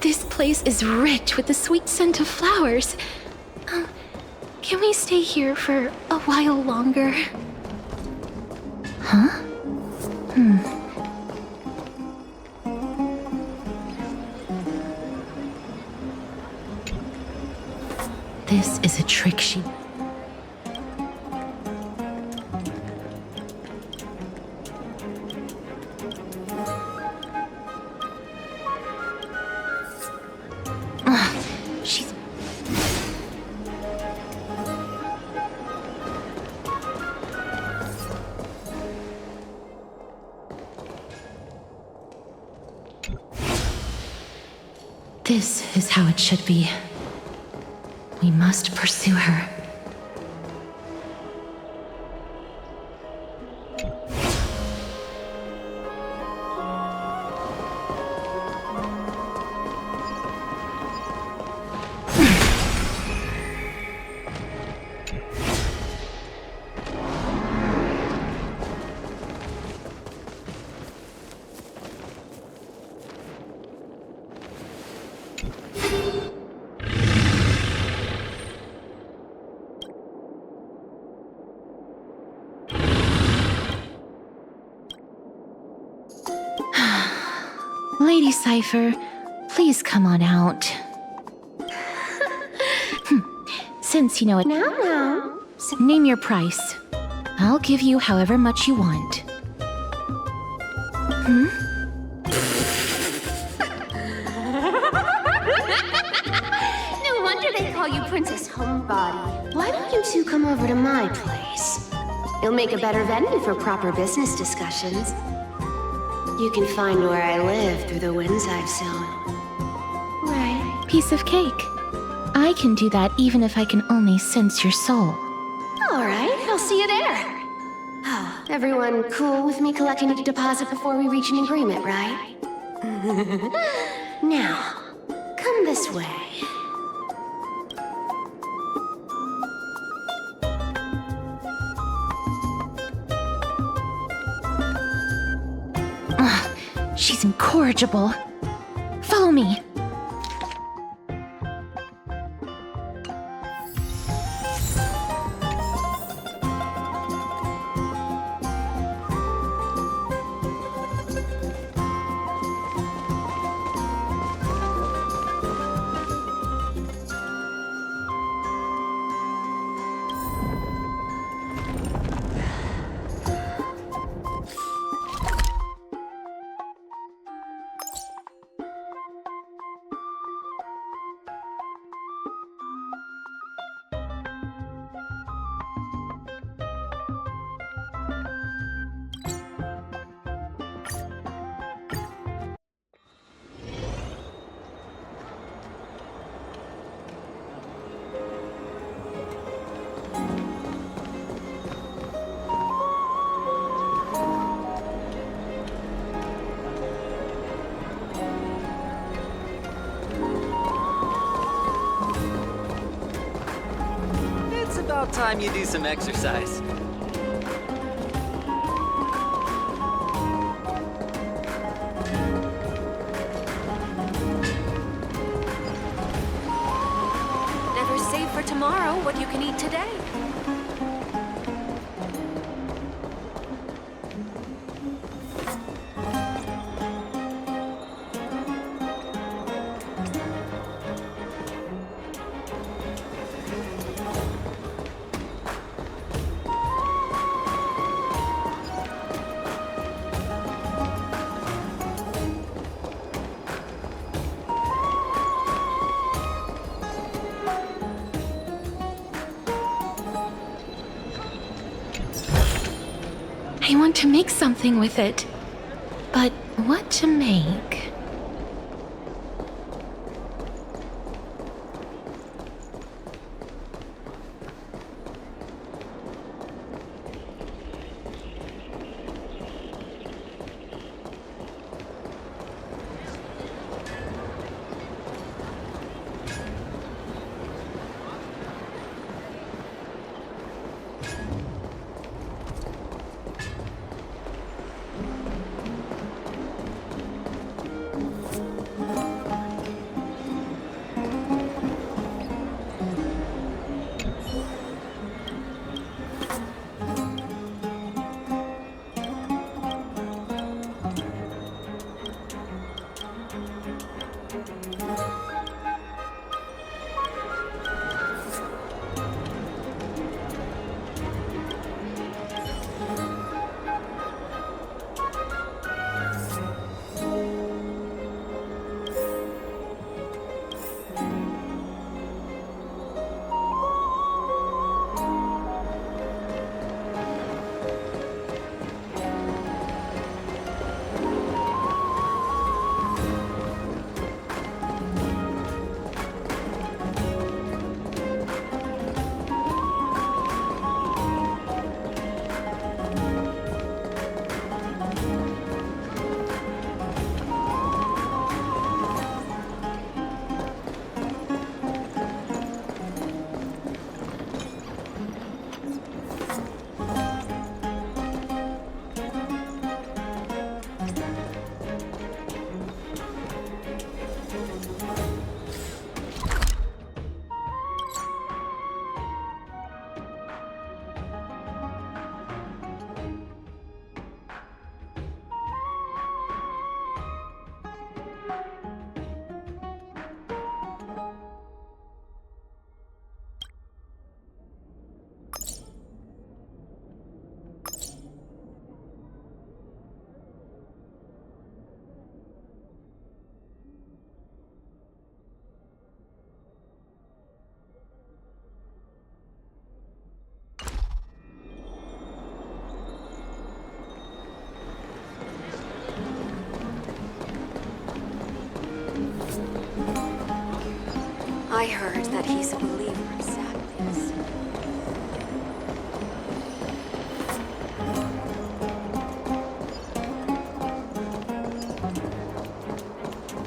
This place is rich with the sweet scent of flowers. Can we stay here for a while longer? Huh? This is a trick she... She's... This is how it should be. We must pursue her. Lady Cypher, please come on out. Since you know it Now. name your price. I'll give you however much you want. No wonder they call you Princess Homebody. Why don't you two come over to my place? It'll make a better venue for proper business discussions. You can find where I live through the winds I've sown. Right. Piece of cake. I can do that even if I can only sense your soul. All right, I'll see you there. Everyone cool with me collecting a deposit before we reach an agreement, right? Now, come this way. She's incorrigible. Follow me. About time you do some exercise. Never save for tomorrow what you can eat today. I want to make something with it. But what to make? I heard that he's a believer in sadness.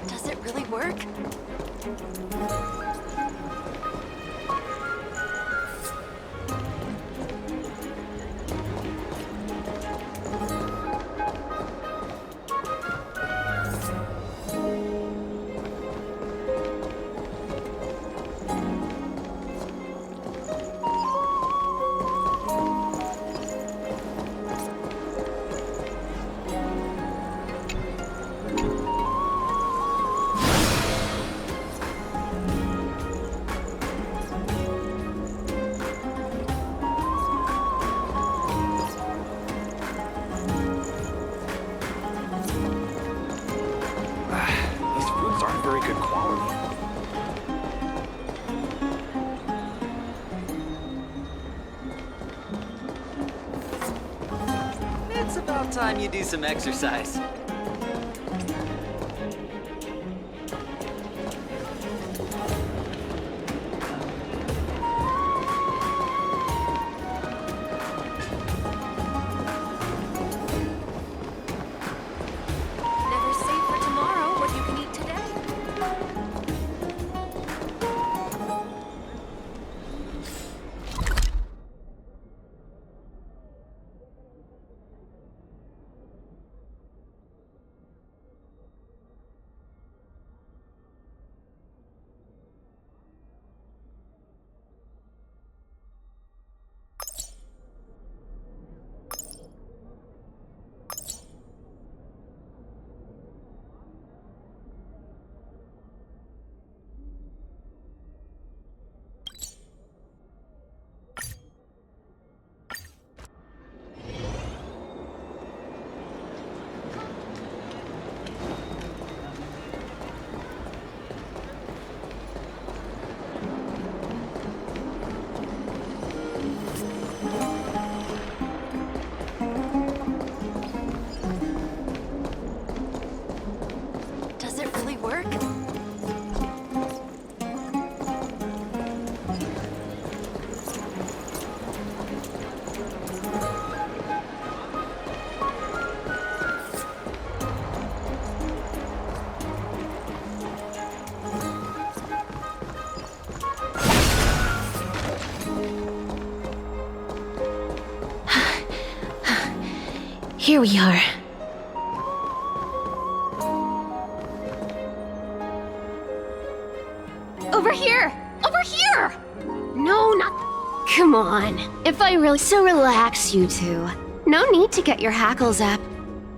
Does it really work? These fruits aren't very good quality. It's about time you do some exercise. Never save for tomorrow what you can eat today. Does it really work? Here we are. Over here! Over here! No, not... Come on. If I really... So relax, you two. No need to get your hackles up.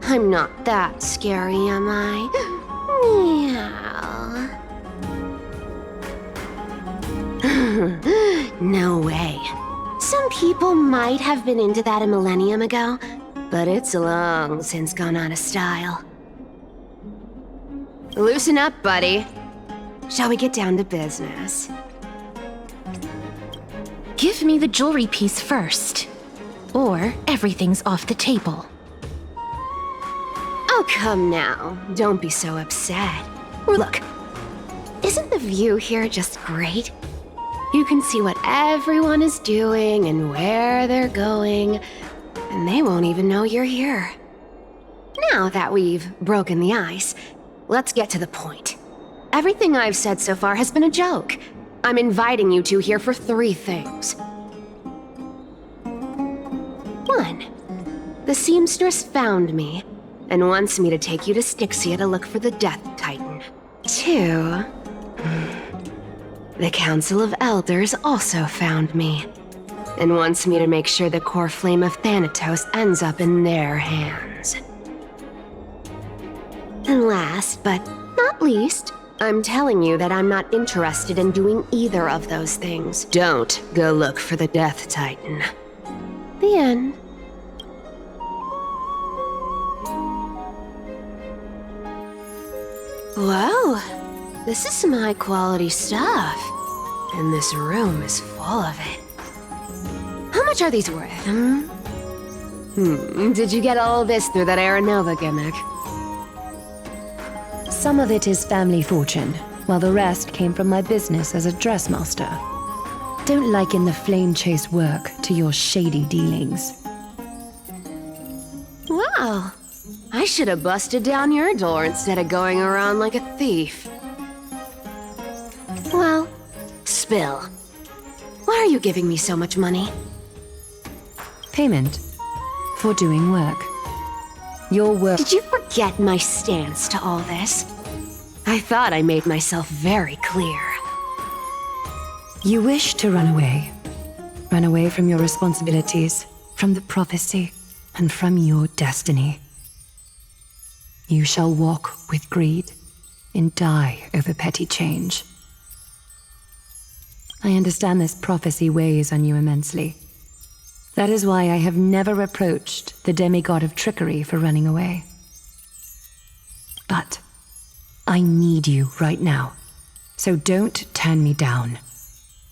I'm not that scary, am I? Meow. No way. Some people might have been into that a millennium ago, but it's long since gone out of style. Loosen up, buddy. Shall we get down to business? Give me the jewelry piece first, or everything's off the table. Oh, come now. Don't be so upset. Look, isn't the view here just great? You can see what everyone is doing and where they're going, and they won't even know you're here. Now that we've broken the ice, let's get to the point. Everything I've said so far has been a joke. I'm inviting you two here for 3 things. 1. The seamstress found me and wants me to take you to Styxia to look for the Death Titan. 2. The Council of Elders also found me and wants me to make sure the core flame of Thanatos ends up in their hands. And last but not least, I'm telling you that I'm not interested in doing either of those things. Don't go look for the Death Titan. The end. Whoa, this is some high-quality stuff. And this room is full of it. How much are these worth, Did you get all this through that Aeronova gimmick? Some of it is family fortune. while the rest came from my business as a dressmaster. Don't liken the flame chase work to your shady dealings. Well, I should have busted down your door instead of going around like a thief. Well, spill. Why are you giving me so much money? Payment for doing work. Your work. Did you forget my stance to all this? I thought I made myself very clear. You wish to run away. Run away from your responsibilities, from the prophecy, and from your destiny. You shall walk with greed and die over petty change. I understand this prophecy weighs on you immensely. That is why I have never reproached the demigod of trickery for running away. But I need you right now, so don't turn me down.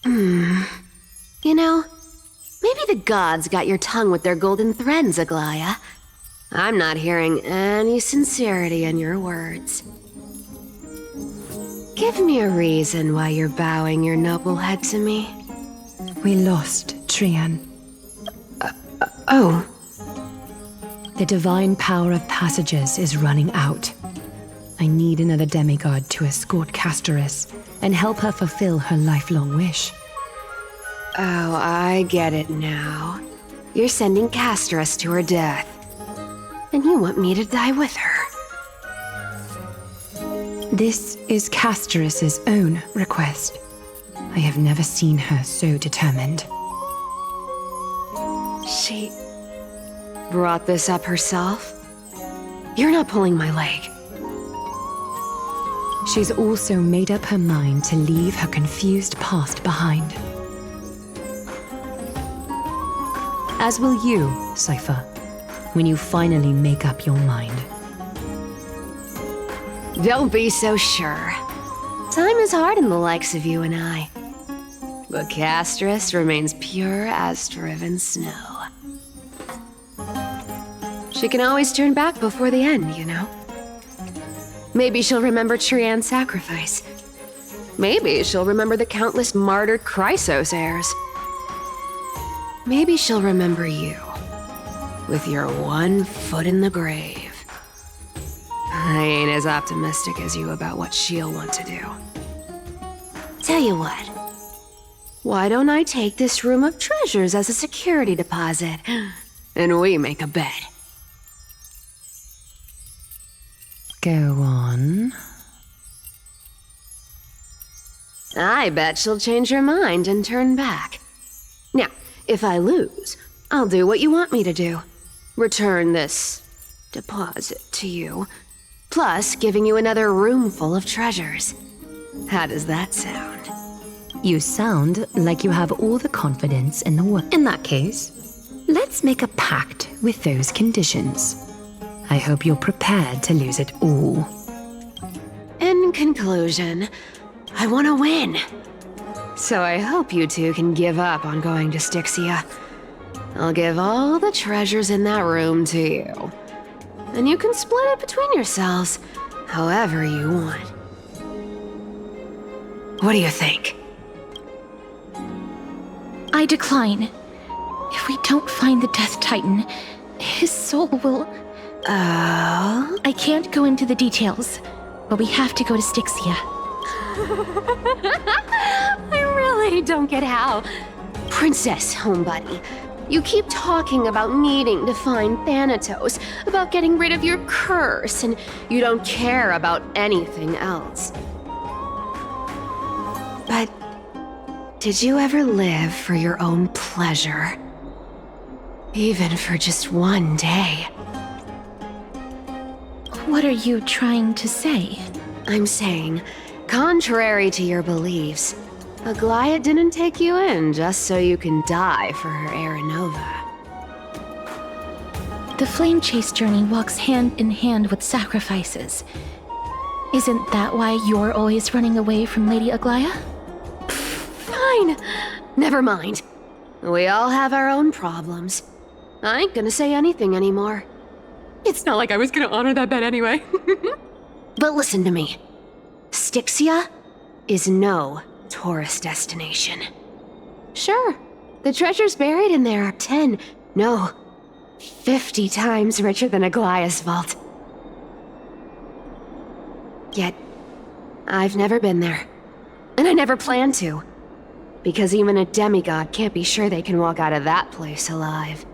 You know, maybe the gods got your tongue with their golden threads, Aglaya. I'm not hearing any sincerity in your words. Give me a reason why you're bowing your noble head to me. We lost Trian. Oh. The divine power of passages is running out. I need another demigod to escort Castoris and help her fulfill her lifelong wish. Oh, I get it now. You're sending Castoris to her death. And you want me to die with her. This is Castoris's own request. I have never seen her so determined. She brought this up herself? You're not pulling my leg. She's also made up her mind to leave her confused past behind. As will you, Cypher, when you finally make up your mind. Don't be so sure. Time is hard in the likes of you and I. But Castoris remains pure as driven snow. She can always turn back before the end, you know? Maybe she'll remember Trian's sacrifice. Maybe she'll remember the countless martyred Chrysos heirs. Maybe she'll remember you, with your one foot in the grave. I ain't as optimistic as you about what she'll want to do. Tell you what, why don't I take this room of treasures as a security deposit, and we make a bet? Go on. I bet she'll change her mind and turn back. Now, if I lose, I'll do what you want me to do. Return this deposit to you, plus giving you another room full of treasures. How does that sound? You sound like you have all the confidence in the world. In that case, let's make a pact with those conditions. I hope you're prepared to lose it all. In conclusion, I want to win. So I hope you two can give up on going to Styxia. I'll give all the treasures in that room to you. And you can split it between yourselves, however you want. What do you think? I decline. If we don't find the Death Titan, his soul will... Oh? I can't go into the details, but we have to go to Styxia. I really don't get how. Princess, homebuddy, you keep talking about needing to find Thanatos, about getting rid of your curse, and you don't care about anything else. But did you ever live for your own pleasure? Even for just one day? What are you trying to say? I'm saying, contrary to your beliefs, Aglaya didn't take you in just so you can die for her Aranova. The flame chase journey walks hand in hand with sacrifices. Isn't that why you're always running away from Lady Aglaya? Fine. Never mind. We all have our own problems. I ain't gonna say anything anymore. It's not like I was gonna honor that bet anyway. But listen to me. Styxia is no tourist destination. Sure, the treasures buried in there are 10, no, 50 times richer than Aglaya's vault. Yet, I've never been there. And I never plan to. Because even a demigod can't be sure they can walk out of that place alive.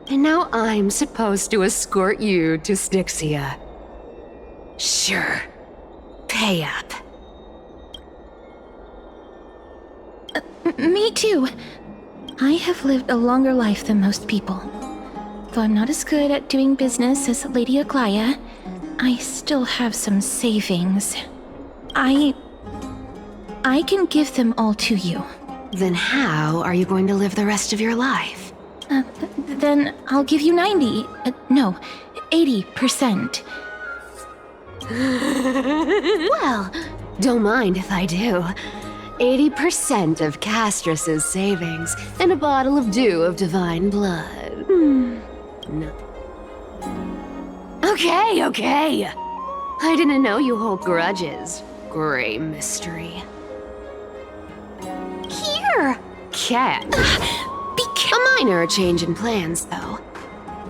And now I'm supposed to escort you to Styxia. Sure. Pay up. Me too. I have lived a longer life than most people. Though I'm not as good at doing business as Lady Aglaya, I still have some savings. I can give them all to you. Then how are you going to live the rest of your life? Then I'll give you 80%. Well, don't mind if I do. 80% of Castrus's savings and a bottle of dew of divine blood. No. Okay. I didn't know you hold grudges. Gray mystery. Here! Cat. A minor change in plans, though.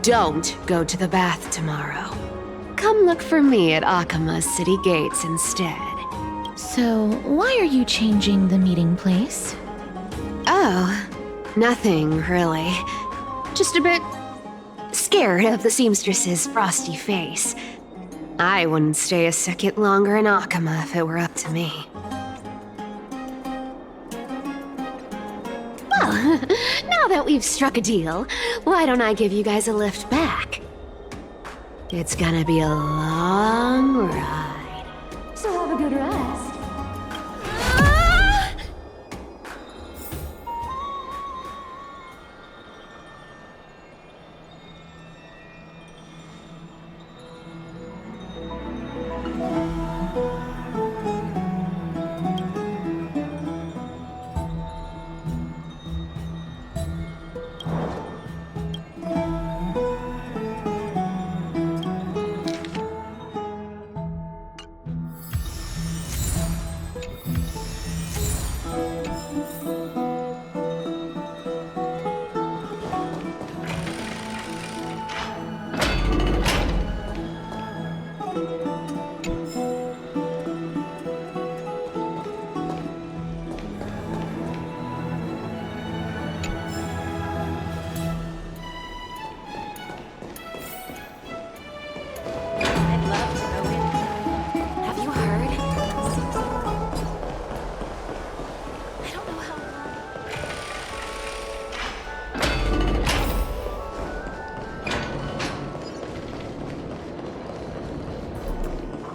Don't go to the bath tomorrow. Come look for me at Akama's city gates instead. So, why are you changing the meeting place? Oh, nothing really. Just a bit scared of the seamstress's frosty face. I wouldn't stay a second longer in Akama if it were up to me. Well, now that we've struck a deal, why don't I give you guys a lift back? It's gonna be a long ride. So have a good rest.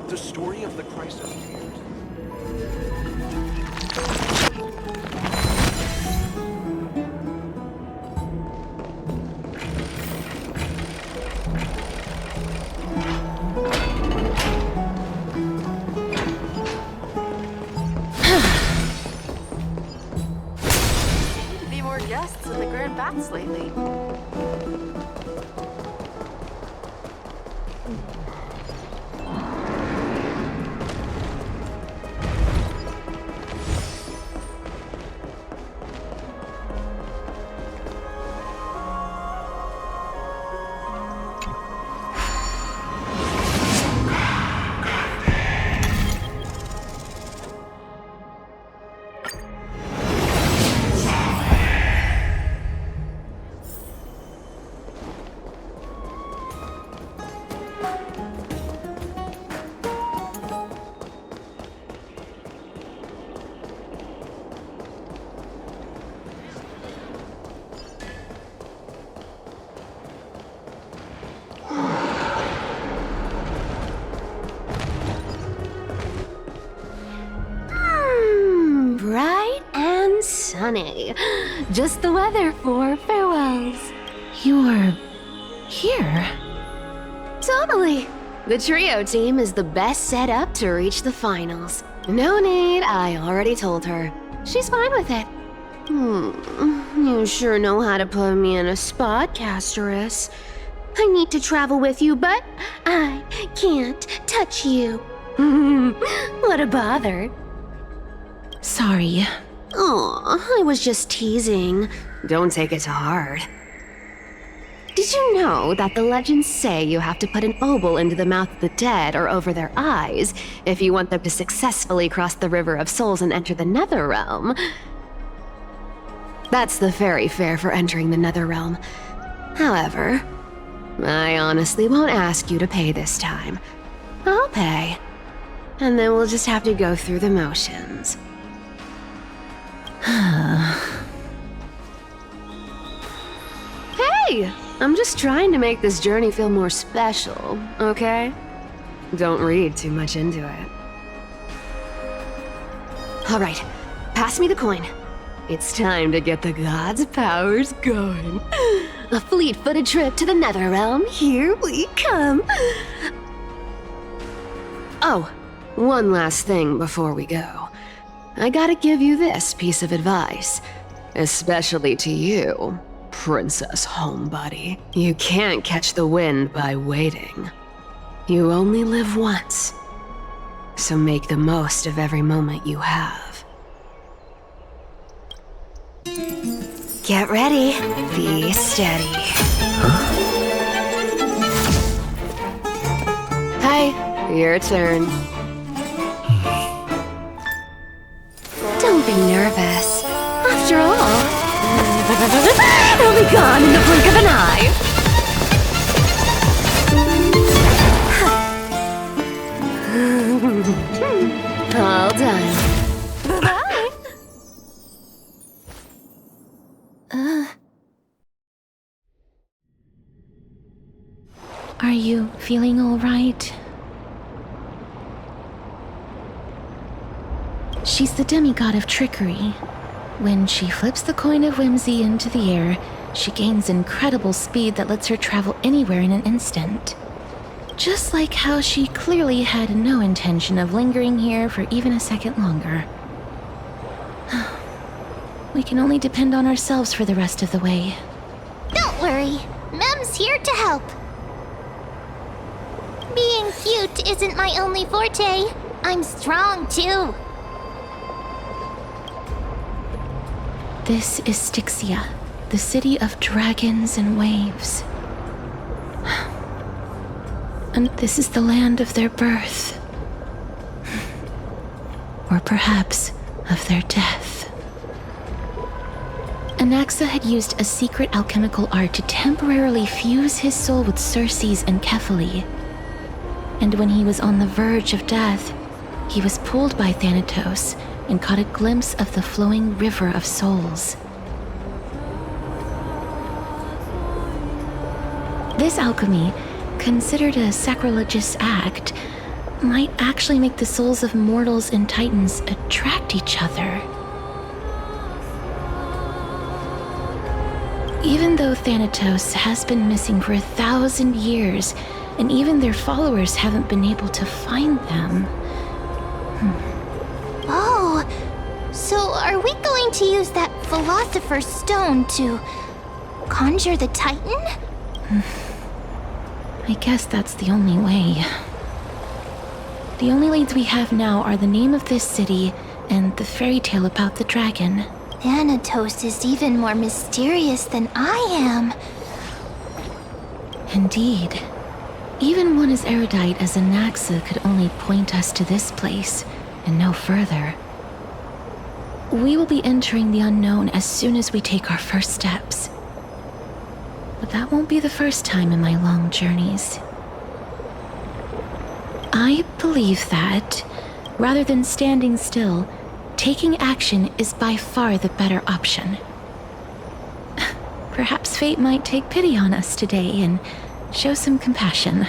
The story of the Christ of Tears. Seem to be more guests in the Grand Baths lately. Bright and sunny. Just the weather for farewells. You're here? Totally. The trio team is the best set up to reach the finals. No need, I already told her. She's fine with it. You sure know how to put me in a spot, Casterus. I need to travel with you, but I can't touch you. What a bother. Sorry. Aw, I was just teasing. Don't take it to heart. Did you know that the legends say you have to put an obol into the mouth of the dead or over their eyes if you want them to successfully cross the River of Souls and enter the Netherrealm? That's the fairy fare for entering the Netherrealm. However, I honestly won't ask you to pay this time. I'll pay. And then we'll just have to go through the motions. Hey! I'm just trying to make this journey feel more special, okay? Don't read too much into it. Alright, pass me the coin. It's time to get the gods' powers going. A fleet-footed trip to the Netherrealm, here we come! Oh, one last thing before we go. I gotta give you this piece of advice, especially to you, Princess Homebody. You can't catch the wind by waiting. You only live once, so make the most of every moment you have. Get ready, be steady. Hey, your turn. Don't be nervous. After all, it'll be gone in the blink of an eye. All done. Bye. Are you feeling all right? She's the demigod of trickery. When she flips the coin of whimsy into the air, she gains incredible speed that lets her travel anywhere in an instant. Just like how she clearly had no intention of lingering here for even a second longer. We can only depend on ourselves for the rest of the way. Don't worry, Mem's here to help. Being cute isn't my only forte. I'm strong too. This is Styxia, the city of dragons and waves. And this is the land of their birth. Or perhaps of their death. Anaxa had used a secret alchemical art to temporarily fuse his soul with Circe's and Kephae. And when he was on the verge of death, he was pulled by Thanatos and caught a glimpse of the flowing river of souls. This alchemy, considered a sacrilegious act, might actually make the souls of mortals and titans attract each other. Even though Thanatos has been missing for 1,000 years, and even their followers haven't been able to find them. Oh, so are we going to use that Philosopher's Stone to conjure the Titan? I guess that's the only way. The only leads we have now are the name of this city and the fairy tale about the dragon. Thanatos is even more mysterious than I am. Indeed. Even one as erudite as Anaxa could only point us to this place, and no further. We will be entering the unknown as soon as we take our first steps. But that won't be the first time in my long journeys. I believe that, rather than standing still, taking action is by far the better option. Perhaps fate might take pity on us today and show some compassion.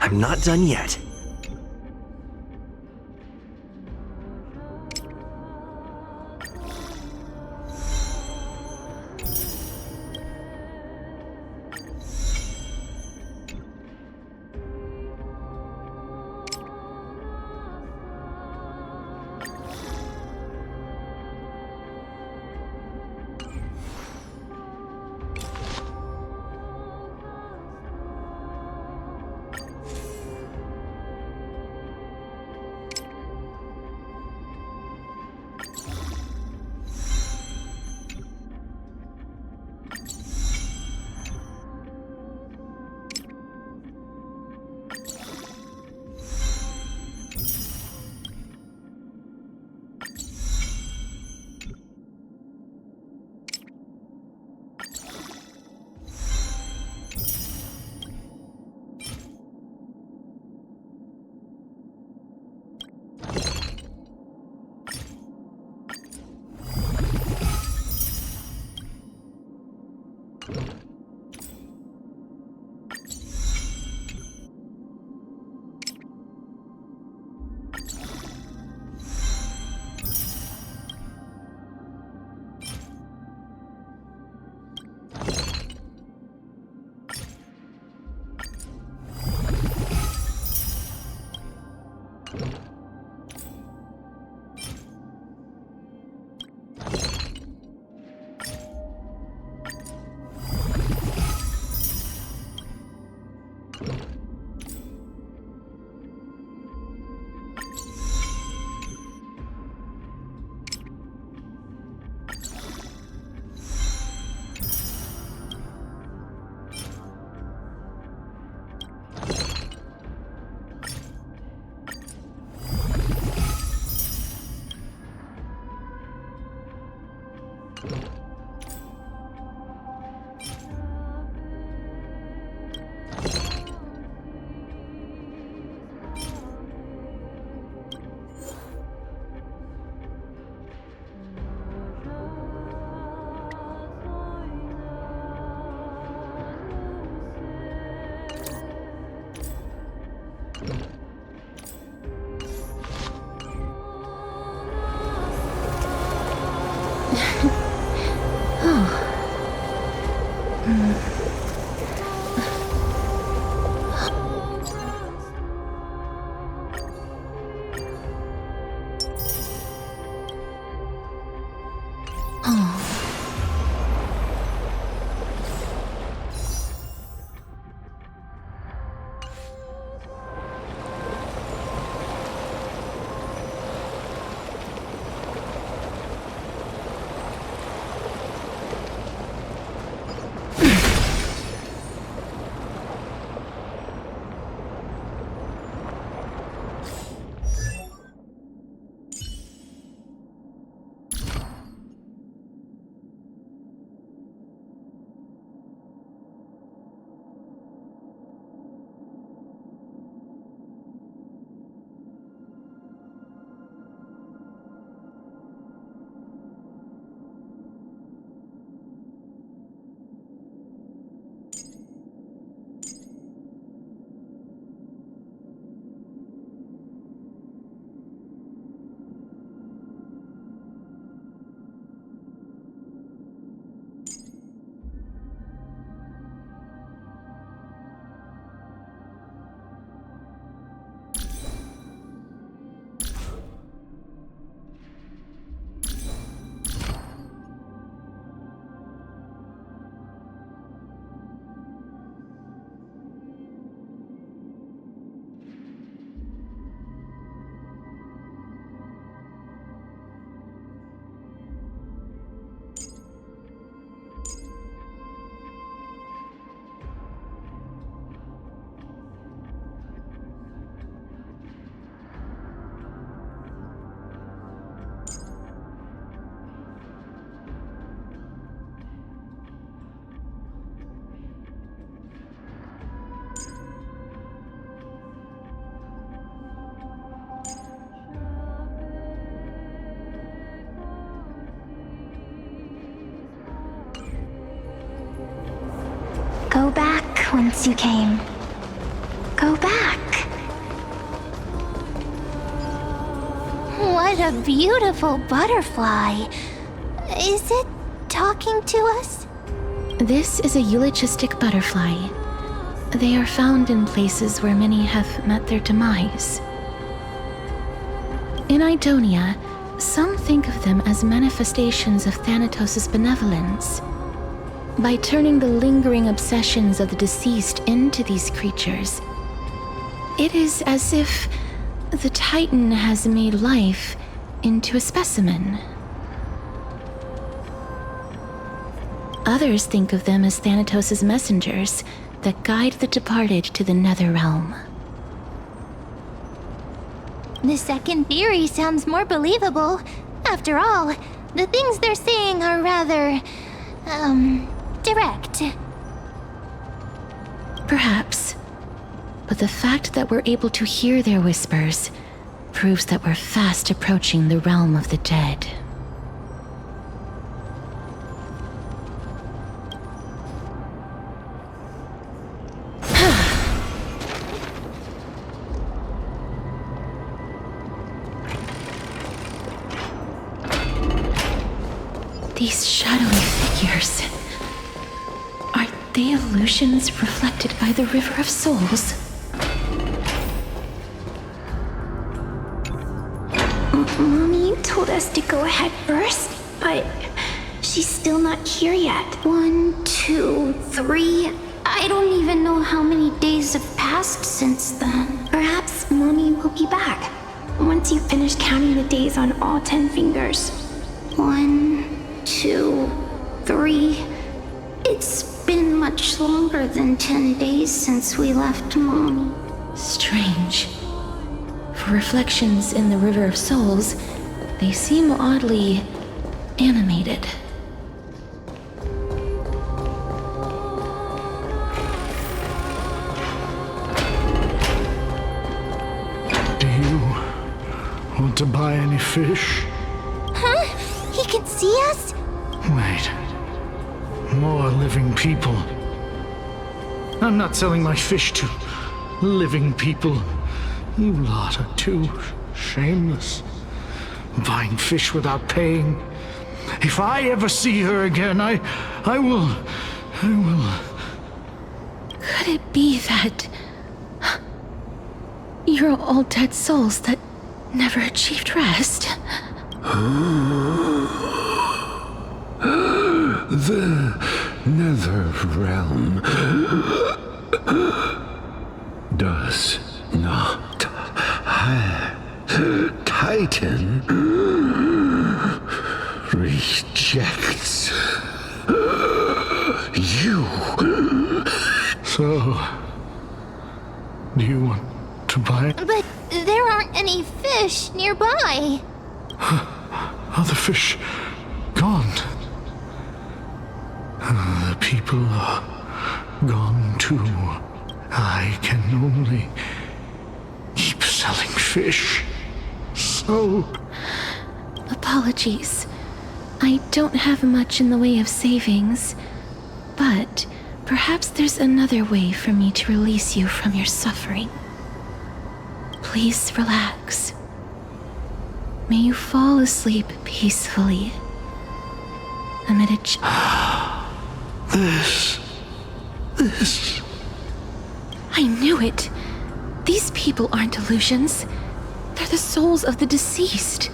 I'm not done yet. Go back whence you came. go back. What a beautiful butterfly. Is it talking to us? This is a eulogistic butterfly. They are found in places where many have met their demise. In Idonia, some think of them as manifestations of Thanatos' benevolence. By turning the lingering obsessions of the deceased into these creatures, it is as if the Titan has made life into a specimen. Others think of them as Thanatos' messengers that guide the departed to the nether realm. The second theory sounds more believable. After all, the things they're saying are rather, direct. Perhaps. But the fact that we're able to hear their whispers proves that we're fast approaching the realm of the dead. These shadowy figures. Are they illusions reflected by the River of Souls? Mommy told us to go ahead first, but she's still not here yet. 1, 2, 3. I don't even know how many days have passed since then. Perhaps Mommy will be back once you finish counting the days on all 10 fingers. 1, 2, 3. It's been much longer than 10 days since we left Mommy. Strange. For reflections in the River of Souls, they seem oddly animated. Do you want to buy any fish? Huh? He can see us? Wait. More living people. I'm not selling my fish to living people. You lot are too shameless. Buying fish without paying. If I ever see her again, I will... Could it be that you're all dead souls that never achieved rest? The nether realm does not have Titan. Rejects you. So, do you want to buy it? But there aren't any fish nearby. Other fish gone. The people are gone too. I can only keep selling fish. So... Apologies. I don't have much in the way of savings, but perhaps there's another way for me to release you from your suffering. Please relax. May you fall asleep peacefully amid a This... I knew it! These people aren't illusions. They're the souls of the deceased.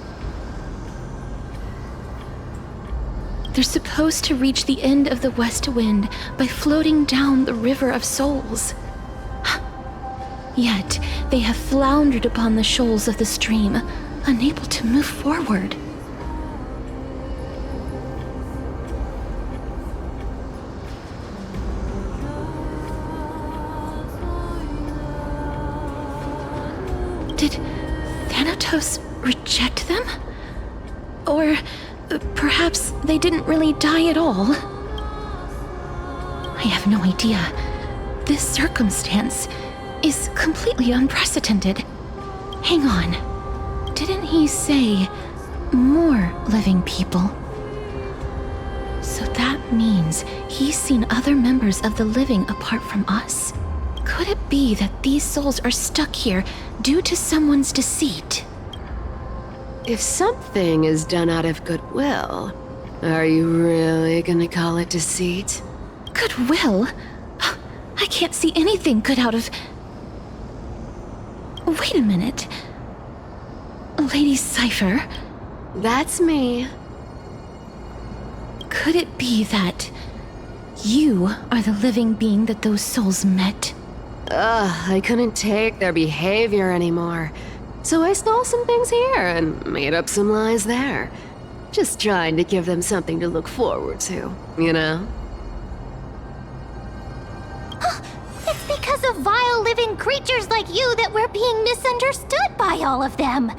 They're supposed to reach the end of the west wind by floating down the River of Souls. Yet, they have floundered upon the shoals of the stream, unable to move forward. Did Thanatos reject them? Or perhaps they didn't really die at all? I have no idea. This circumstance is completely unprecedented. Hang on. Didn't he say more living people? So that means he's seen other members of the living apart from us? Could it be that these souls are stuck here due to someone's deceit? If something is done out of goodwill, are you really gonna call it deceit? Goodwill? I can't see anything good out of... Wait a minute. Lady Cypher? That's me. Could it be that you are the living being that those souls met? I couldn't take their behavior anymore. So I stole some things here and made up some lies there. Just trying to give them something to look forward to, you know? It's because of vile living creatures like you that we're being misunderstood by all of them.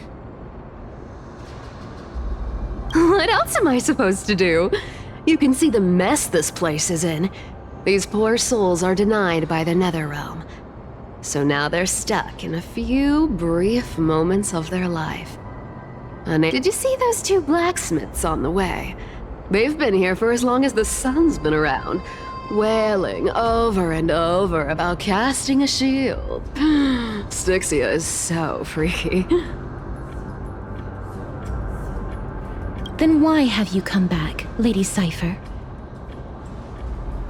What else am I supposed to do? You can see the mess this place is in. These poor souls are denied by the Netherrealm. So now they're stuck in a few brief moments of their life. And did you see those two blacksmiths on the way? They've been here for as long as the sun's been around, wailing over and over about casting a shield. Styxia is so freaky. Then why have you come back, Lady Cypher?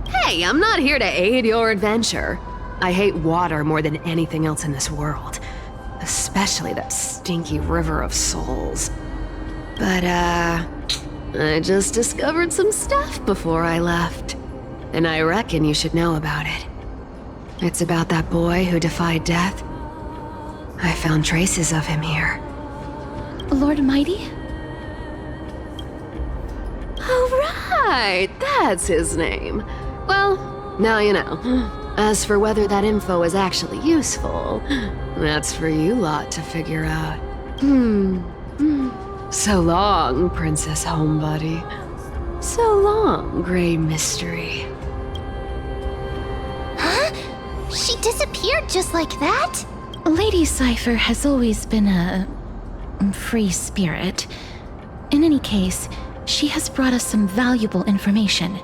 Hey, I'm not here to aid your adventure. I hate water more than anything else in this world. Especially that stinky river of souls. But, I just discovered some stuff before I left. And I reckon you should know about it. It's about that boy who defied death. I found traces of him here. Lord Mighty? Oh, right! That's his name. Well, now you know. As for whether that info is actually useful, that's for you lot to figure out. So long, Princess Homebody. So long, Grey Mystery. Huh? She disappeared just like that? Lady Cypher has always been a free spirit. In any case, she has brought us some valuable information.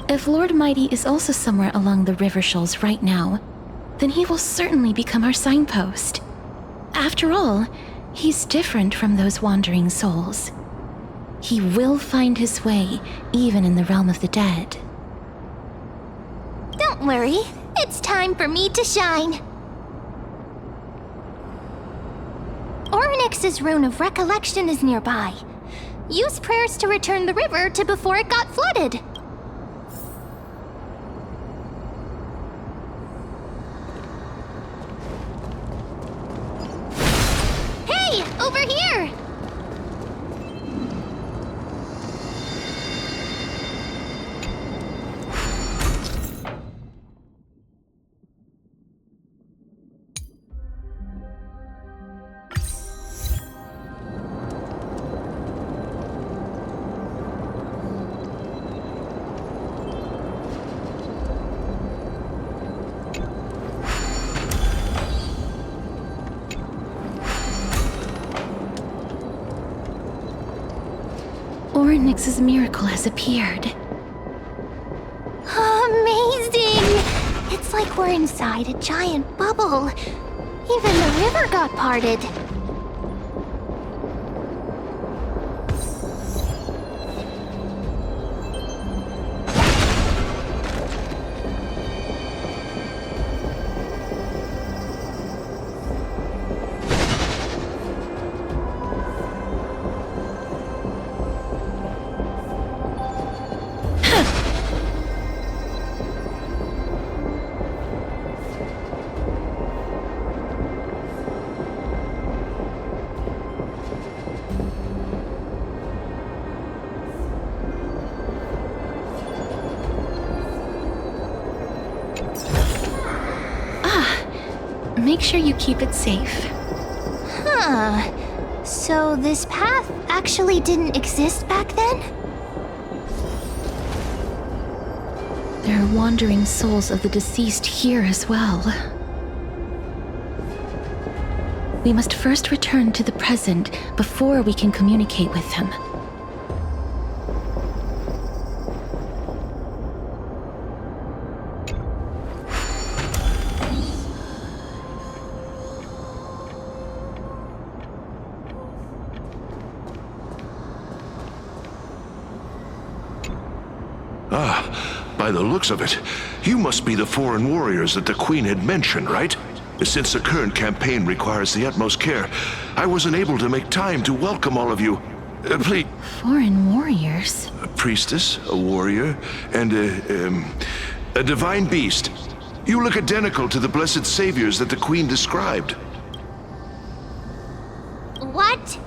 If Lord Mighty is also somewhere along the river shoals right now, then he will certainly become our signpost. After all, he's different from those wandering souls. He will find his way, even in the realm of the dead. Don't worry, it's time for me to shine. Orynyx's rune of recollection is nearby. Use prayers to return the river to before it got flooded. Hey, over here! Orynyx's miracle has appeared. Amazing! It's like we're inside a giant bubble. Even the river got parted. Make sure you keep it safe. Huh. So this path actually didn't exist back then? There are wandering souls of the deceased here as well. We must first return to the present before we can communicate with them. By the looks of it, you must be the foreign warriors that the Queen had mentioned, right? Since the current campaign requires the utmost care, I wasn't able to make time to welcome all of you. Please. Foreign warriors? A priestess, a warrior, and a divine beast. You look identical to the blessed saviors that the Queen described. What?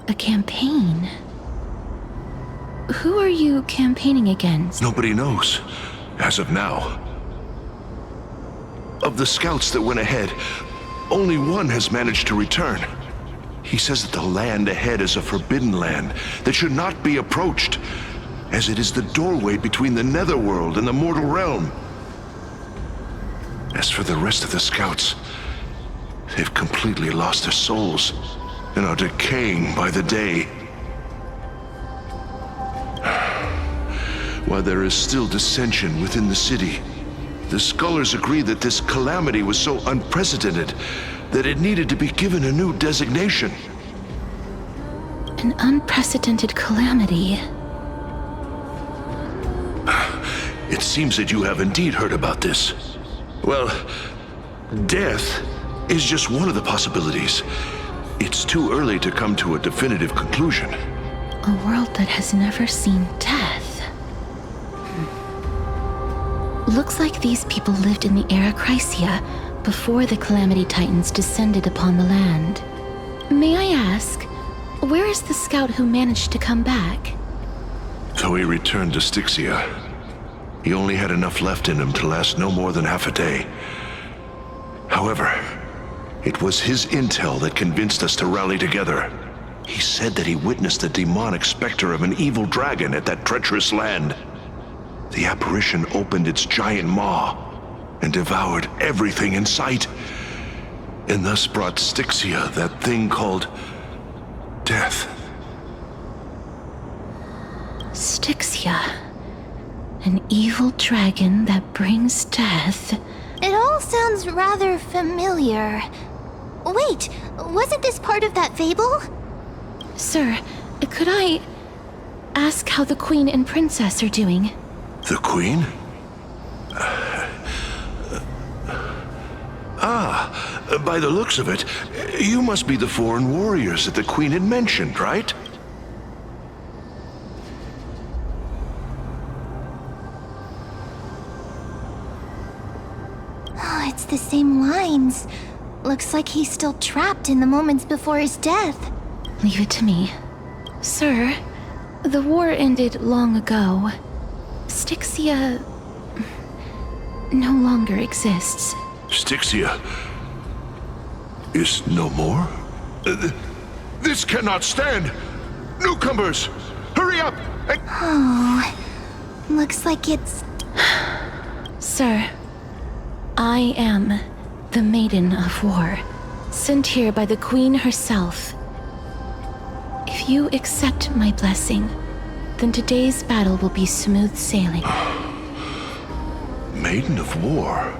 A campaign? Who are you campaigning against? Nobody knows, as of now. Of the scouts that went ahead, only one has managed to return. He says that the land ahead is a forbidden land that should not be approached, as it is the doorway between the netherworld and the mortal realm. As for the rest of the scouts, they've completely lost their souls and are decaying by the day. While there is still dissension within the city, the scholars agree that this calamity was so unprecedented that it needed to be given a new designation. An unprecedented calamity. It seems that you have indeed heard about this. Well, death is just one of the possibilities. It's too early to come to a definitive conclusion. A world that has never seen death. Looks like these people lived in the era Chrysia before the Calamity Titans descended upon the land. May I ask, where is the scout who managed to come back? So he returned to Styxia. He only had enough left in him to last no more than half a day. However, it was his intel that convinced us to rally together. He said that he witnessed the demonic specter of an evil dragon at that treacherous land. The apparition opened its giant maw and devoured everything in sight, and thus brought Styxia that thing called death. Styxia. An evil dragon that brings death. It all sounds rather familiar. Wait, wasn't this part of that fable? Sir, could I ask how the Queen and Princess are doing? The Queen? By the looks of it, you must be the foreign warriors that the Queen had mentioned, right? Oh, it's the same lines. Looks like he's still trapped in the moments before his death. Leave it to me. Sir, the war ended long ago. Styxia no longer exists. Styxia is no more? This cannot stand! Newcomers, hurry up! Oh, looks like it's... Sir, I am the Maiden of War, sent here by the Queen herself. If you accept my blessing, then today's battle will be smooth sailing. Maiden of War?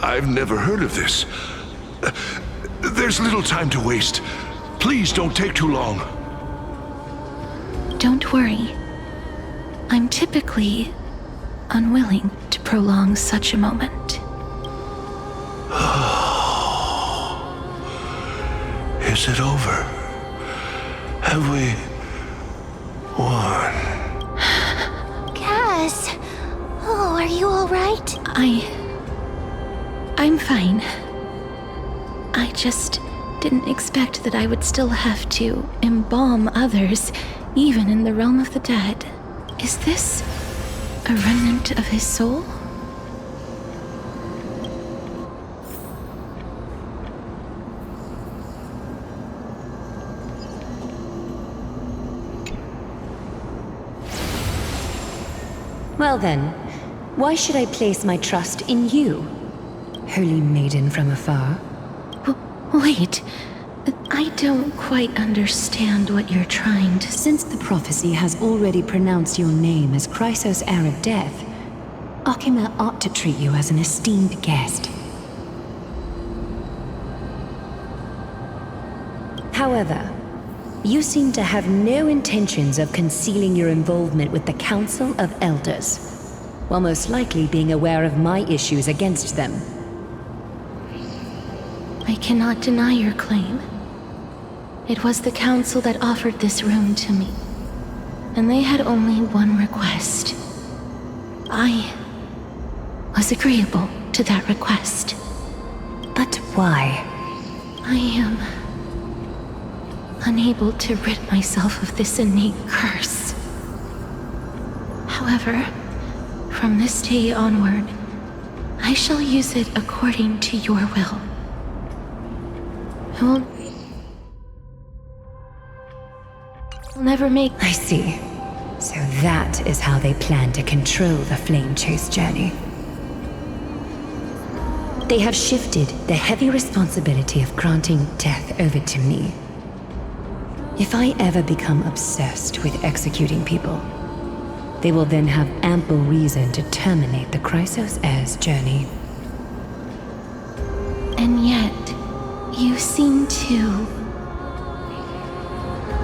I've never heard of this. There's little time to waste. Please don't take too long. Don't worry. I'm typically unwilling to prolong such a moment. Is it over? Have we won? Cass! Oh, are you alright? I'm fine. I just didn't expect that I would still have to embalm others, even in the realm of the dead. Is this a remnant of his soul? Well then, why should I place my trust in you, holy maiden from afar? Wait, I don't quite understand what you're trying to... Since the prophecy has already pronounced your name as Chrysos, heir of death, Akima ought to treat you as an esteemed guest. However, you seem to have no intentions of concealing your involvement with the Council of Elders. while most likely being aware of my issues against them. I cannot deny your claim. It was the council that offered this room to me, and they had only one request. I was agreeable to that request. But why? I am unable to rid myself of this innate curse. However, from this day onward, I shall use it according to your will. I will never make... I see. So that is how they plan to control the Flame Chase journey. They have shifted the heavy responsibility of granting death over to me. If I ever become obsessed with executing people, they will then have ample reason to terminate the Chrysos Heir's journey. And yet, you seem to...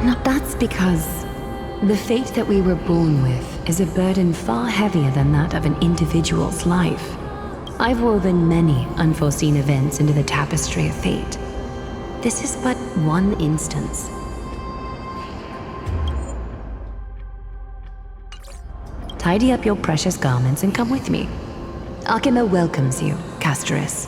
No, that's because the fate that we were born with is a burden far heavier than that of an individual's life. I've woven many unforeseen events into the tapestry of fate. This is but one instance. Tidy up your precious garments and come with me. Arkema welcomes you, Castoris.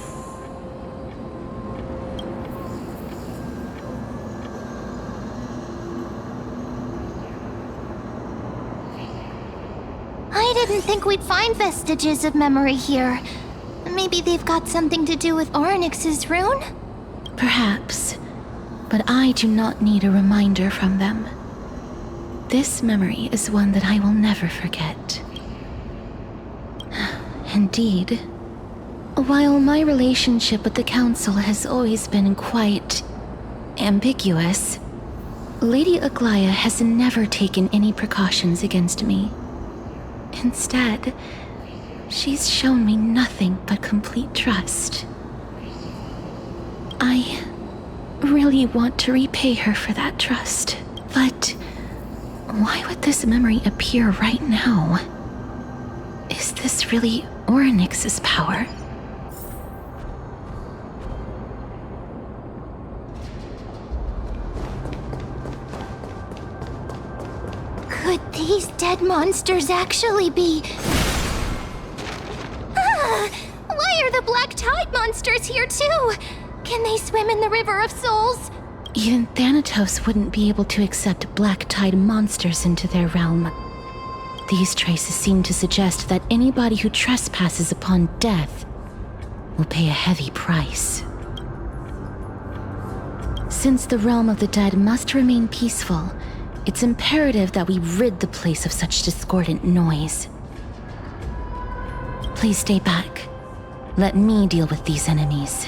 I didn't think we'd find vestiges of memory here. Maybe they've got something to do with Orynyx's rune? Perhaps, but I do not need a reminder from them. This memory is one that I will never forget. Indeed, while my relationship with the Council has always been quite ambiguous, Lady Aglaia has never taken any precautions against me. Instead, she's shown me nothing but complete trust. I really want to repay her for that trust, but why would this memory appear right now? Is this really Orynyx's power? Could these dead monsters actually be... Why are the Black Tide monsters here too? Can they swim in the River of Souls? Even Thanatos wouldn't be able to accept Black Tide monsters into their realm. These traces seem to suggest that anybody who trespasses upon death will pay a heavy price. Since the realm of the dead must remain peaceful, it's imperative that we rid the place of such discordant noise. Please stay back. Let me deal with these enemies.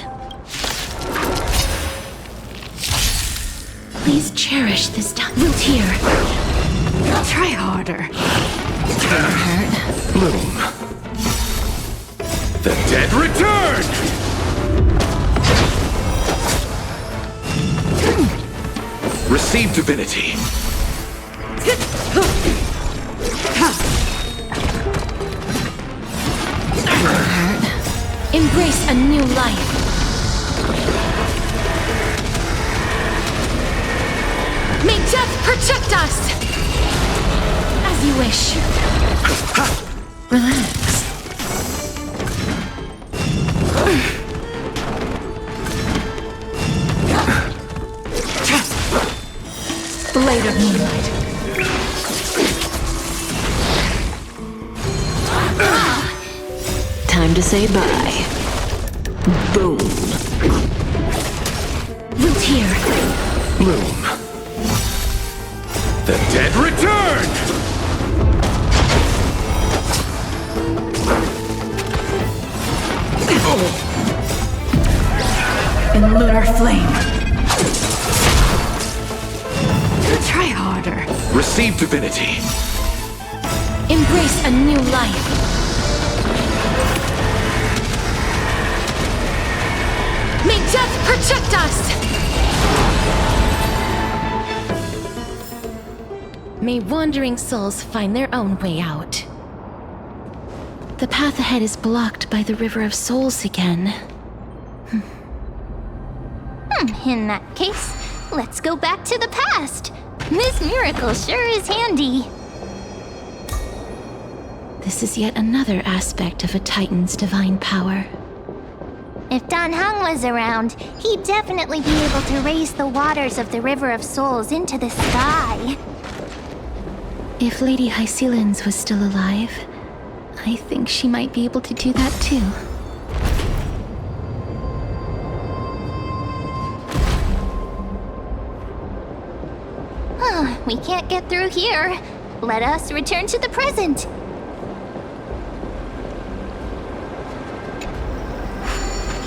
Please cherish this time. Wilt here. Try harder. Never hurt. Bloom. The dead return! Receive divinity. Never hurt. Embrace a new life. May death protect us! As you wish. Relax. Blade of moonlight. Time to say bye. Boom. Root here. Bloom. The dead return! In lunar flame. Try harder. Receive divinity. Embrace a new life. May death protect us! May wandering souls find their own way out. The path ahead is blocked by the River of Souls again. In that case, let's go back to the past. This miracle sure is handy. This is yet another aspect of a Titan's divine power. If Dan Heng was around, he'd definitely be able to raise the waters of the River of Souls into the sky. If Lady Hycelens was still alive, I think she might be able to do that too. We can't get through here. Let us return to the present.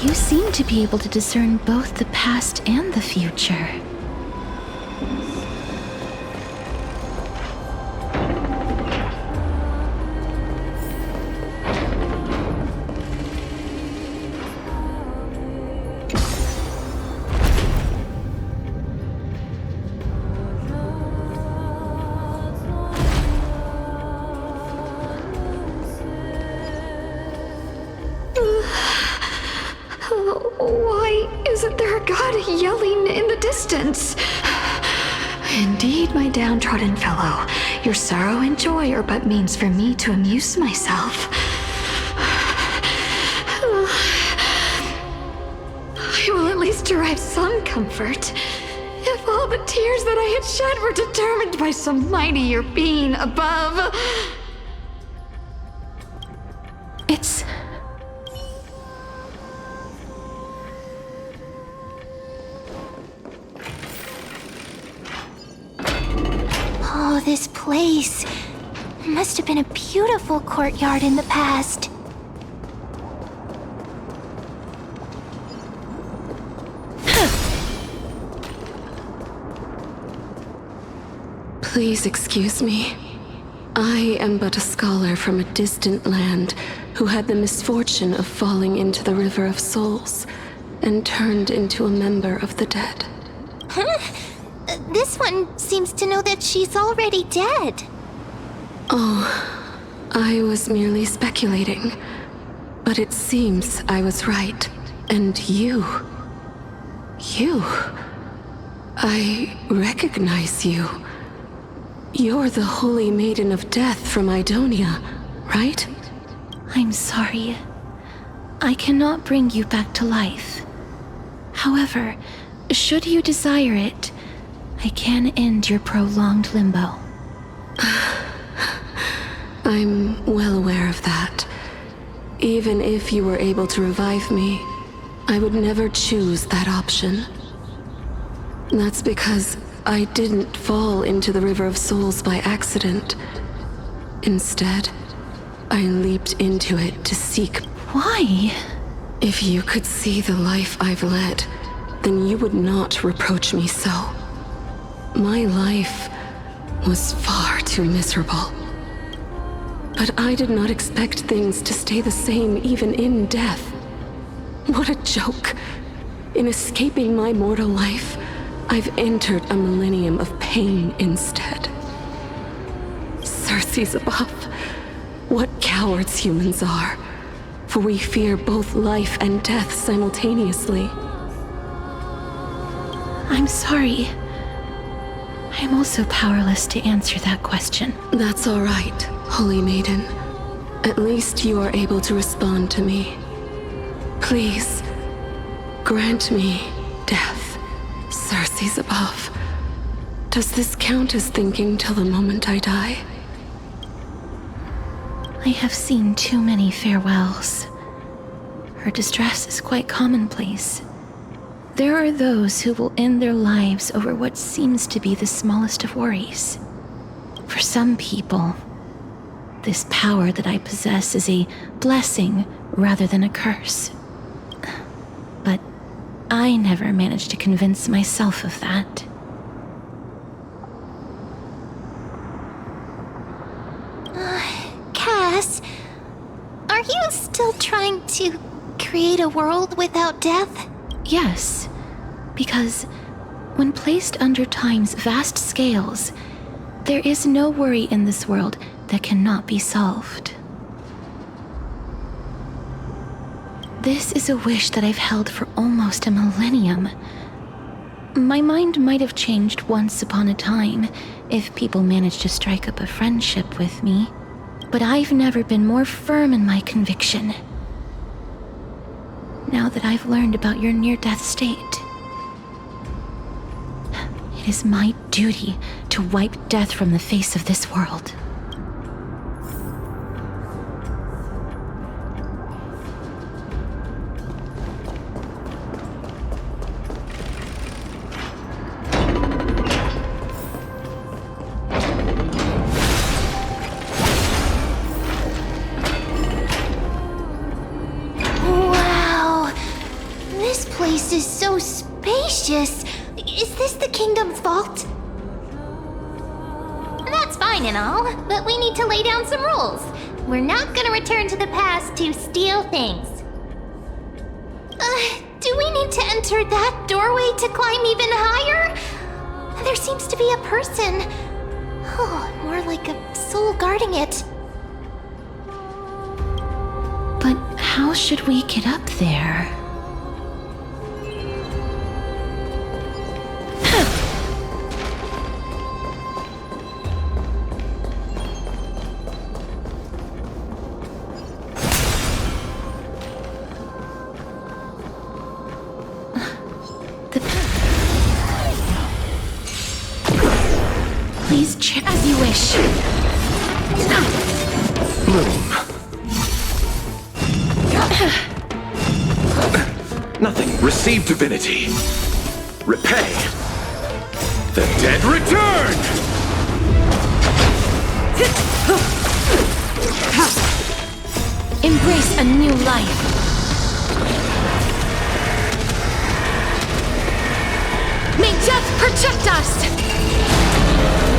You seem to be able to discern both the past and the future. Why isn't there a god yelling in the distance? Indeed, my downtrodden fellow, your sorrow and joy are but means for me to amuse myself. I will at least derive some comfort, if all the tears that I had shed were determined by some mightier being above. It's... Oh, this place. Must have been a beautiful courtyard in the past. Please excuse me. I am but a scholar from a distant land who had the misfortune of falling into the River of Souls and turned into a member of the dead. Huh? This one seems to know that she's already dead. Oh, I was merely speculating. But it seems I was right. And you... I recognize you. You're the Holy Maiden of Death from Idonia, right? I'm sorry. I cannot bring you back to life. However, should you desire it, I can end your prolonged limbo. I'm well aware of that. Even if you were able to revive me, I would never choose that option. That's because I didn't fall into the River of Souls by accident. Instead, I leaped into it to seek... Why? If you could see the life I've led, then you would not reproach me so. My life was far too miserable. But I did not expect things to stay the same even in death. What a joke. In escaping my mortal life, I've entered a millennium of pain instead. Circe's above. What cowards humans are. For we fear both life and death simultaneously. I'm sorry. I'm also powerless to answer that question. That's all right, Holy Maiden. At least you are able to respond to me. Please, grant me death. Circe's above. Does this count as thinking till the moment I die? I have seen too many farewells. Her distress is quite commonplace. There are those who will end their lives over what seems to be the smallest of worries. For some people, this power that I possess is a blessing rather than a curse. But I never managed to convince myself of that. Cass, are you still trying to create a world without death? Yes, because when placed under time's vast scales, there is no worry in this world that cannot be solved. This is a wish that I've held for almost a millennium. My mind might have changed once upon a time if people managed to strike up a friendship with me, but I've never been more firm in my conviction. Now that I've learned about your near-death state, it is my duty to wipe death from the face of this world. Wow! This place is so spacious. Is this the kingdom's vault? That's fine and all, but we need to lay down some rules. We're not gonna return to the past to steal things. Do we need to enter that doorway to climb even higher? There seems to be a person. Oh, more like a soul guarding it. But how should we get up there? Please check as you wish. Bloom. Nothing. Receive divinity. Repay. The dead return! Embrace a new life. May death protect us!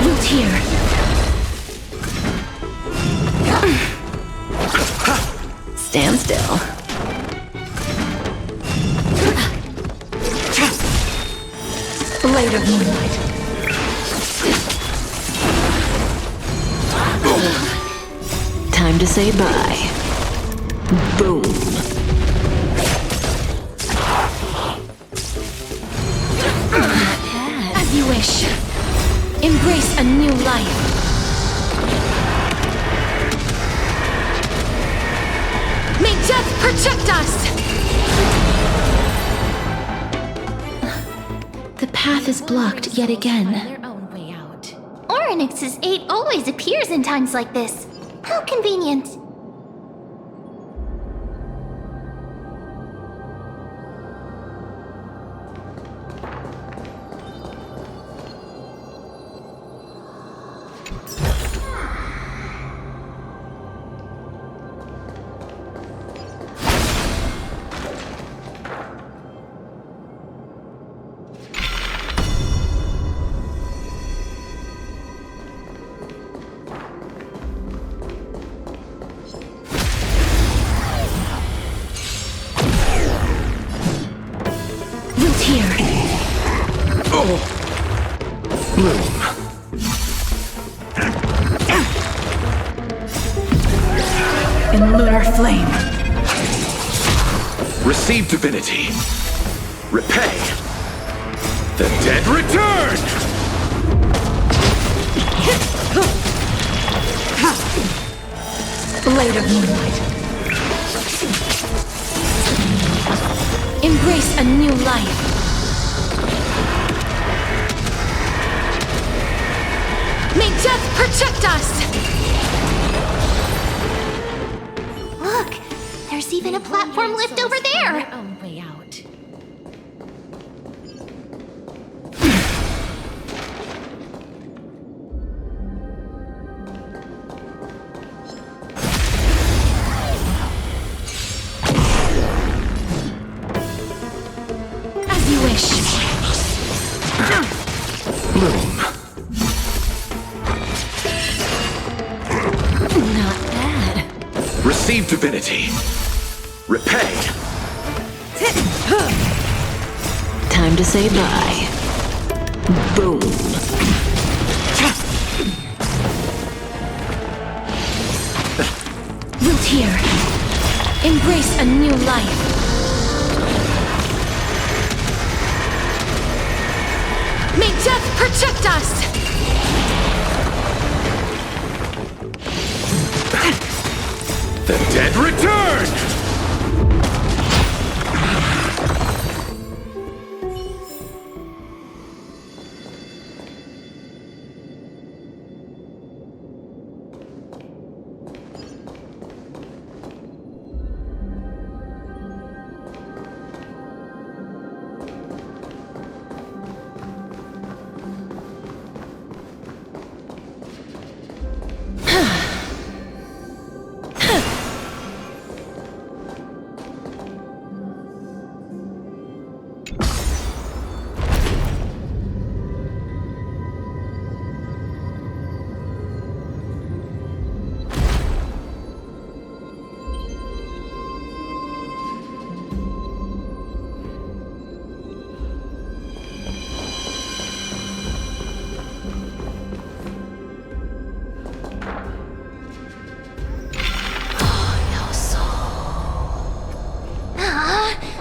Root here. Stand still. Blade of moonlight. Time to say bye. Boom. As you wish. Embrace a new life. May death protect us! The path is blocked yet again. Orynyx's 8 always appears in times like this. How convenient. Bloom. In lunar flame. Receive divinity. Repay. The dead return! Blade of moonlight. Embrace a new life. May death protect us! Look, there's even a platform lift over there. Own way out. As you wish. Bloom. Not bad. Receive divinity. Repay. Time to say bye. Boom. Root here. Embrace a new life. chaos! The dead return!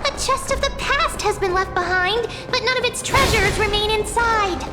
A chest of the past has been left behind, but none of its treasures remain inside.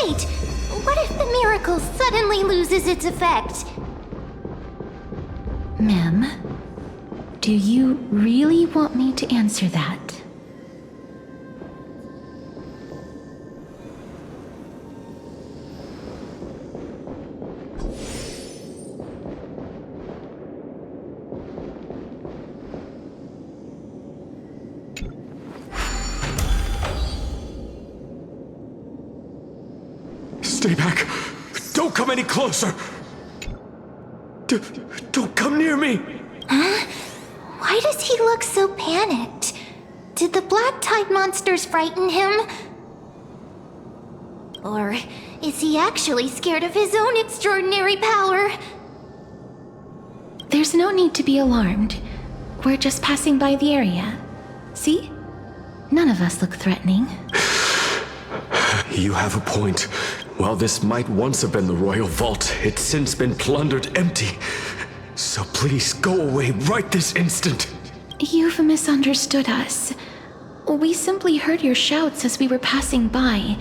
Wait, what if the miracle suddenly loses its effect? Mem, do you really want me to answer that? Stay back! Don't come any closer! Don't come near me! Huh? Why does he look so panicked? Did the black tide monsters frighten him? Or is he actually scared of his own extraordinary power? There's no need to be alarmed. We're just passing by the area. See? None of us look threatening. You have a point. While this might once have been the royal vault, it's since been plundered empty. So please go away right this instant. You've misunderstood us. We simply heard your shouts as we were passing by,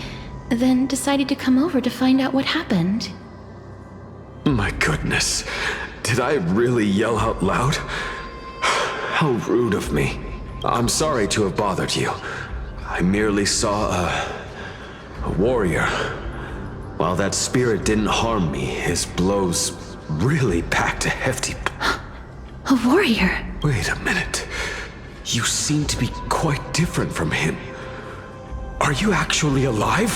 then decided to come over to find out what happened. My goodness. Did I really yell out loud? How rude of me. I'm sorry to have bothered you. I merely saw a warrior. While that spirit didn't harm me, his blows really packed a hefty... A warrior? Wait a minute. You seem to be quite different from him. Are you actually alive?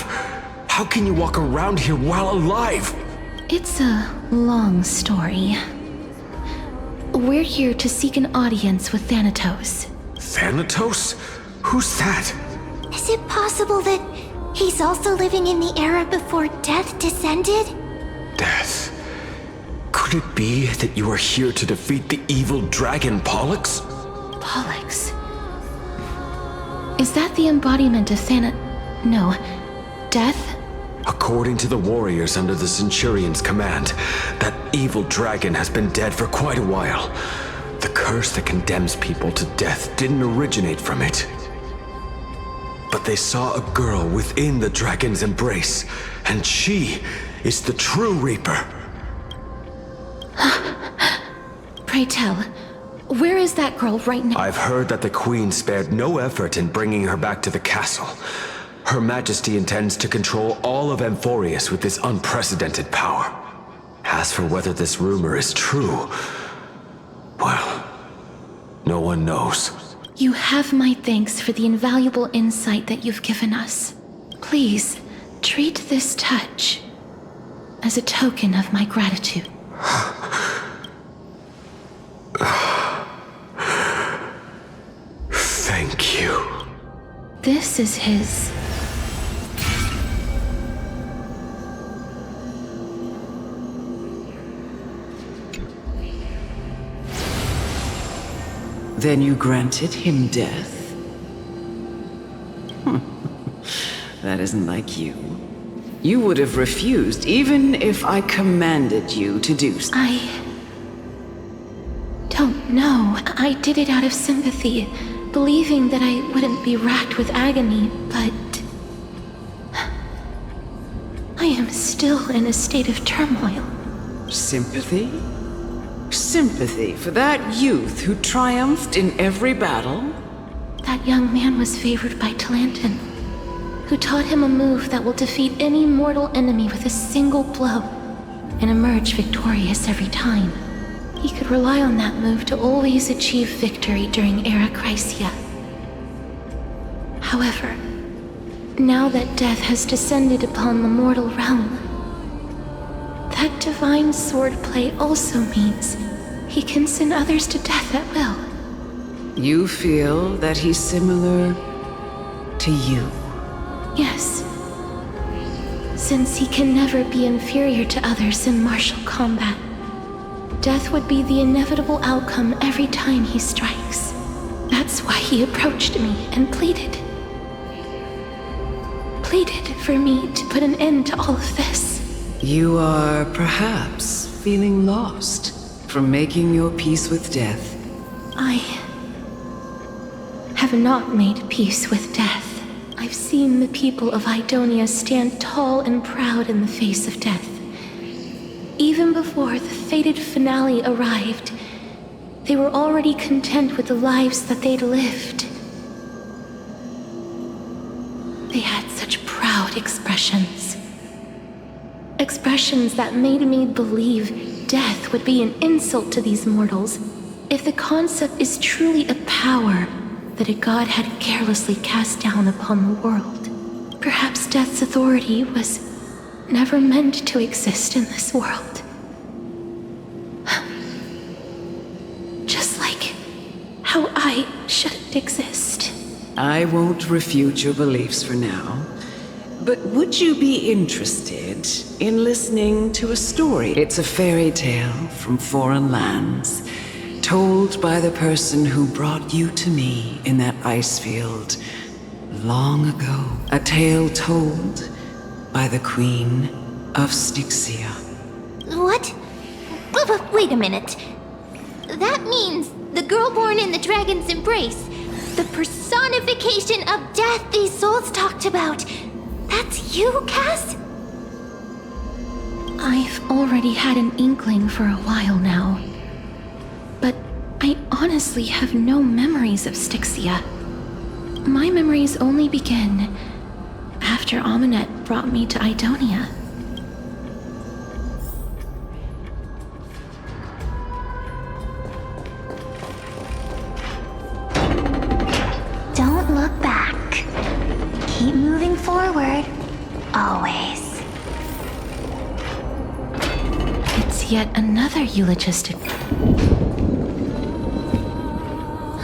How can you walk around here while alive? It's a long story. We're here to seek an audience with Thanatos. Thanatos? Who's that? Is it possible that he's also living in the era before death descended? Death? Could it be that you are here to defeat the evil dragon Pollux? Pollux? Is that the embodiment of No. Death? According to the warriors under the Centurion's command, that evil dragon has been dead for quite a while. The curse that condemns people to death didn't originate from it. But they saw a girl within the dragon's embrace, and she is the true Reaper. Pray tell, where is that girl right now? I've heard that the Queen spared no effort in bringing her back to the castle. Her Majesty intends to control all of Amphorius with this unprecedented power. As for whether this rumor is true, well, no one knows. You have my thanks for the invaluable insight that you've given us. Please, treat this touch as a token of my gratitude. Thank you. This is his... Then you granted him death? That isn't like you. You would have refused even if I commanded you to do so. I don't know. I did it out of sympathy, believing that I wouldn't be racked with agony, but... I am still in a state of turmoil. Sympathy? Sympathy for that youth who triumphed in every battle? That young man was favored by Talantin, who taught him a move that will defeat any mortal enemy with a single blow and emerge victorious every time. He could rely on that move to always achieve victory during Era Chrysia. However, now that death has descended upon the mortal realm, that divine swordplay also means he can send others to death at will. You feel that he's similar to you? Yes. Since he can never be inferior to others in martial combat, death would be the inevitable outcome every time he strikes. That's why he approached me and pleaded. Pleaded for me to put an end to all of this. You are perhaps feeling lost from making your peace with death. I have not made peace with death. I've seen the people of Idonia stand tall and proud in the face of death. Even before the fated finale arrived, they were already content with the lives that they'd lived. They had such proud expressions. Expressions that made me believe death would be an insult to these mortals if the concept is truly a power that a god had carelessly cast down upon the world. Perhaps death's authority was never meant to exist in this world. Just like how I shouldn't exist. I won't refute your beliefs for now. But would you be interested in listening to a story? It's a fairy tale from foreign lands, told by the person who brought you to me in that ice field long ago. A tale told by the Queen of Styxia. What? Wait a minute. That means the girl born in the dragon's embrace, the personification of death these souls talked about. That's you, Cass? I've already had an inkling for a while now. But I honestly have no memories of Styxia. My memories only begin after Aminet brought me to Idonia. Don't look back. Keep moving forward. Always. It's yet another eulogistic.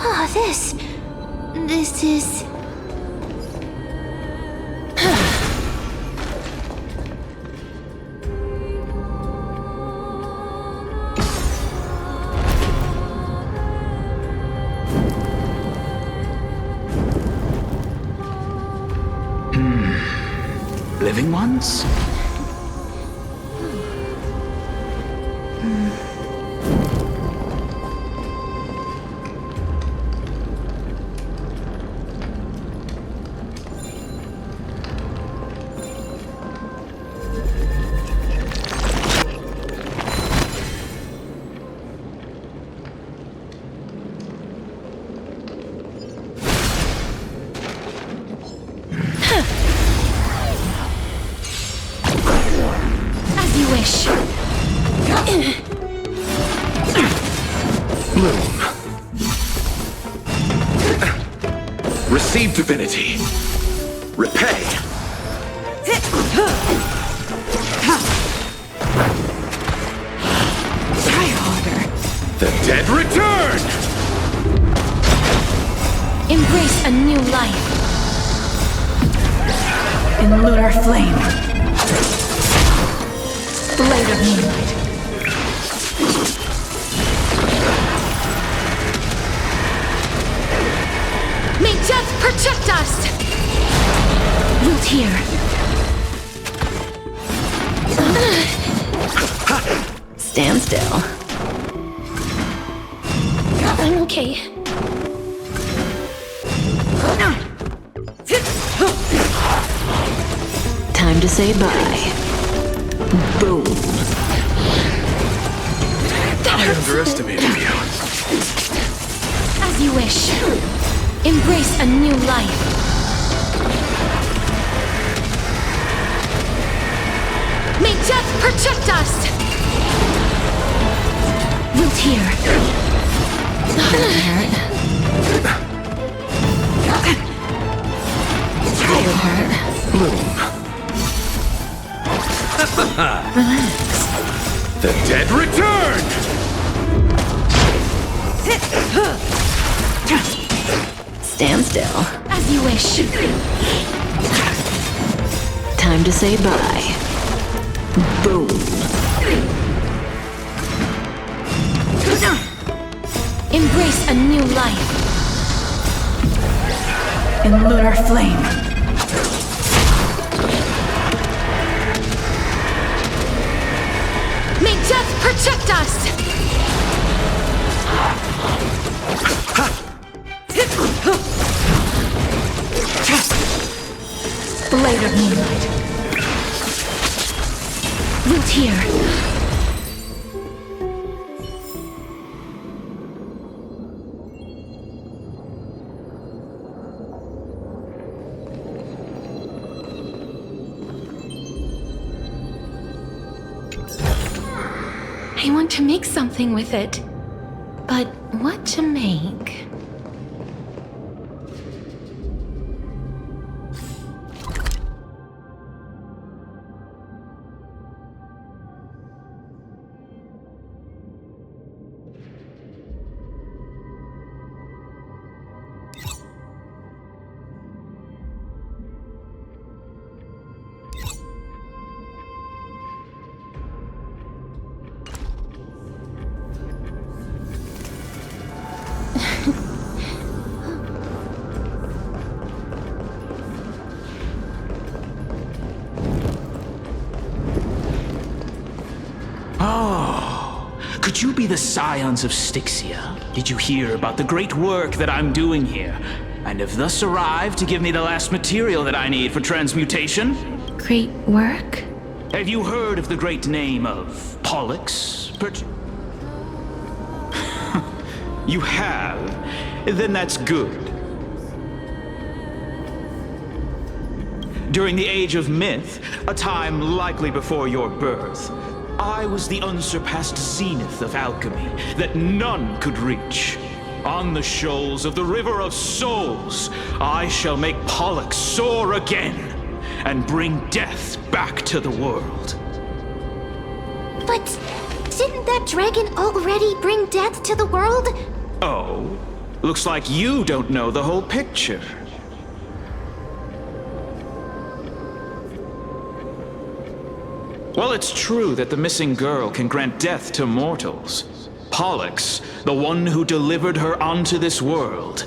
Oh, this is... Living ones? Receive divinity. Repay. The dead return! Embrace a new life. In lunar flame. Blade of moonlight. May death protect us! Wilt here. Stand still. I'm okay. Time to say bye. Boom. I underestimated you. As you wish. Embrace a new life. May death protect us! Wilt here. Tired hurt. Bloom. Relax. The dead return! Stand still. As you wish. Time to say bye. Boom. Embrace a new life. In lunar flame. May death protect us! Blade of moonlight. Wilt here. I want to make something with it. But what to make? Could you be the scions of Styxia? Did you hear about the great work that I'm doing here? And have thus arrived to give me the last material that I need for transmutation? Great work? Have you heard of the great name of Pollux? You have? Then that's good. During the Age of Myth, a time likely before your birth, I was the unsurpassed zenith of alchemy that none could reach. On the shoals of the River of Souls, I shall make Pollux soar again and bring death back to the world. But didn't that dragon already bring death to the world? Oh, looks like you don't know the whole picture. Well, it's true that the missing girl can grant death to mortals. Pollux, the one who delivered her onto this world,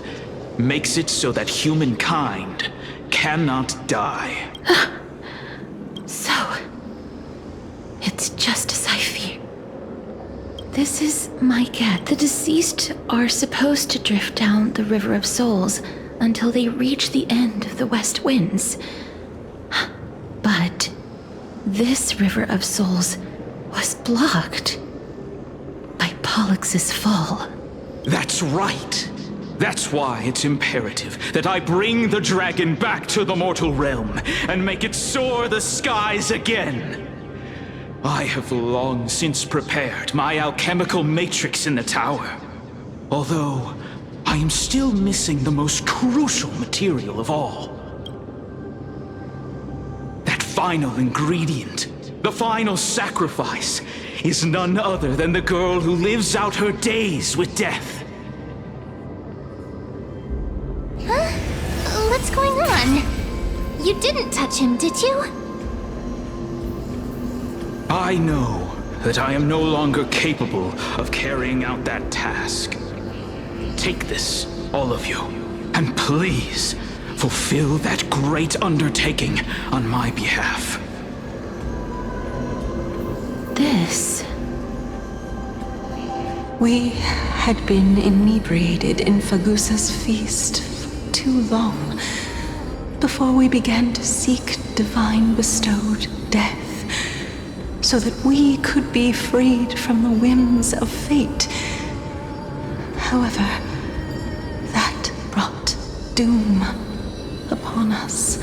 makes it so that humankind cannot die. So, it's just as I feared. This is my guess. The deceased are supposed to drift down the River of Souls until they reach the end of the West Winds. But this River of Souls was blocked by Pollux's fall. That's right. That's why it's imperative that I bring the dragon back to the mortal realm and make it soar the skies again. I have long since prepared my alchemical matrix in the tower, although I am still missing the most crucial material of all. That final ingredient, the final sacrifice, is none other than the girl who lives out her days with death. Huh? What's going on? You didn't touch him, did you? I know that I am no longer capable of carrying out that task. Take this, all of you, and please fulfill that great undertaking on my behalf. This... We had been inebriated in Fagusa's feast for too long before we began to seek divine bestowed death, so that we could be freed from the whims of fate. However, that brought doom upon us.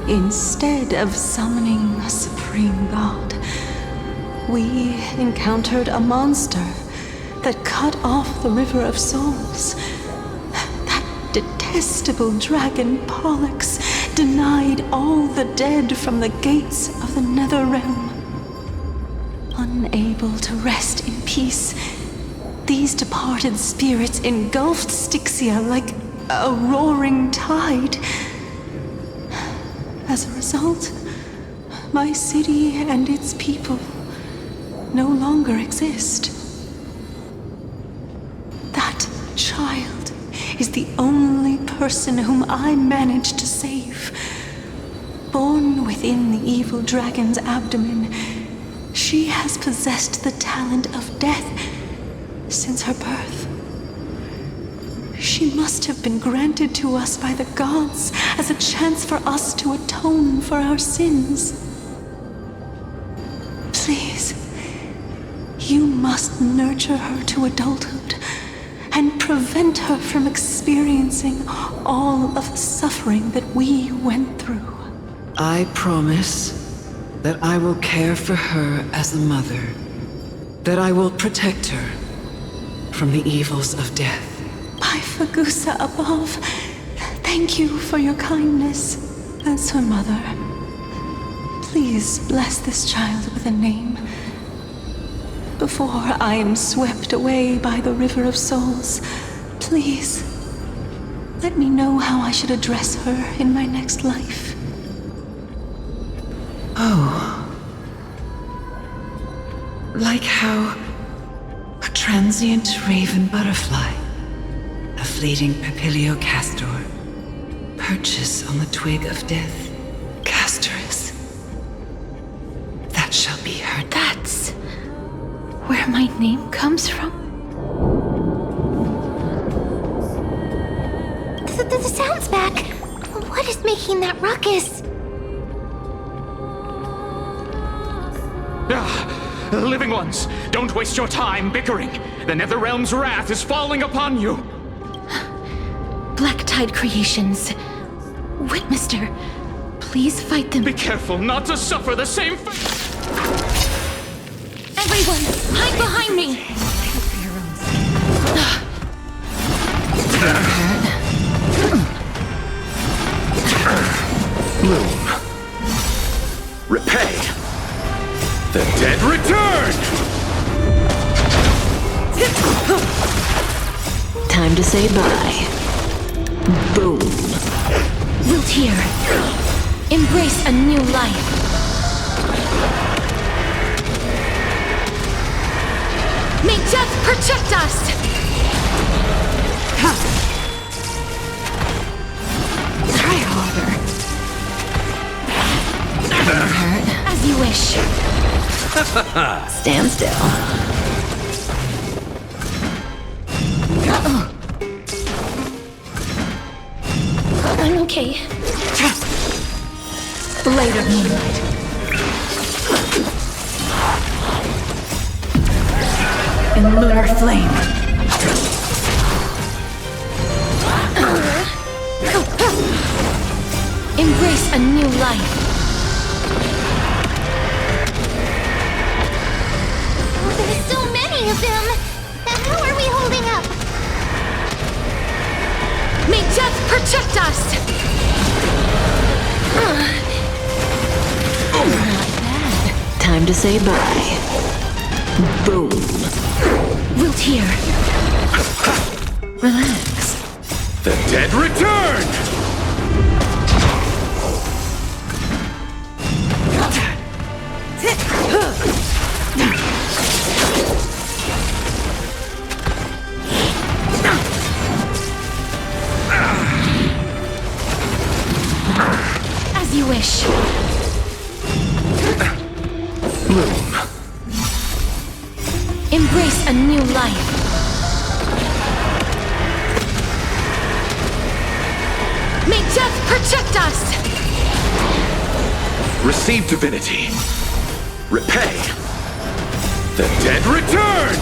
Instead of summoning a supreme god, we encountered a monster that cut off the River of Souls. That detestable dragon Pollux denied all the dead from the gates of the Nether Realm. Unable to rest in peace, these departed spirits engulfed Styxia like a roaring tide. As a result, my city and its people no longer exist. That child is the only person whom I managed to save. Born within the evil dragon's abdomen, she has possessed the talent of death since her birth. She must have been granted to us by the gods as a chance for us to atone for our sins. Please, you must nurture her to adulthood and prevent her from experiencing all of the suffering that we went through. I promise that I will care for her as a mother, that I will protect her from the evils of death. By Fagusa above, thank you for your kindness as her mother. Please bless this child with a name before I am swept away by the River of Souls. Please, let me know how I should address her in my next life. Oh. Like how a transient raven butterfly, a fleeting papilio castor, perches on the twig of death. Castorus. That shall be her. That's where my name comes from? The sound's back. What is making that ruckus? Living ones, don't waste your time bickering. The Netherrealm's wrath is falling upon you. Black Tide Creations. Witmister, please fight them. Be careful not to suffer the same fate. Everyone, hide behind me! Bloom. Repay. The dead return! Time to say bye. Boom. Wilt here. Embrace a new life. May death protect us! Try harder. Hurt as you wish. Stand still. I'm okay. Blade of Moonlight. In lunar flame. Embrace a new life. There's so many of them. How are we holding up? May death protect us! to say bye. Boom. Wilt here. Relax. The dead return! As you wish. Bloom. Embrace a new life. May death protect us! Receive divinity. Repay. The dead return!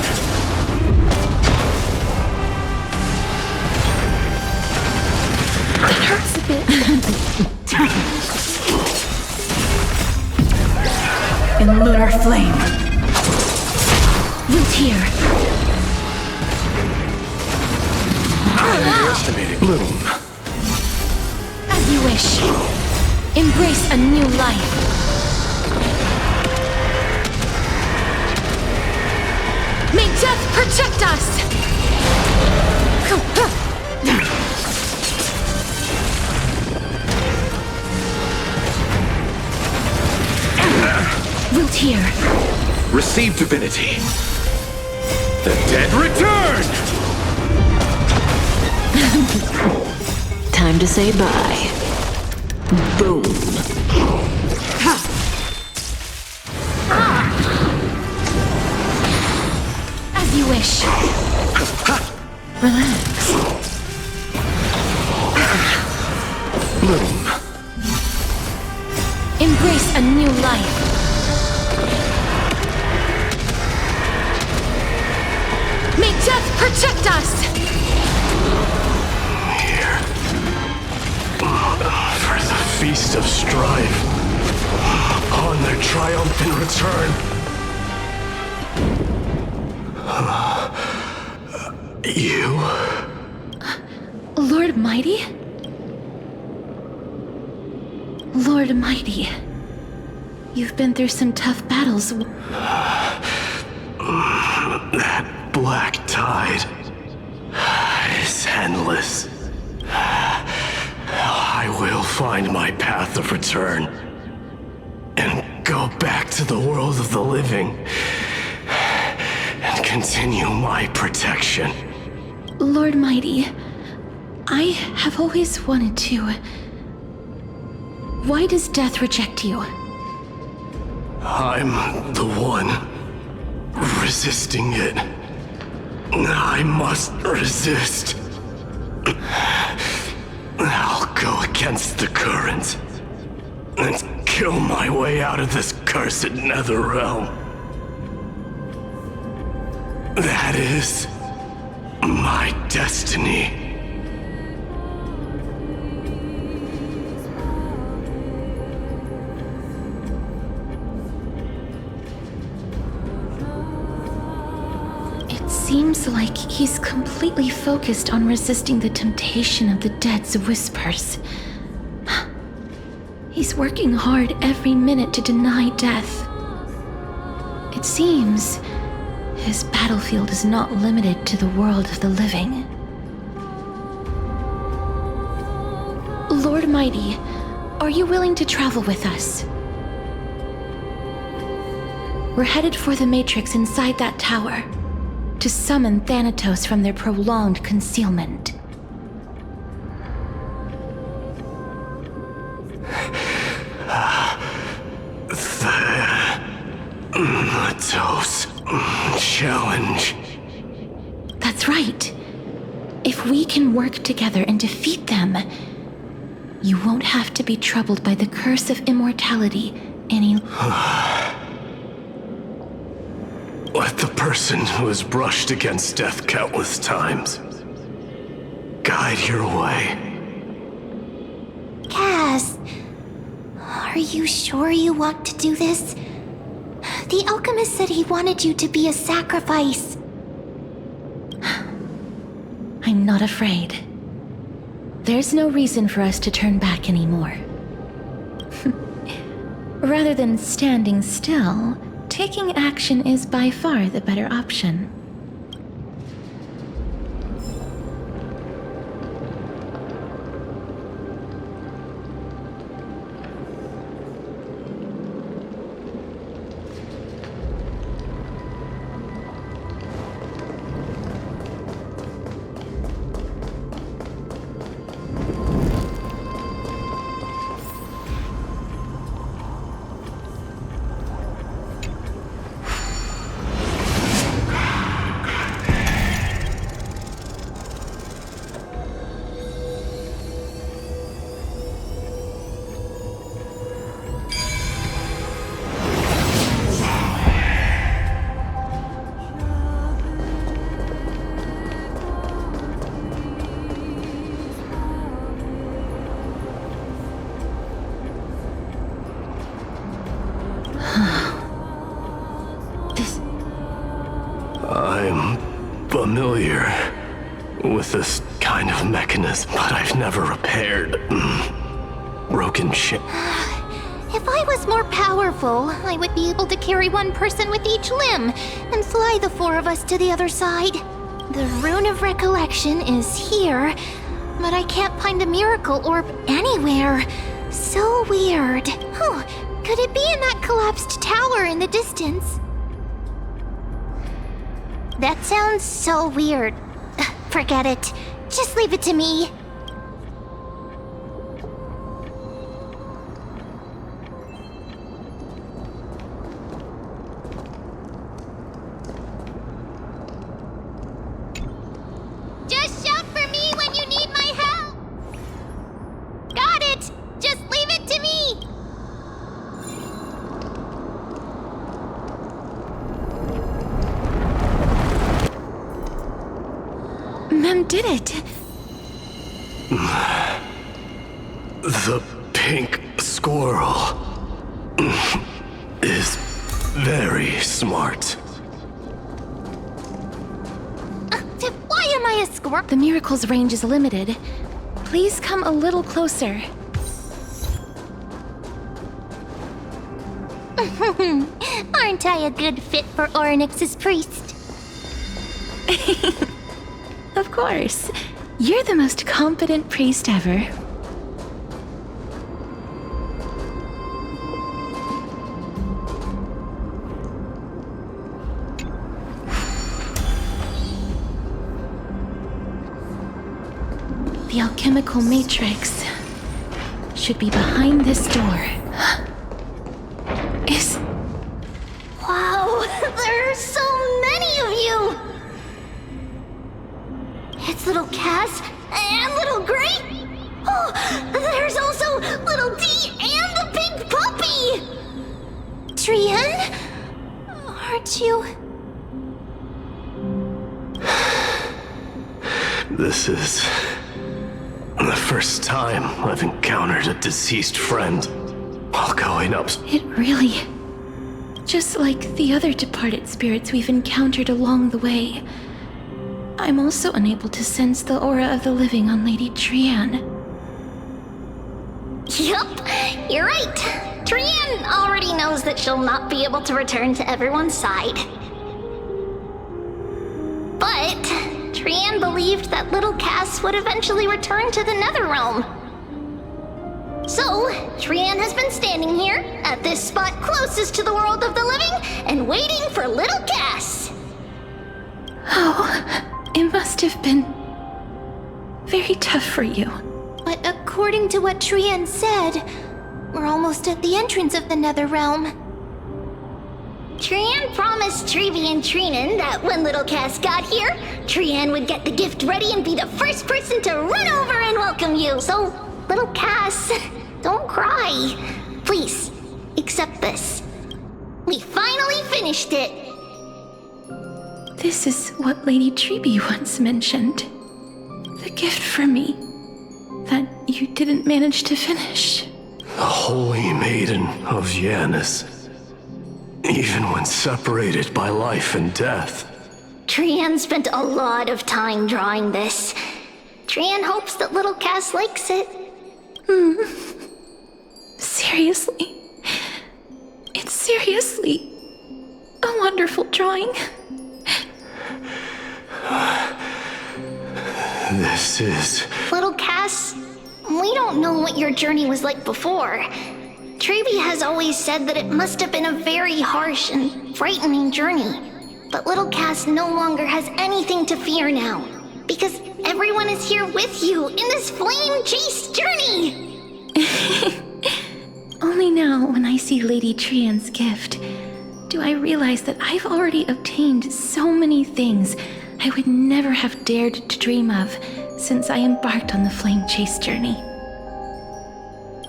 It hurts a bit. In lunar flame. Wilt here. Underestimating. Bloom. As you wish. Embrace a new life. May death protect us! Wilt here. Receive divinity. The dead return! Time to say bye. Boom. As you wish. Relax. Bloom. Embrace a new life. May death protect us! Here. For the feast of strife. On their triumphant return. You? Lord Mighty? Lord Mighty. You've been through some tough battles. That black tide is endless. I will find my path of return and go back to the world of the living and continue my protection. Lord Mighty, I have always wanted to. Why does death reject you? I'm the one resisting it. I must resist. I'll go against the current and kill my way out of this cursed nether realm. That is my destiny. Seems like he's completely focused on resisting the temptation of the dead's whispers. He's working hard every minute to deny death. It seems his battlefield is not limited to the world of the living. Lord Mighty, are you willing to travel with us? We're headed for the Matrix inside that tower, to summon Thanatos from their prolonged concealment. Thanatos challenge. That's right. If we can work together and defeat them, you won't have to be troubled by the curse of immortality any Let the person who has brushed against death countless times guide your way. Cass, are you sure you want to do this? The alchemist said he wanted you to be a sacrifice. I'm not afraid. There's no reason for us to turn back anymore. Rather than standing still, taking action is by far the better option. I'm familiar with this kind of mechanism, but I've never repaired broken ship. If I was more powerful, I would be able to carry one person with each limb and fly the four of us to the other side. The Rune of Recollection is here, but I can't find a miracle orb anywhere. So weird. Oh, could it be in that collapsed tower in the distance? That sounds so weird. Forget it. Just leave it to me. Just shout for me when you need my help. Got it. Just leave it to me. Mem did it. The pink squirrel is very smart. Why am I a squirrel? The miracle's range is limited. Please come a little closer. Aren't I a good fit for Orynyx's priest? Of course. You're the most competent priest ever. The alchemical matrix should be behind this door. Is... Wow, there are so many of you! It's little Cass and little Gray. Oh, there's also little D and the pink puppy! Trian? Aren't you... This is the first time I've encountered a deceased friend while going up. It really... Just like the other departed spirits we've encountered along the way, I'm also unable to sense the aura of the living on Lady Trian. Yup, you're right. Trian already knows that she'll not be able to return to everyone's side. But Trian believed that little Cass would eventually return to the Netherrealm. So, Trian has been standing here, at this spot closest to the world of the living, and waiting for little Cass. Oh... It must have been very tough for you. But according to what Trian said, we're almost at the entrance of the Netherrealm. Trian promised Trevi and Trinan that when little Cass got here, Trian would get the gift ready and be the first person to run over and welcome you. So, little Cass, don't cry. Please, accept this. We finally finished it. This is what Lady Trebi once mentioned. The gift for me that you didn't manage to finish. The Holy Maiden of Janus. Even when separated by life and death. Trian spent a lot of time drawing this. Trian hopes that little Cass likes it. Seriously? It's seriously wonderful drawing. This is... Little Cass, we don't know what your journey was like before. Treeby has always said that it must have been a very harsh and frightening journey. But little Cass no longer has anything to fear now, because everyone is here with you in this flame-chased journey! Only now, when I see Lady Trian's gift, do I realize that I've already obtained so many things I would never have dared to dream of since I embarked on the flame chase journey.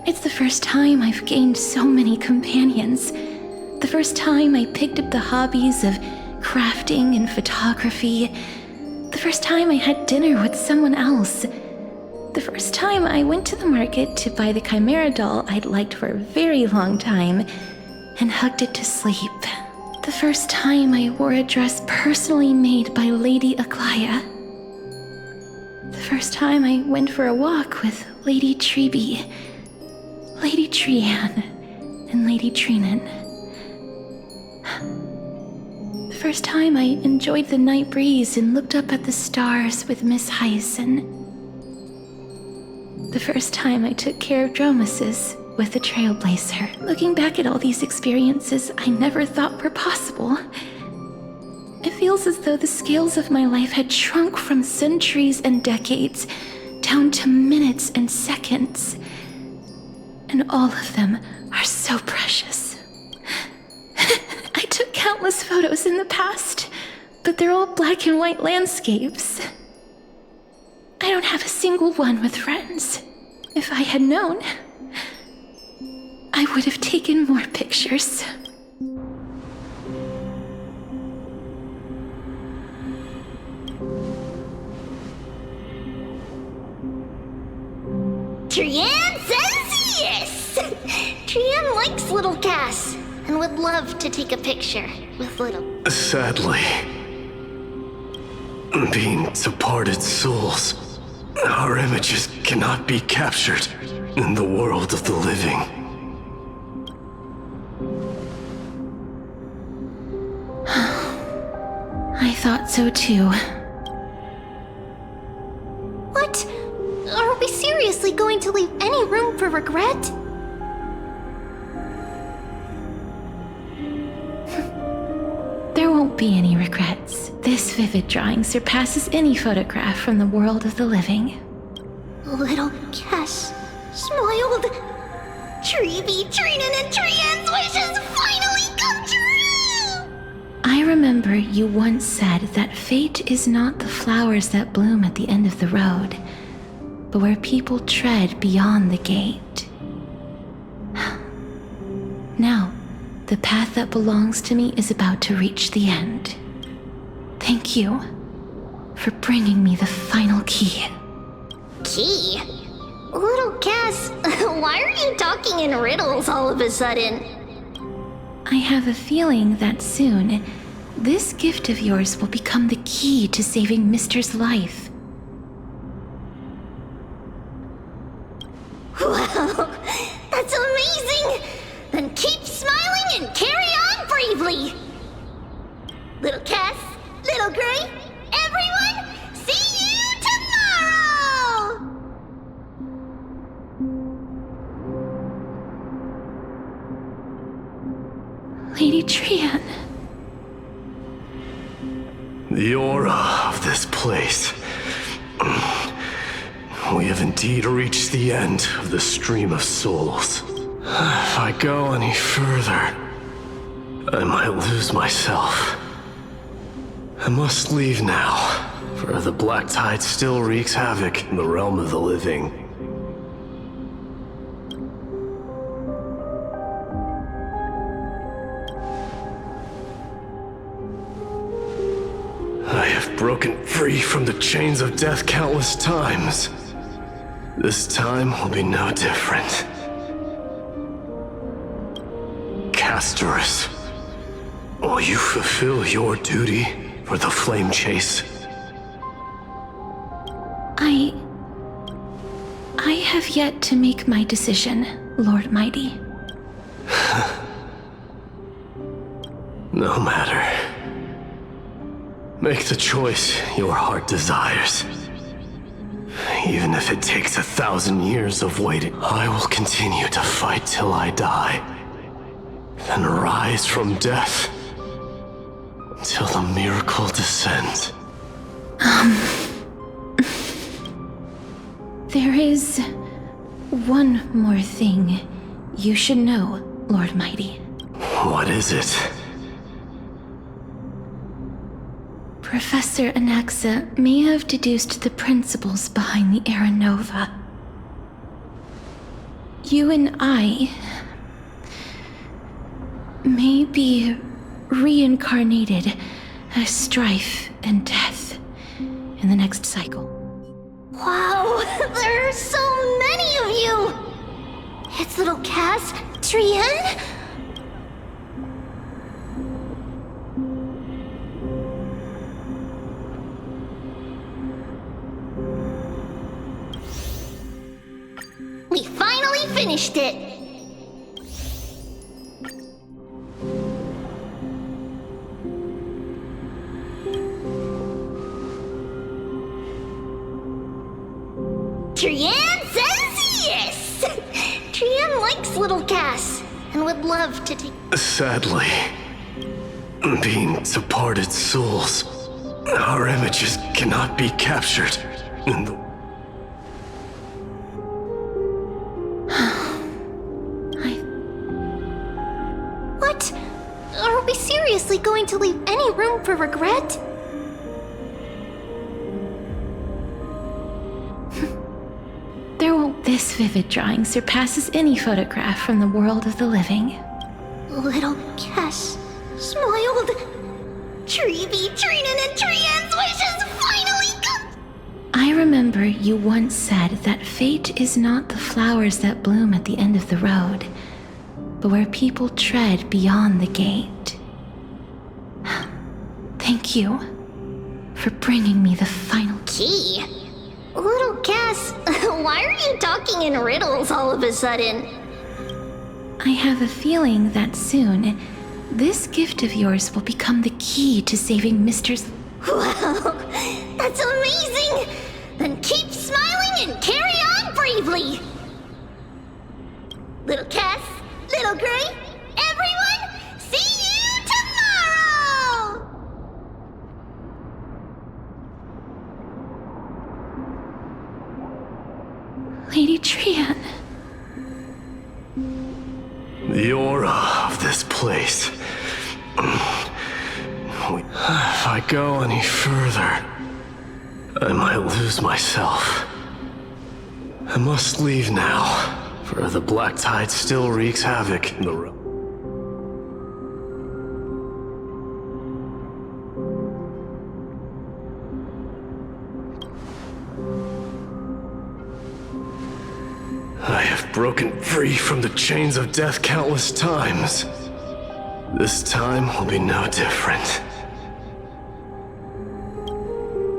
It's the first time I've gained so many companions. The first time I picked up the hobbies of crafting and photography. The first time I had dinner with someone else. The first time I went to the market to buy the Chimera doll I'd liked for a very long time and hugged it to sleep. The first time I wore a dress personally made by Lady Aklaya. The first time I went for a walk with Lady Treeby, Lady Trian, and Lady Trinan. The first time I enjoyed the night breeze and looked up at the stars with Miss Hyacin. The first time I took care of Dromasis with the Trailblazer. Looking back at all these experiences I never thought were possible, it feels as though the scales of my life had shrunk from centuries and decades down to minutes and seconds. And all of them are so precious. I took countless photos in the past, but they're all black and white landscapes. I don't have a single one with friends. If I had known, I would have taken more pictures. Trian says yes! Trian likes little Cass and would love to take a picture with little... Sadly, being departed souls, our images cannot be captured in the world of the living. I thought so too. What? Are we seriously going to leave any room for regret? There won't be any regrets. This vivid drawing surpasses any photograph from the world of the living. Little Cass smiled. Treeby, Trinan, and Trian's wishes finally come true! I remember you once said that fate is not the flowers that bloom at the end of the road, but where people tread beyond the gate. Now, the path that belongs to me is about to reach the end. Thank you for bringing me the final key. Key? Little Cass, why are you talking in riddles all of a sudden? I have a feeling that soon, this gift of yours will become the key to saving Mister's life. Wow, that's amazing! Then keep smiling and carry on bravely! Little Cass, Little Gray, everyone, see you tomorrow! Lady Trian. The aura of this place. We have indeed reached the end of the stream of souls. If I go any further, I might lose myself. I must leave now, for the black tide still wreaks havoc in the realm of the living. I have broken free from the chains of death countless times. This time will be no different. Castorus, will you fulfill your duty for the flame chase? I have yet to make my decision, Lord Mighty. No matter. Make the choice your heart desires. Even if it takes 1,000 years of waiting, I will continue to fight till I die. Then rise from death until the miracle descends. There is one more thing you should know, Lord Mighty. What is it? Professor Anaxa may have deduced the principles behind the Era Nova. You and I may be reincarnated as strife and death in the next cycle. Wow, there are so many of you! It's little Cass, Trian? We finally finished it! Trian says yes! Trian likes little Cass and would love to take... Sadly, being departed souls, our images cannot be captured in the... What? Are we seriously going to leave any room for regret? This vivid drawing surpasses any photograph from the world of the living. Little Cass smiled. Treevee, Trinan, and Trian's wishes finally come. I remember you once said that fate is not the flowers that bloom at the end of the road, but where people tread beyond the gate. Thank you for bringing me the final key. Little Cass, why are you talking in riddles all of a sudden? I have a feeling that soon, this gift of yours will become the key to saving Mr. Wow, that's amazing! Then keep smiling and carry on bravely! Little Cass, Little Gray, everyone, see you tomorrow! Lady Trian. The aura of this place. If I go any further, I might lose myself. I must leave now, for the black tide still wreaks havoc in the realm. I have broken free from the chains of death countless times. This time will be no different.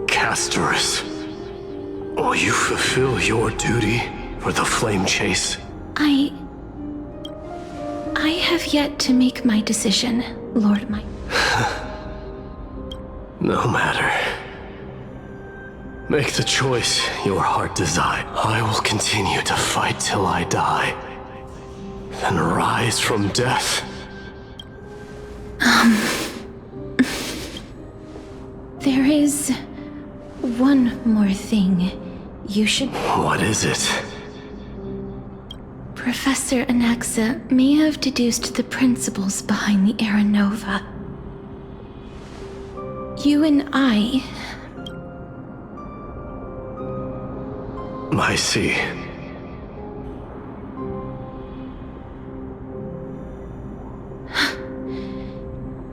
Castorus, will you fulfill your duty for the flame chase? I have yet to make my decision, Lord Mike. No matter. Make the choice your heart desires. I will continue to fight till I die. Then rise from death. There is one more thing you should... What is it? Professor Anaxa may have deduced the principles behind the Era Nova. You and I see.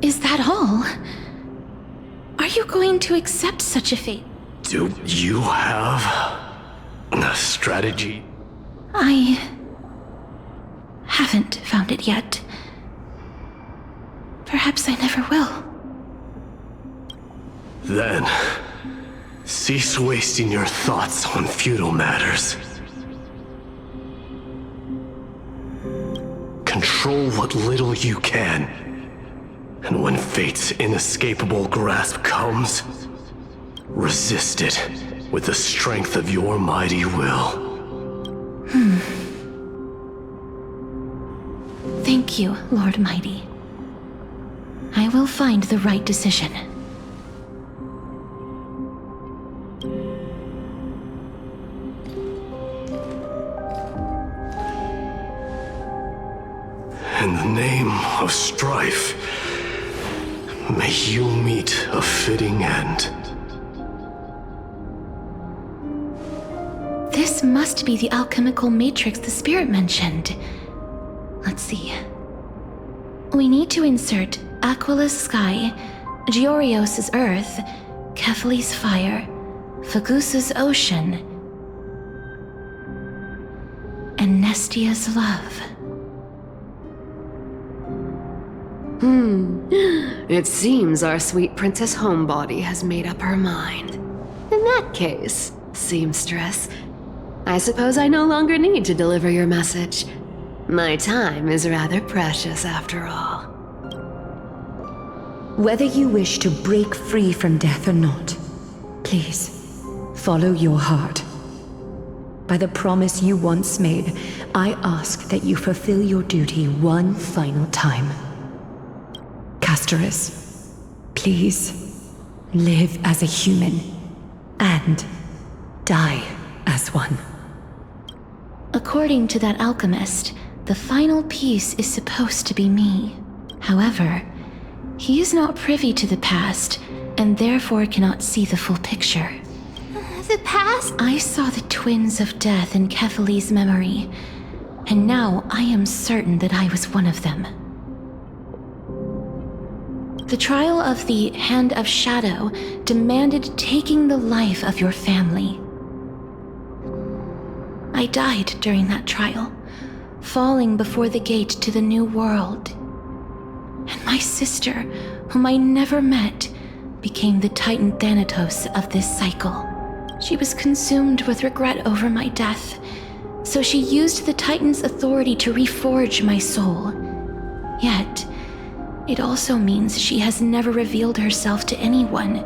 Is that all? Are you going to accept such a fate? Do you have a strategy? I haven't found it yet. Perhaps I never will. Then, cease wasting your thoughts on futile matters. Control what little you can, And when fate's inescapable grasp comes, resist it with the strength of your mighty will. Thank you, Lord Mighty. I will find the right decision. In the name of strife, may you meet a fitting end. This must be the alchemical matrix the spirit mentioned. Let's see. We need to insert Aquila's sky, Georios' earth, Kephali's fire, Fagusa's ocean, and Nestia's love. It seems our sweet Princess Homebody has made up her mind. In that case, seamstress, I suppose I no longer need to deliver your message. My time is rather precious after all. Whether you wish to break free from death or not, please, follow your heart. By the promise you once made, I ask that you fulfill your duty one final time. Castorus, please, live as a human, and die as one. According to that alchemist, the final piece is supposed to be me. However, he is not privy to the past, and therefore cannot see the full picture. The past? I saw the twins of death in Kephali's memory, and now I am certain that I was one of them. The trial of the Hand of Shadow demanded taking the life of your family. I died during that trial, falling before the gate to the new world. And my sister, whom I never met, became the Titan Thanatos of this cycle. She was consumed with regret over my death, so she used the Titan's authority to reforge my soul. Yet, it also means she has never revealed herself to anyone,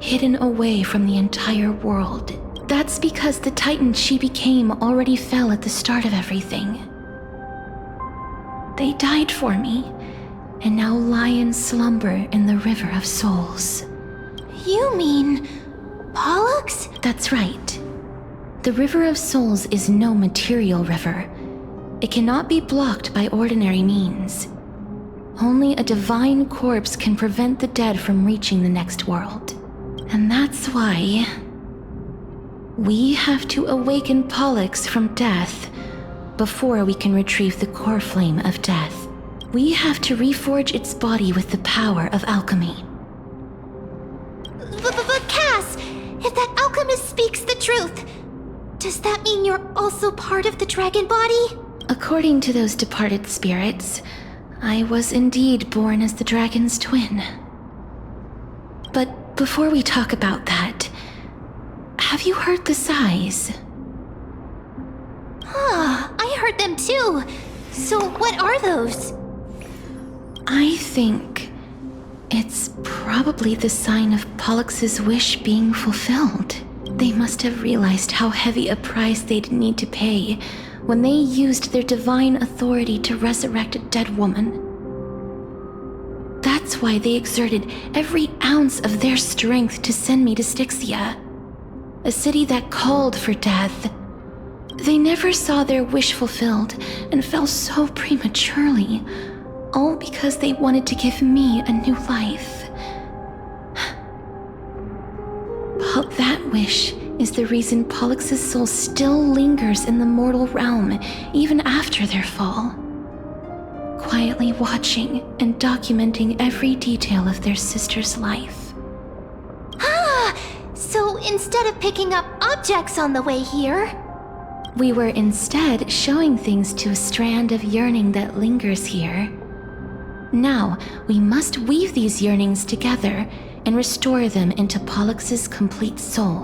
hidden away from the entire world. That's because the Titan she became already fell at the start of everything. They died for me, and now lie in slumber in the River of Souls. You mean Pollux? That's right. The River of Souls is no material river. It cannot be blocked by ordinary means. Only a divine corpse can prevent the dead from reaching the next world. And that's why we have to awaken Pollux from death before we can retrieve the core flame of death. We have to reforge its body with the power of alchemy. But Cass, if that alchemist speaks the truth, does that mean you're also part of the dragon body? According to those departed spirits, I was indeed born as the dragon's twin. But before we talk about that, have you heard the sighs? I heard them too. So what are those? I think it's probably the sign of Pollux's wish being fulfilled. They must have realized how heavy a price they'd need to pay when they used their divine authority to resurrect a dead woman. That's why they exerted every ounce of their strength to send me to Styxia, a city that called for death. They never saw their wish fulfilled and fell so prematurely, all because they wanted to give me a new life. But that wish is the reason Pollux's soul still lingers in the mortal realm even after their fall, quietly watching and documenting every detail of their sister's life. So instead of picking up objects on the way here, we were instead showing things to a strand of yearning that lingers here. Now, we must weave these yearnings together and restore them into Pollux's complete soul.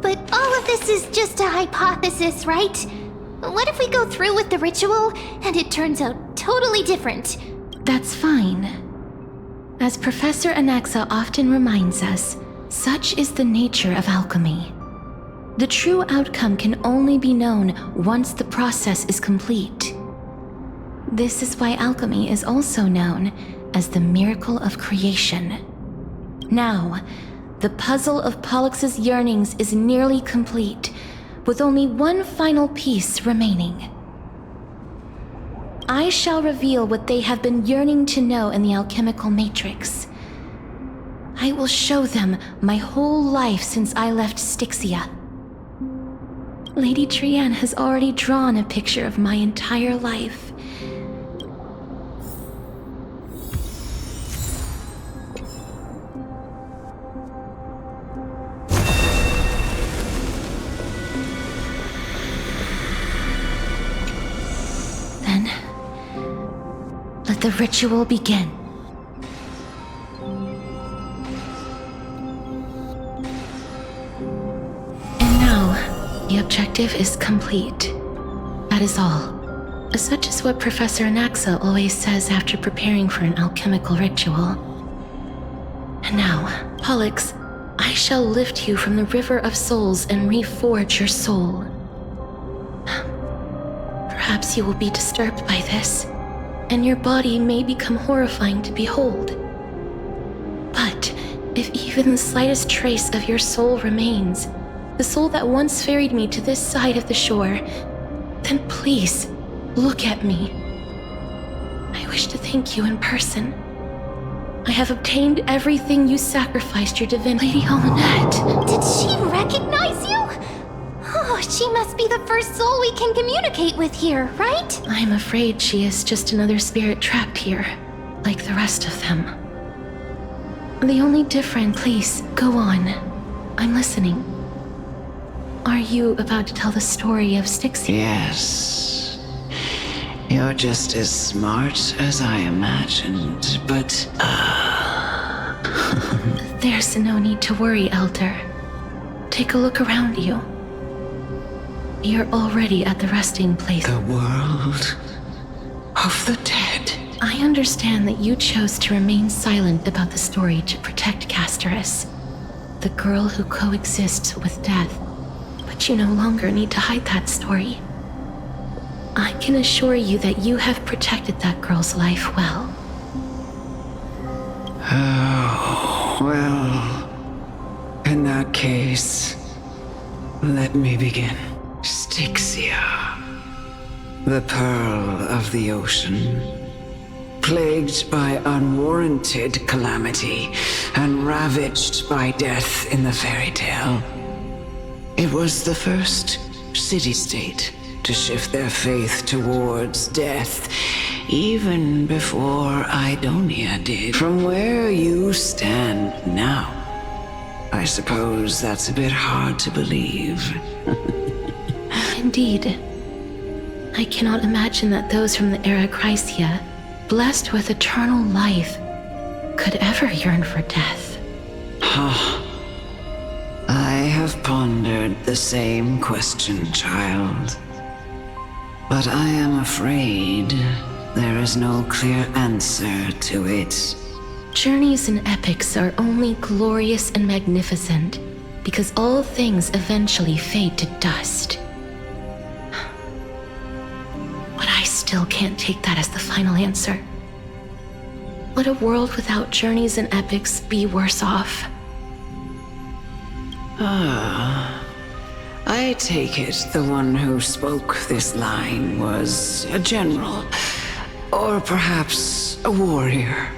But all of this is just a hypothesis, right? What if we go through with the ritual and it turns out totally different? That's fine. As Professor Anaxa often reminds us, such is the nature of alchemy. The true outcome can only be known once the process is complete. This is why alchemy is also known as the miracle of creation. Now, the puzzle of Pollux's yearnings is nearly complete, with only one final piece remaining. I shall reveal what they have been yearning to know in the alchemical matrix. I will show them my whole life since I left Styxia. Lady Trianne has already drawn a picture of my entire life. Then, let the ritual begin. The objective is complete. That is all. Such is what Professor Anaxa always says after preparing for an alchemical ritual. And now, Pollux, I shall lift you from the river of souls and reforge your soul. Perhaps you will be disturbed by this, and your body may become horrifying to behold. But if even the slightest trace of your soul remains, the soul that once ferried me to this side of the shore, then please, look at me. I wish to thank you in person. I have obtained everything you sacrificed your divinity. Lady Almanette. Did she recognize you? Oh, she must be the first soul we can communicate with here, right? I'm afraid she is just another spirit trapped here, like the rest of them. The only difference, please, go on. I'm listening. Are you about to tell the story of Styxia? Yes. You're just as smart as I imagined, but... There's no need to worry, Elder. Take a look around you. You're already at the resting place. The world of the dead. I understand that you chose to remain silent about the story to protect Casterus, the girl who coexists with death. But you no longer need to hide that story. I can assure you that you have protected that girl's life well. Oh, well, in that case, let me begin. Styxia, the pearl of the ocean, plagued by unwarranted calamity and ravaged by death in the fairy tale. It was the first city-state to shift their faith towards death, even before Idonia did. From where you stand now, I suppose that's a bit hard to believe. Indeed. I cannot imagine that those from the era Chrysia, blessed with eternal life, could ever yearn for death. I have pondered the same question, child. But I am afraid there is no clear answer to it. Journeys and epics are only glorious and magnificent because all things eventually fade to dust. But I still can't take that as the final answer. Would a world without journeys and epics be worse off? I take it the one who spoke this line was a general, or perhaps a warrior.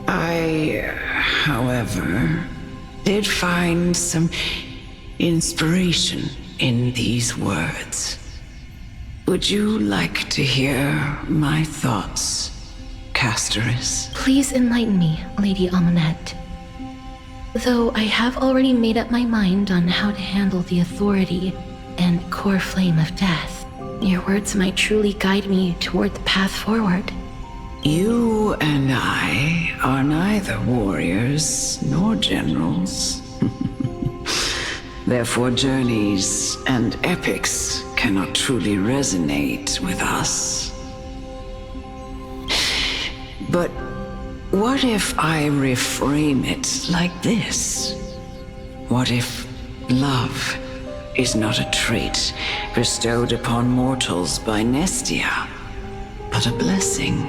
I, however, did find some inspiration in these words. Would you like to hear my thoughts, Casterus? Please enlighten me, Lady Almanette. Though I have already made up my mind on how to handle the authority and core flame of death, your words might truly guide me toward the path forward. You and I are neither warriors nor generals. Therefore, journeys and epics cannot truly resonate with us. But what if I reframe it like this? What if love is not a trait bestowed upon mortals by Nestia, but a blessing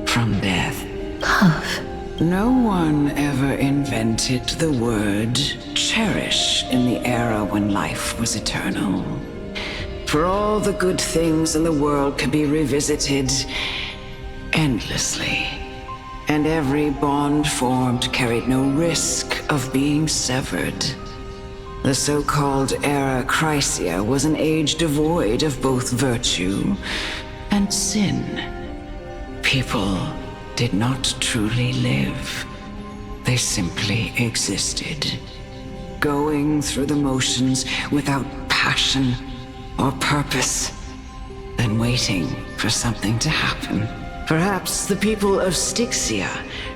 from death? Love. No one ever invented the word cherish in the era when life was eternal. For all the good things in the world could be revisited endlessly, and every bond formed carried no risk of being severed. The so-called era Chrysia was an age devoid of both virtue and sin. People did not truly live. They simply existed, going through the motions without passion or purpose, then waiting for something to happen. Perhaps the people of Styxia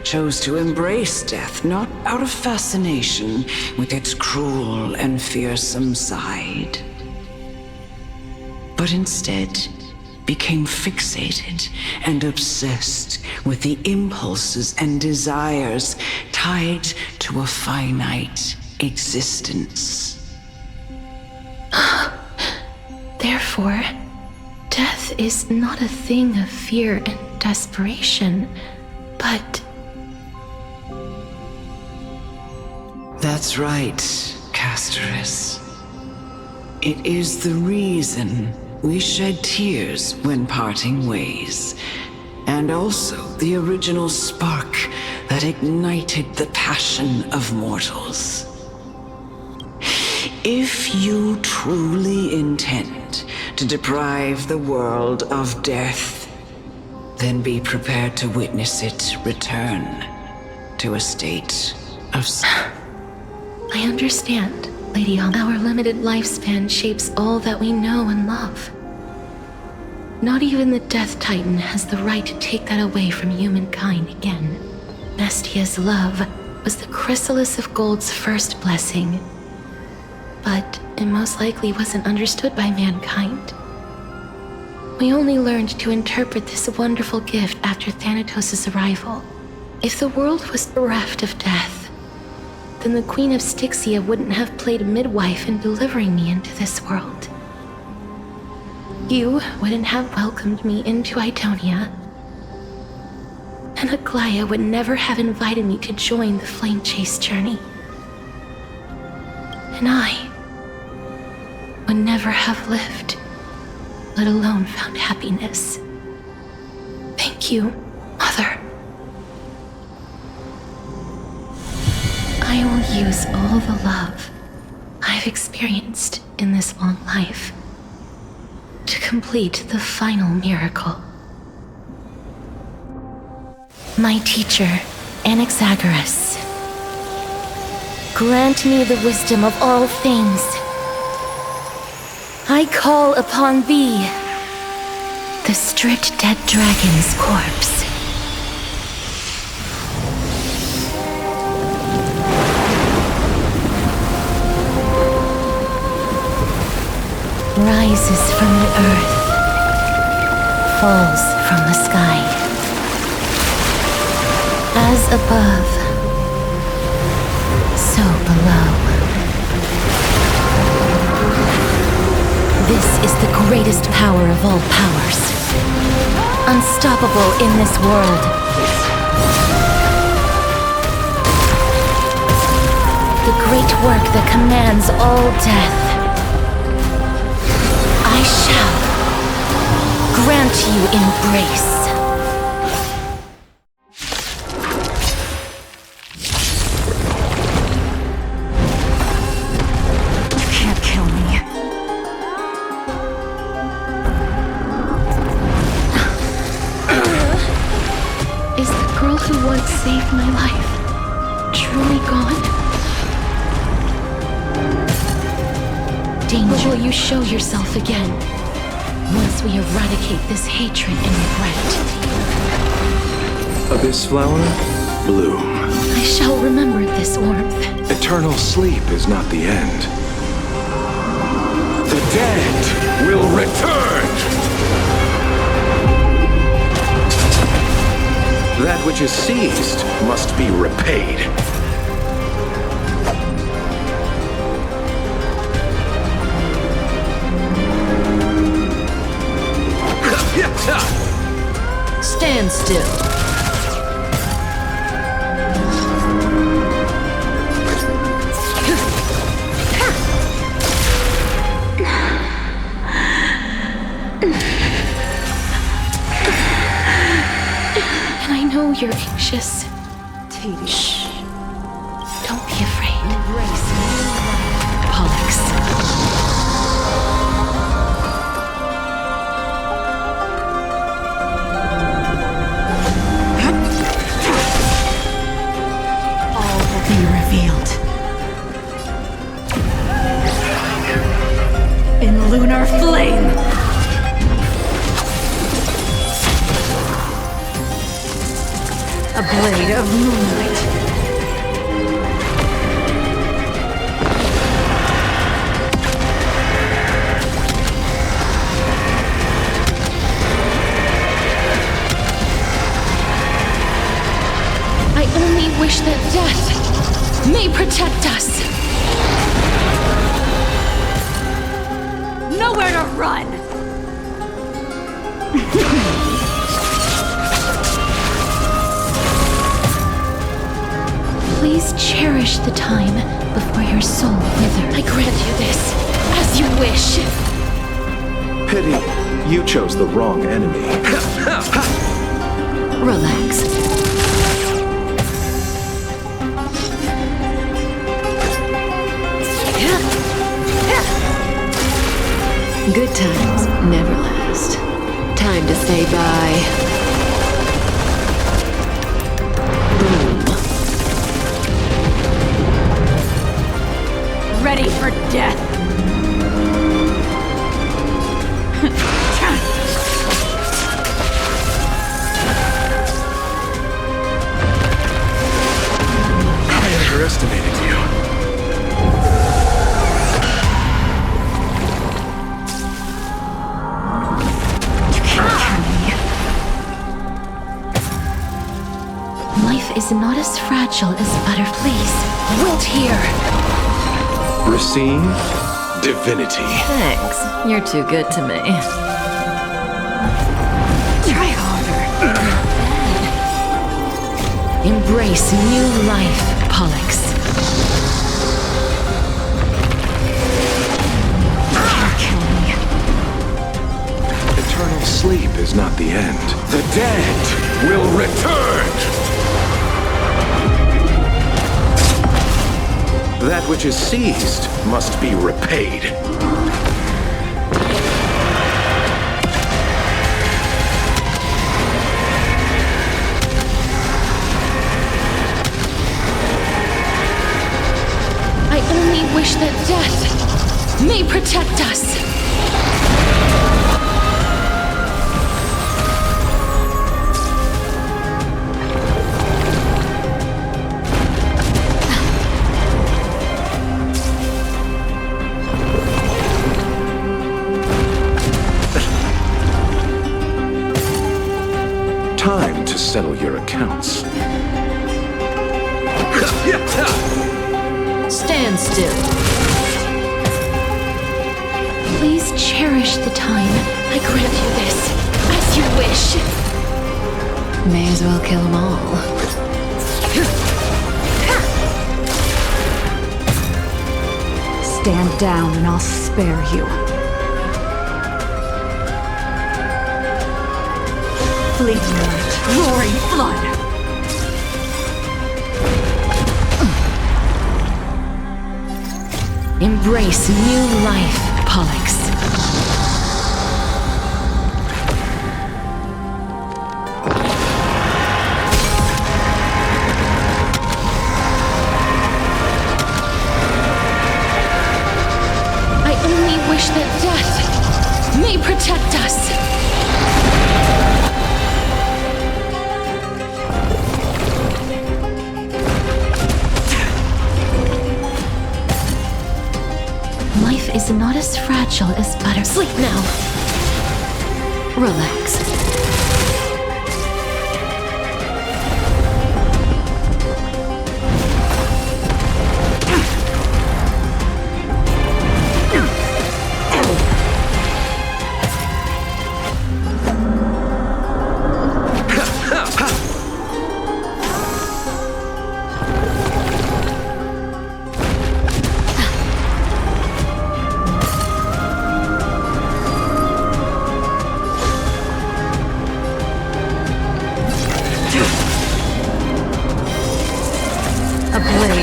chose to embrace death not out of fascination with its cruel and fearsome side, but instead became fixated and obsessed with the impulses and desires tied to a finite existence. Therefore, death is not a thing of fear and desperation, but... That's right, Casterus. It is the reason we shed tears when parting ways, and also the original spark that ignited the passion of mortals. If you truly intend to deprive the world of death, then be prepared to witness it return to a state of... I understand, Lady Al. Our limited lifespan shapes all that we know and love. Not even the Death Titan has the right to take that away from humankind again. Nestia's love was the chrysalis of gold's first blessing, but it most likely wasn't understood by mankind. We only learned to interpret this wonderful gift after Thanatos' arrival. If the world was bereft of death, then the Queen of Styxia wouldn't have played midwife in delivering me into this world. You wouldn't have welcomed me into Idonia, and Aglaia would never have invited me to join the flame chase journey. And I would never have lived, let alone found happiness. Thank you, Mother. I will use all the love I've experienced in this long life to complete the final miracle. My teacher, Anaxagoras, grant me the wisdom of all things. I call upon thee, the stripped dead dragon's corpse. Rises from the earth, falls from the sky. As above, so below. This is the greatest power of all powers, unstoppable in this world. The great work that commands all death. I shall grant you embrace. You can't kill me. Is the girl who once saved my life truly gone? Danger. Will you show yourself again, once we eradicate this hatred and regret? Abyss flower, bloom. I shall remember this warmth. Eternal sleep is not the end. The dead will return! which is seized must be repaid. Stand still. And I know you're anxious. Shh. Don't be afraid. Embrace Pollux. All will be revealed. In lunar flame. A blade of moonlight. I only wish that death may protect us. Nowhere to run! Please cherish the time before your soul withers. I grant you this, as you wish. Pity, you chose the wrong enemy. Relax. Good times never last. Time to say bye. Boom. Ready for death. I underestimated you. Life is not as fragile as butter. Please, wilt here. Receive divinity. Thanks. You're too good to me. Try harder. Embrace new life, Pollux. Kill me. Eternal sleep is not the end. The dead will return! That which is seized must be repaid. I only wish that death may protect us. Time to settle your accounts. Stand still. Please cherish the time. I grant you this, as you wish. May as well kill them all. Stand down and I'll spare you. Fleeting light, roaring flood. Embrace new life, Pollux. I only wish that death may protect us. Life is not as fragile as butter. Sleep now. Relax.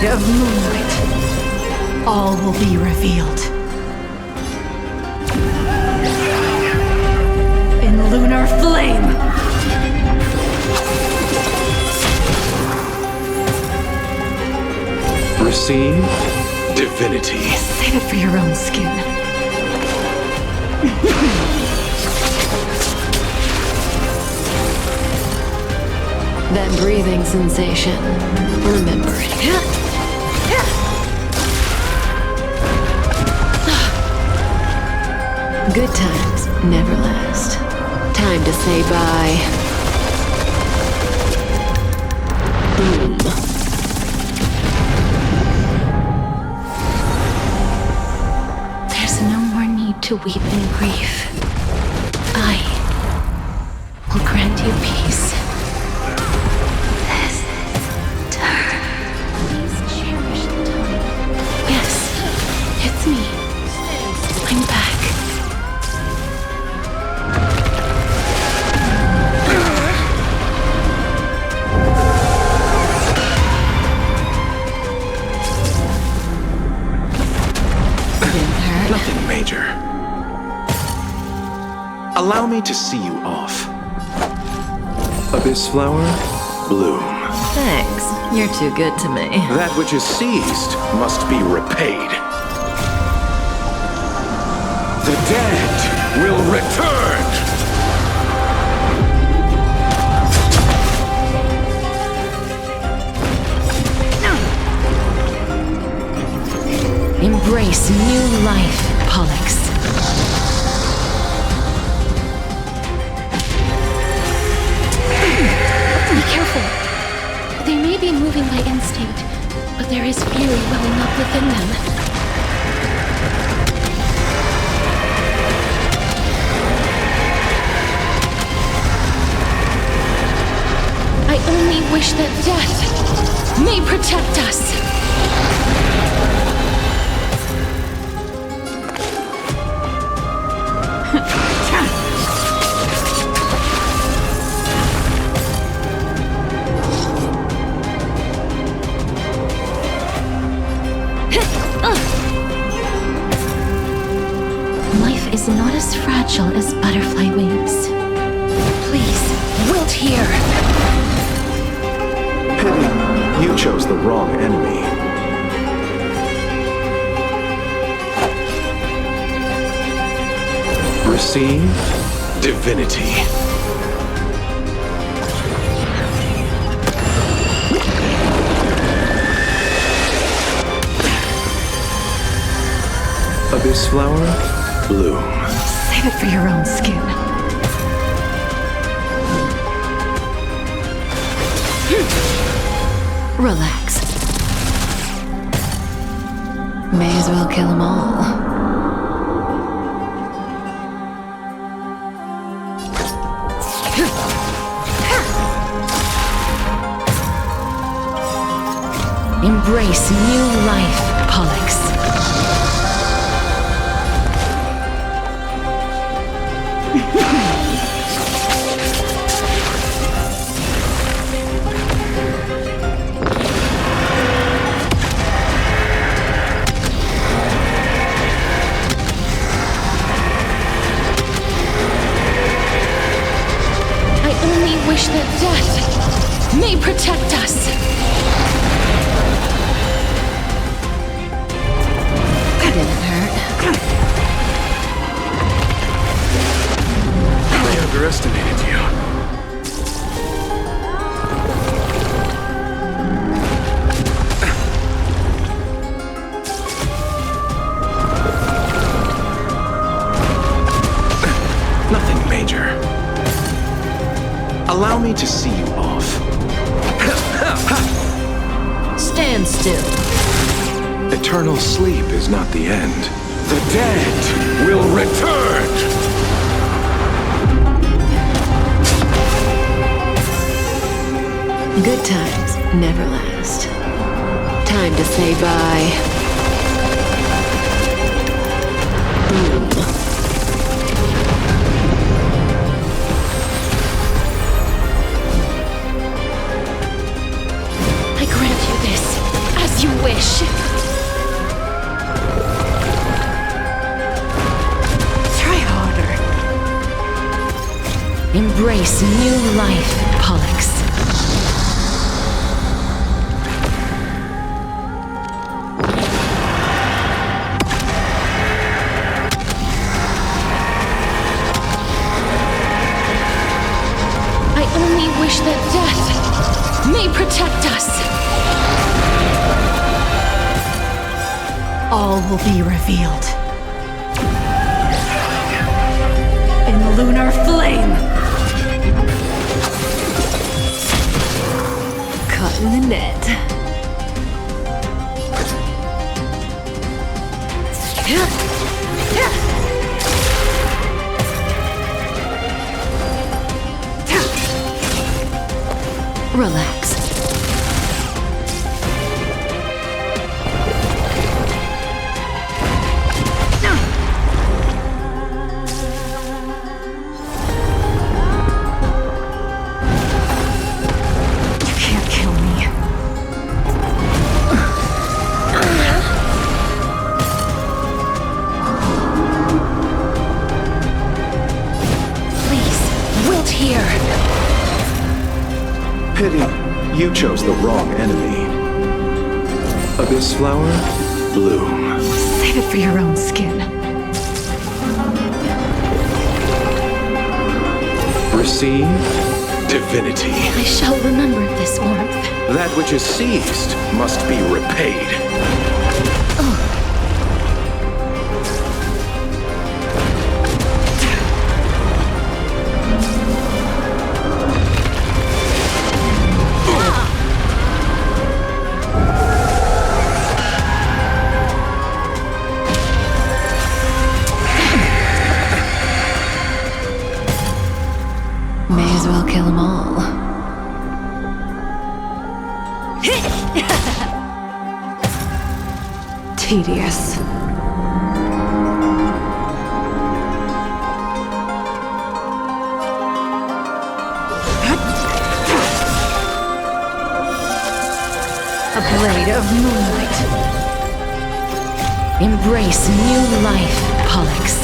Bride of moonlight. All will be revealed. In lunar flame! Receive divinity. Save it for your own skin. That breathing sensation. Remember it. Good times never last. Time to say bye. Boom. There's no more need to weep in grief. I will grant you peace. This turn. Please cherish the time. Yes, it's me. I'm back. Nothing major. Allow me to see you off. Abyss flower, bloom. Thanks. You're too good to me. That which is seized must be repaid. The dead will return! Embrace new life, Pollux. Be careful. They may be moving by instinct, but there is fury welling up within them. I only wish that death may protect us. Life is not as fragile as butterfly wings. Please, wilt here. Pity, you chose the wrong enemy. Receive divinity. Abyss flower, bloom. Save it for your own skin. Relax. May as well kill them all. Embrace new life, Pollux. I only wish that death may protect us. That didn't hurt. I underestimated you. Nothing major. Allow me to see you off. Stand still. Eternal sleep is not the end. The dead will return! Good times never last. Time to say bye. Boom. I grant you this, as you Embrace new life, Pollux. I only wish that death may protect us. All will be revealed. In lunar flame. Caught in the net. Relax. Pity, you chose the wrong enemy. Abyss flower, bloom. Save it for your own skin. Receive divinity. I shall remember this warmth. That which is seized must be repaid. May as well kill them all. Tedious. A blade of moonlight. Embrace new life, Pollux.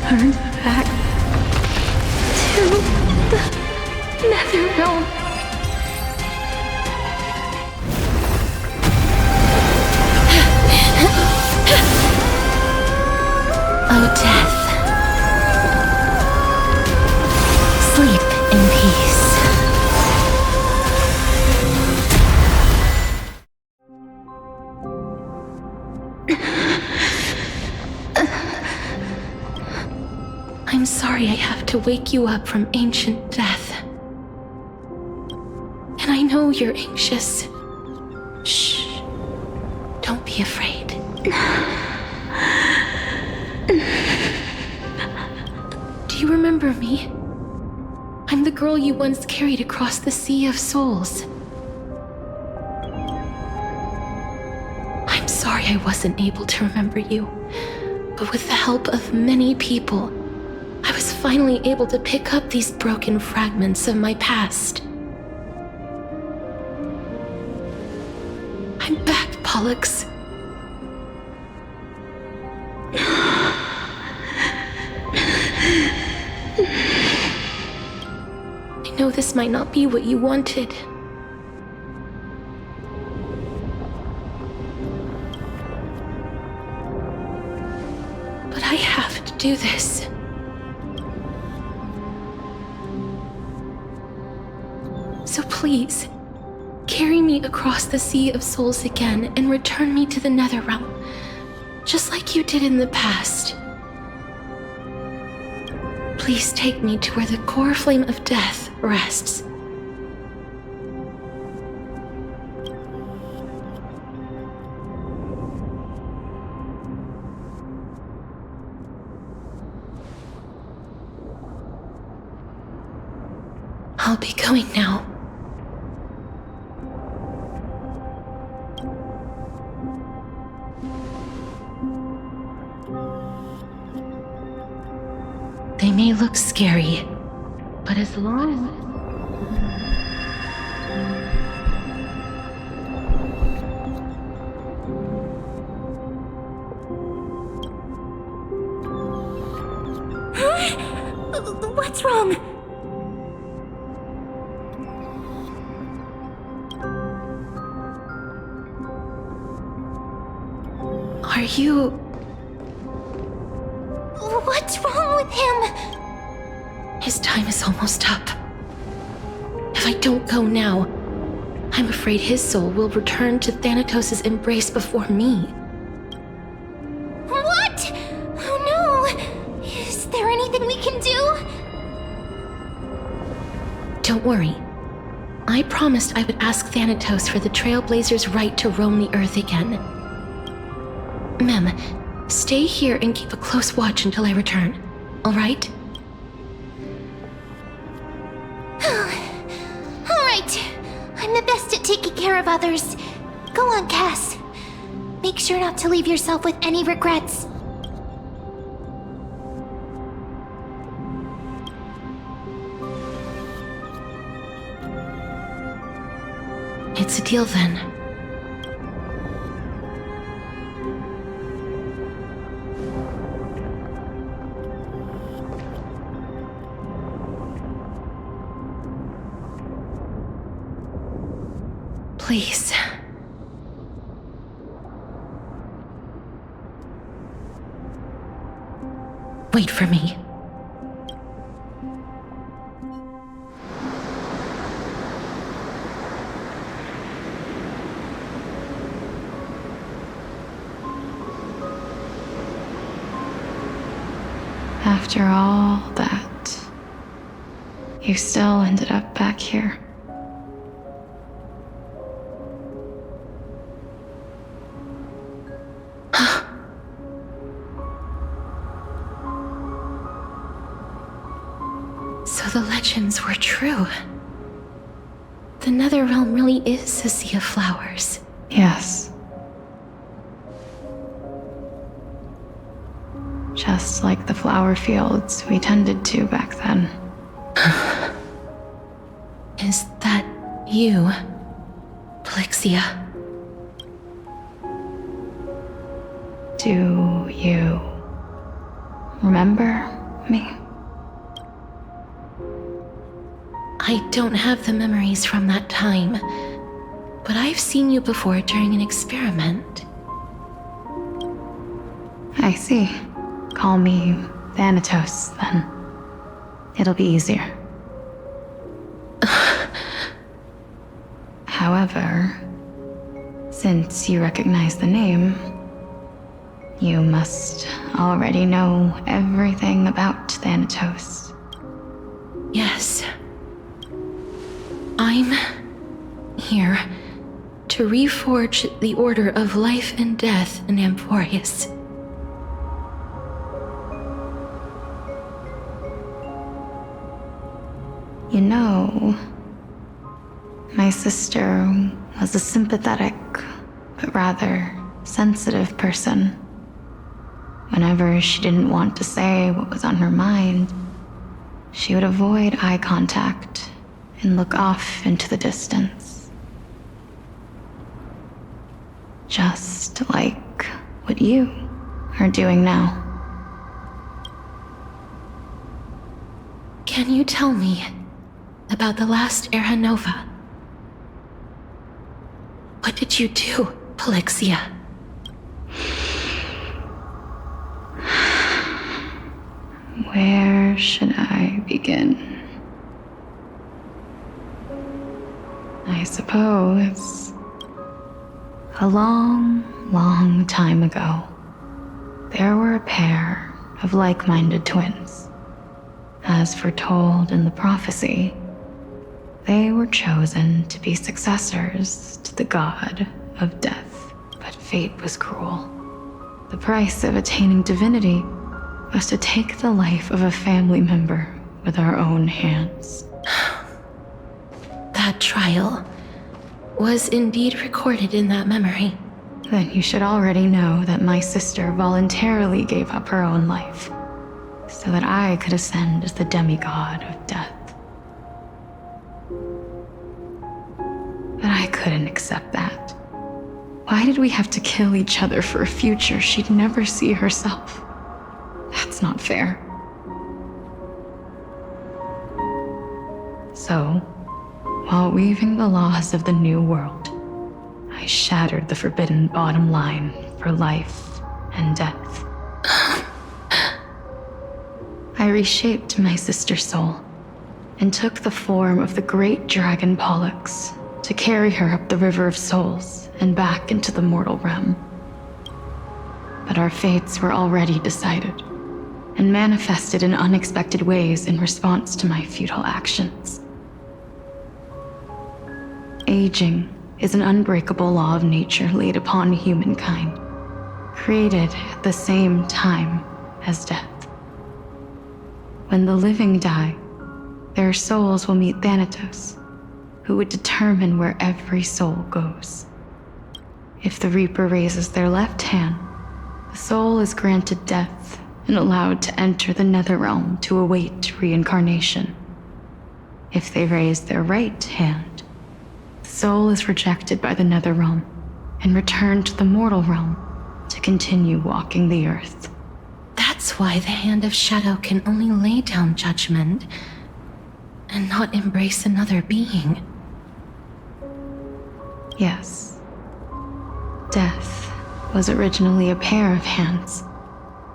Turn back to the nether realm. Oh, death. Sleep in peace. I'm sorry I have to wake you up from ancient death. And I know you're anxious. Shh. Don't be afraid. Do you remember me? I'm the girl you once carried across the Sea of Souls. I'm sorry I wasn't able to remember you, but with the help of many people, I was finally able to pick up these broken fragments of my past. I'm back, Pollux. I know this might not be what you wanted. But I have to do this. So please, carry me across the Sea of Souls again and return me to the Netherrealm, just like you did in the past. Please take me to where the core flame of death rests. I'll be going now. They may look scary, but as long... What's wrong? Are you... What's wrong with him? His time is almost up. If I don't go now, I'm afraid his soul will return to Thanatos' embrace before me. What? Oh no! Is there anything we can do? Don't worry. I promised I would ask Thanatos for the Trailblazers' right to roam the Earth again. Mem, stay here and keep a close watch until I return, all right? All right. I'm the best at taking care of others. Go on, Cass. Make sure not to leave yourself with any regrets. It's a deal then. Please. Wait for me. After all that, you still ended up back here. So the legends were true. The Netherrealm really is a sea of flowers. Yes. Just like the flower fields we tended to back then. Is that you, Plixia? Do you remember me? I don't have the memories from that time, but I've seen you before during an experiment. I see. Call me Thanatos, then. It'll be easier. However, since you recognize the name, you must already know everything about Thanatos. Yes. I'm here to reforge the order of life and death in Amphorius. You know, my sister was a sympathetic, but rather sensitive person. Whenever she didn't want to say what was on her mind, she would avoid eye contact and look off into the distance. Just like what you are doing now. Can you tell me about the last Era Nova? What did you do, Plixia? Where should I begin? I suppose a long, long time ago, there were a pair of like-minded twins. As foretold in the prophecy, they were chosen to be successors to the god of death, but fate was cruel. The price of attaining divinity was to take the life of a family member with our own hands. That trial was indeed recorded in that memory. Then you should already know that my sister voluntarily gave up her own life. so that I could ascend as the demigod of death. But I couldn't accept that. Why did we have to kill each other for a future she'd never see herself? That's not fair. So, while weaving the laws of the new world, I shattered the forbidden bottom line for life and death. I reshaped my sister's soul and took the form of the great dragon Pollux to carry her up the River of Souls and back into the mortal realm. But our fates were already decided and manifested in unexpected ways in response to my futile actions. Aging is an unbreakable law of nature laid upon humankind, created at the same time as death. When the living die, their souls will meet Thanatos, who would determine where every soul goes. If the Reaper raises their left hand, the soul is granted death and allowed to enter the Netherrealm to await reincarnation. If they raise their right hand, the soul is rejected by the Netherrealm and returned to the mortal realm to continue walking the earth. That's why the Hand of Shadow can only lay down judgment and not embrace another being. Yes. Death was originally a pair of hands,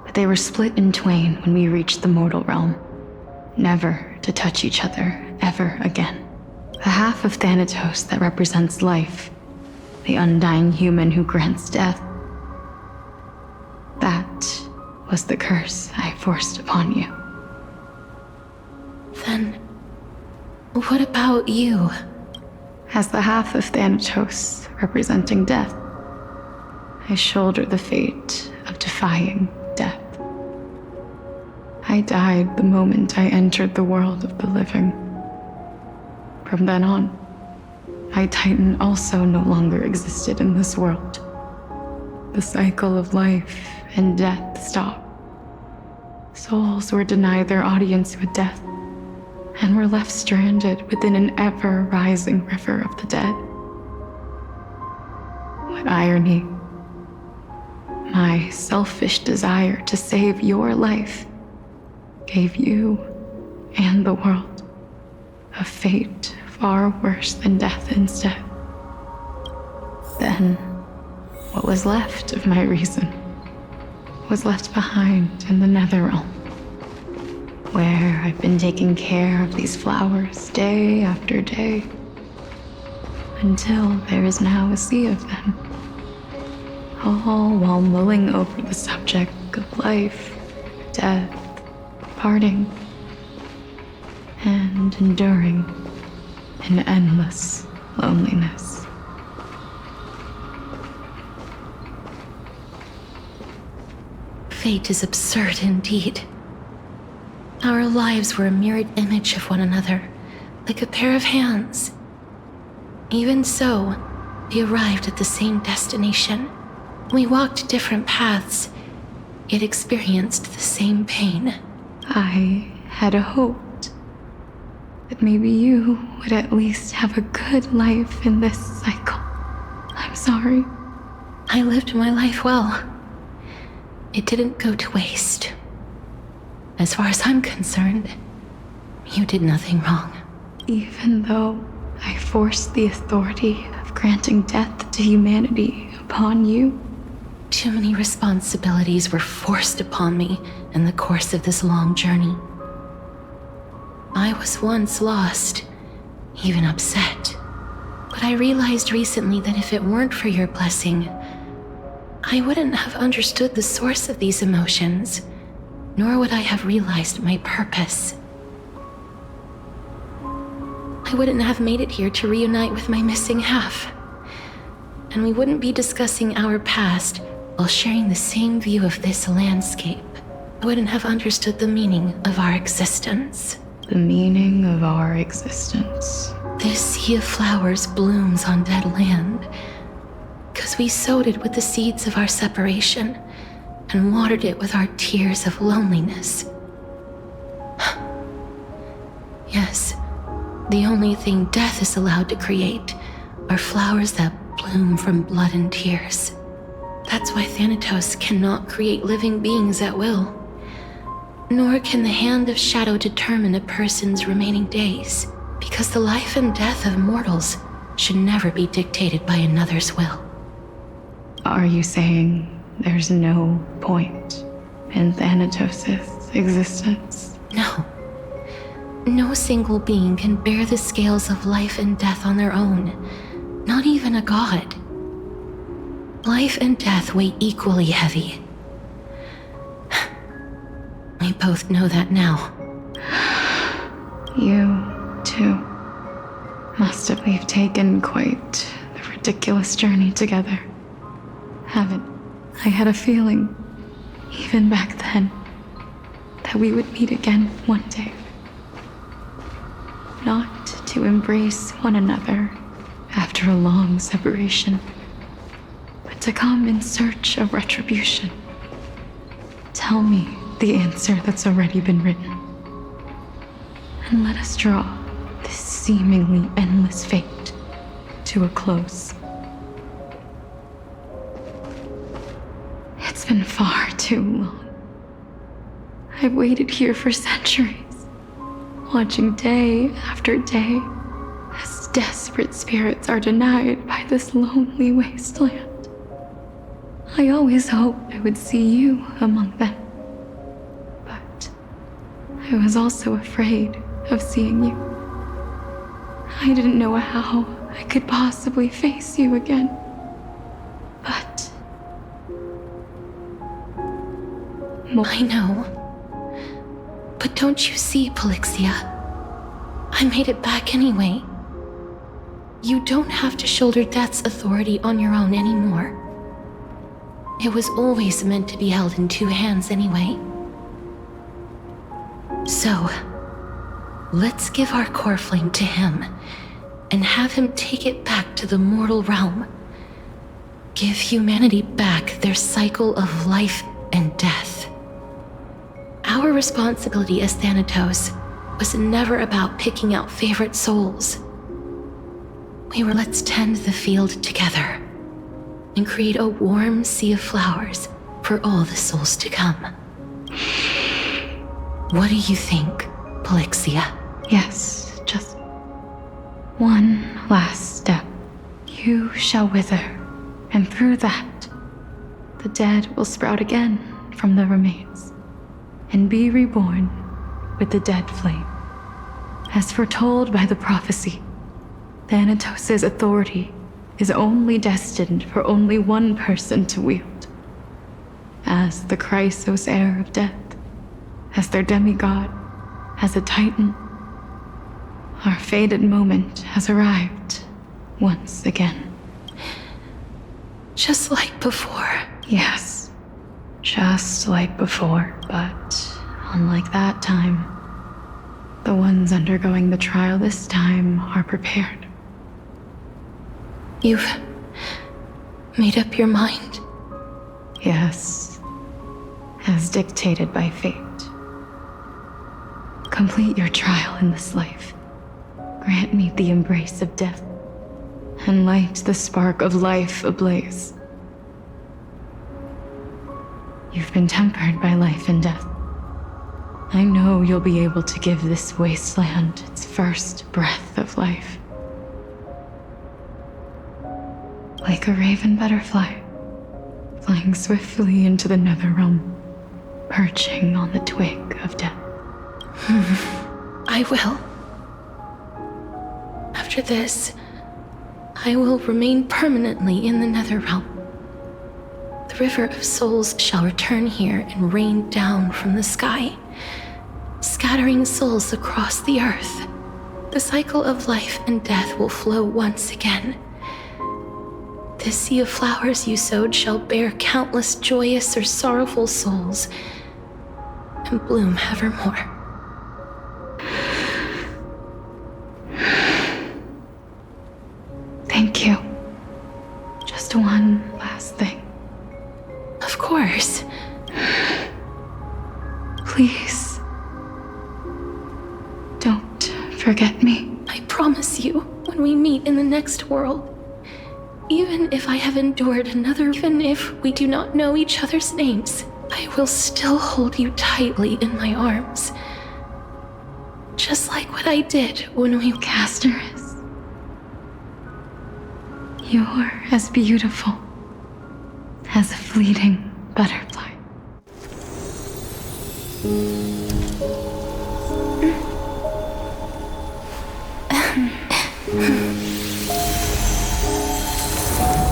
but they were split in twain when we reached the mortal realm, never to touch each other ever again. The half of Thanatos that represents life, the undying human who grants death, that was the curse I forced upon you. Then, what about you? As the half of Thanatos representing death, I shoulder the fate of defying death. I died the moment I entered the world of the living. From then on, my Titan also no longer existed in this world. The cycle of life and death stopped. Souls were denied their audience with death and were left stranded within an ever-rising river of the dead. What irony. My selfish desire to save your life gave you and the world a fate far worse than death instead. Then, what was left of my reason was left behind in the Netherrealm, where I've been taking care of these flowers day after day, until there is now a sea of them, all while mulling over the subject of life, death, parting, and enduring an endless loneliness. Fate is absurd indeed. Our lives were a mirrored image of one another, like a pair of hands. Even so, we arrived at the same destination. We walked different paths, yet experienced the same pain. I had hoped that maybe you would at least have a good life in this cycle. I'm sorry. I lived my life well. It didn't go to waste. As far as I'm concerned, you did nothing wrong. Even though I forced the authority of granting death to humanity upon you, too many responsibilities were forced upon me in the course of this long journey. I was once lost, even upset. But I realized recently that if it weren't for your blessing, I wouldn't have understood the source of these emotions, nor would I have realized my purpose. I wouldn't have made it here to reunite with my missing half. And we wouldn't be discussing our past while sharing the same view of this landscape. I wouldn't have understood the meaning of our existence. The meaning of our existence. This sea of flowers blooms on dead land, because we sowed it with the seeds of our separation and watered it with our tears of loneliness. The only thing death is allowed to create are flowers that bloom from blood and tears. That's why Thanatos cannot create living beings at will. Nor can the hand of shadow determine a person's remaining days, because the life and death of mortals should never be dictated by another's will. Are you saying there's no point in Thanatos' existence? No. No single being can bear the scales of life and death on their own, not even a god. Life and death weigh equally heavy. We both know that now. You, too, must have we've taken quite the ridiculous journey together, haven't? I had a feeling, even back then, that we would meet again one day. Not to embrace one another after a long separation, but to come in search of retribution. Tell me the answer that's already been written, and let us draw this seemingly endless fate to a close. It's been far too long. I've waited here for centuries, watching day after day as desperate spirits are denied by this lonely wasteland. I always hoped I would see you among them, but I was also afraid of seeing you. I didn't know how I could possibly face you again, but I know. But don't you see, Polixia? I made it back anyway. You don't have to shoulder death's authority on your own anymore. It was always meant to be held in two hands anyway. So, let's give our core flame to him and have him take it back to the mortal realm. Give humanity back their cycle of life and death. Our responsibility as Thanatos was never about picking out favorite souls. We were let's tend the field together and create a warm sea of flowers for all the souls to come. What do you think, Polixia? yes, just one last step. You shall wither, and through that, the dead will sprout again from the remains, and be reborn with the dead flame. As foretold by the prophecy, Thanatos' authority is only destined for only one person to wield. As the Chrysos heir of death, as their demigod, as a titan, our fated moment has arrived once again. Just like before. Yes, just like before, but unlike that time, the ones undergoing the trial this time are prepared. You've made up your mind? Yes, as dictated by fate. Complete your trial in this life. Grant me the embrace of death, and light the spark of life ablaze. You've been tempered by life and death. I know you'll be able to give this wasteland its first breath of life. Like a raven butterfly, flying swiftly into the netherrealm, perching on the twig of death. I will. After this, I will remain permanently in the netherrealm. The river of souls shall return here and rain down from the sky, scattering souls across the earth. The cycle of life and death will flow once again. This sea of flowers you sowed shall bear countless joyous or sorrowful souls and bloom evermore. Thank you. Just one last thing. Of course. Please, don't forget me? I promise you, when we meet in the next world, even if I have endured another, even if we do not know each other's names, I will still hold you tightly in my arms. Just like what I did when we... Casterus, you're as beautiful as a fleeting butterfly.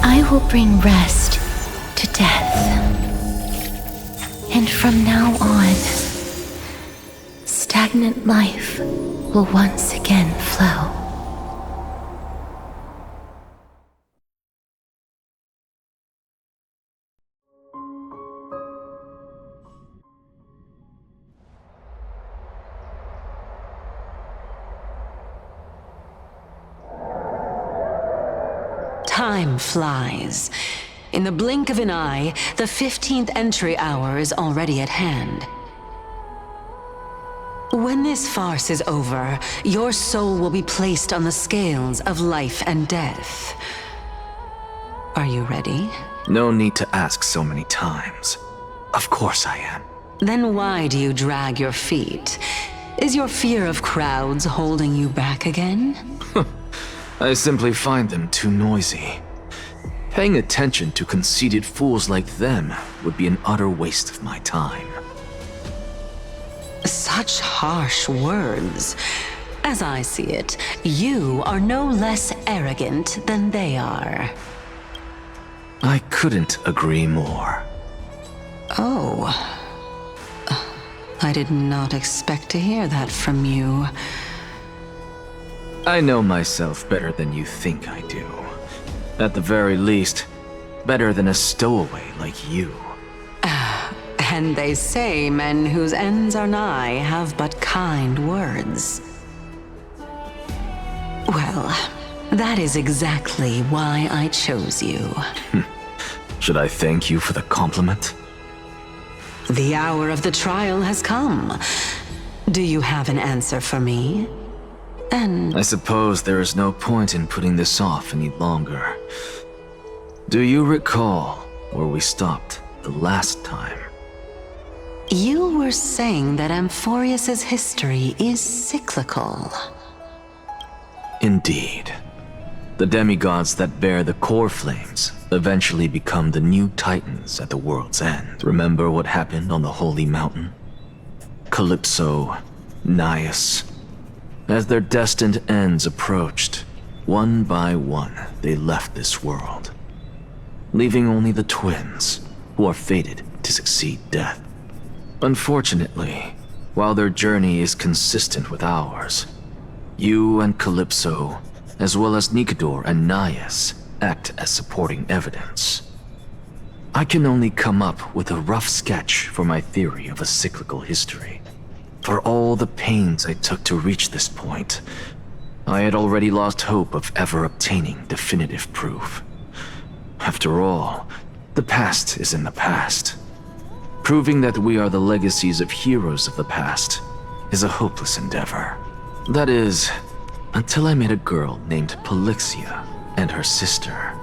I will bring rest to death. And from now on, stagnant life will once again flow. Time flies. In the blink of an eye, the 15th entry hour is already at hand. When this farce is over, your soul will be placed on the scales of life and death. Are you ready? No need to ask so many times. Of course I am. Then why do you drag your feet? Is your fear of crowds holding you back again? I simply find them too noisy. Paying attention to conceited fools like them would be an utter waste of my time. Such harsh words. As I see it, you are no less arrogant than they are. I couldn't agree more. Oh. I did not expect to hear that from you. I know myself better than you think I do. At the very least, better than a stowaway like you. And they say men whose ends are nigh have but kind words. Well, that is exactly why I chose you. Should I thank you for the compliment? The hour of the trial has come. Do you have an answer for me? And I suppose there is no point in putting this off any longer. Do you recall where we stopped the last time? you were saying that Amphorius's history is cyclical. Indeed. The demigods that bear the core flames eventually become the new titans at the world's end. Remember what happened on the Holy Mountain? Calypso, Naias. As their destined ends approached, one by one they left this world, leaving only the twins, who are fated to succeed death. Unfortunately, while their journey is consistent with ours, you and Calypso, as well as Nicodor and Naias, act as supporting evidence. I can only come up with a rough sketch for my theory of a cyclical history. For all the pains I took to reach this point, I had already lost hope of ever obtaining definitive proof. After all, the past is in the past. Proving that we are the legacies of heroes of the past is a hopeless endeavor. That is, until I met a girl named Polixia and her sister.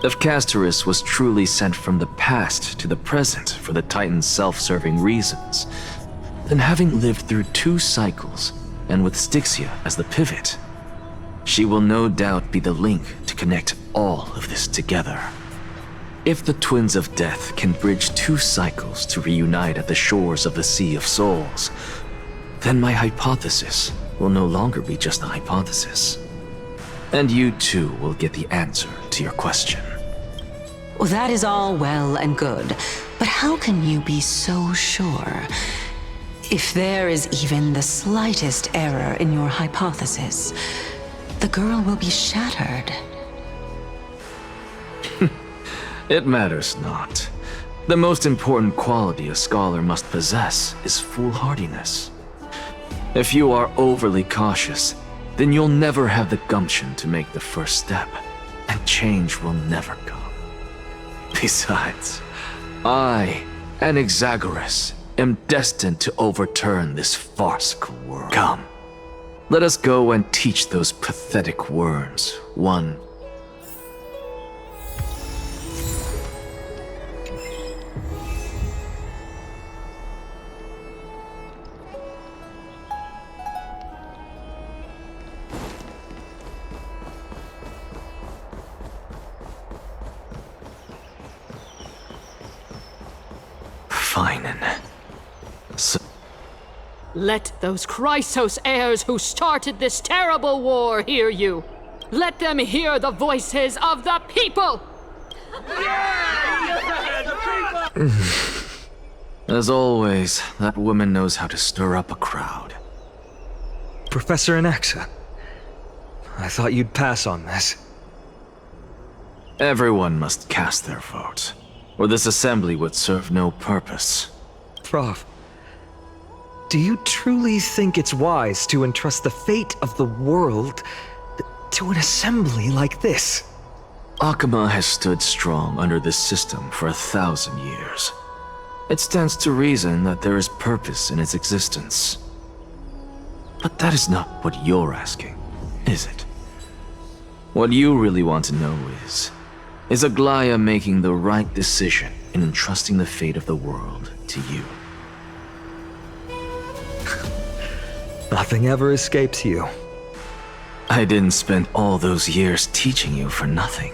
If Casterus was truly sent from the past to the present for the Titan's self-serving reasons, then having lived through 2 cycles, and with Styxia as the pivot, she will no doubt be the link to connect all of this together. If the Twins of Death can bridge 2 cycles to reunite at the shores of the Sea of Souls, then my hypothesis will no longer be just a hypothesis. And you too will get the answer to your question. Well, that is all well and good, but how can you be so sure? If there is even the slightest error in your hypothesis, the girl will be shattered. It matters not. The most important quality a scholar must possess is foolhardiness. If you are overly cautious, then you'll never have the gumption to make the first step, and change will never come. Besides, I, Anaxagoras, am destined to overturn this farcical world. Come, let us go and teach those pathetic worms one. Let those Chrysos heirs who started this terrible war hear you. Let them hear the voices of the people! As always, that woman knows how to stir up a crowd. Professor Anaxa, I thought you'd pass on this. Everyone must cast their vote, or this assembly would serve no purpose. Prof, do you truly think it's wise to entrust the fate of the world to an assembly like this? Akama has stood strong under this system for 1,000 years. It stands to reason that there is purpose in its existence. But that is not what you're asking, is it? What you really want to know is Aglaya making the right decision in entrusting the fate of the world to you? Nothing ever escapes you. I didn't spend all those years teaching you for nothing.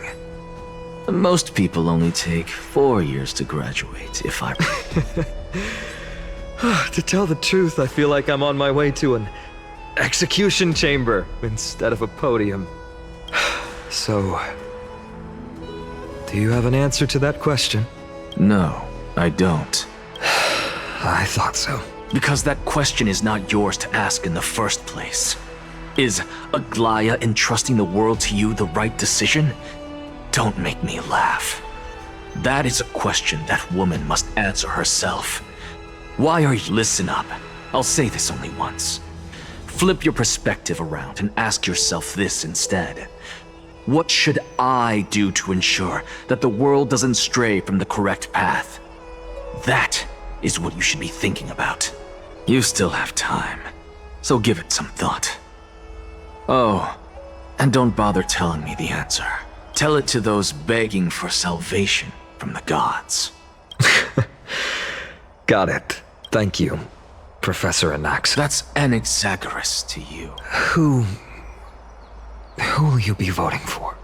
Most people only take 4 years to graduate, if I... To tell the truth, I feel like I'm on my way to an execution chamber instead of a podium. So, do you have an answer to that question? No, I don't. I thought so. Because that question is not yours to ask in the first place. Is Aglaya entrusting the world to you the right decision? Don't make me laugh. That is a question that woman must answer herself. Why are you... Listen up. I'll say this only once. Flip your perspective around and ask yourself this instead. What should I do to ensure that the world doesn't stray from the correct path? That is what you should be thinking about. You still have time, so give it some thought. Oh, and don't bother telling me the answer. Tell it to those begging for salvation from the gods. Got it. Thank you, Professor Anaxa. That's Anaxagoras to you. Who will you be voting for?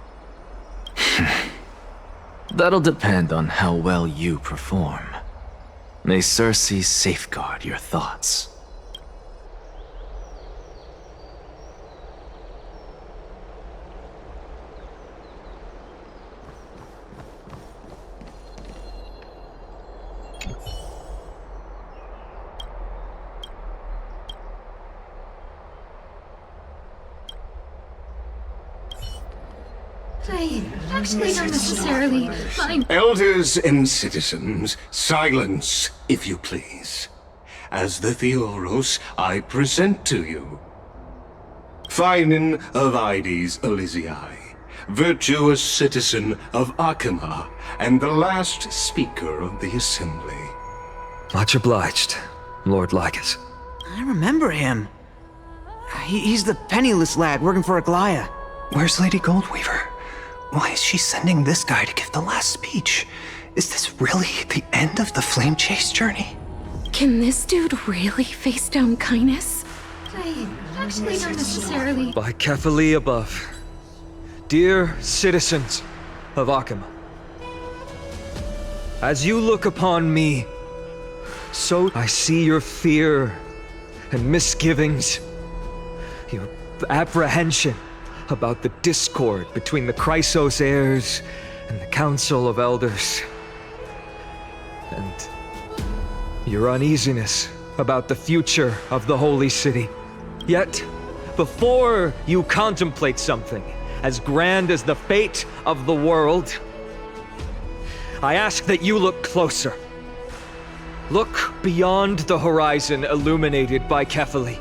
That'll depend on how well you perform. May Circe safeguard your thoughts. I actually don't necessarily mind. Elders and citizens, silence, if you please. As the Theoros, I present to you Phinin of Ides Elysiae, virtuous citizen of Akama, and the last speaker of the assembly. Much obliged, Lord Lycus. I remember him. He's the penniless lad working for Aglaya. Where's Lady Goldweaver? Why is she sending this guy to give the last speech? Is this really the end of the Flame Chase journey? Can this dude really face down kindness? I actually don't necessarily... By Kefali above, dear citizens of Akama, as you look upon me, so I see your fear and misgivings, your apprehension about the discord between the Chrysos heirs and the Council of Elders, and your uneasiness about the future of the Holy City. Yet, before you contemplate something as grand as the fate of the world, I ask that you look closer. Look beyond the horizon illuminated by Kefali.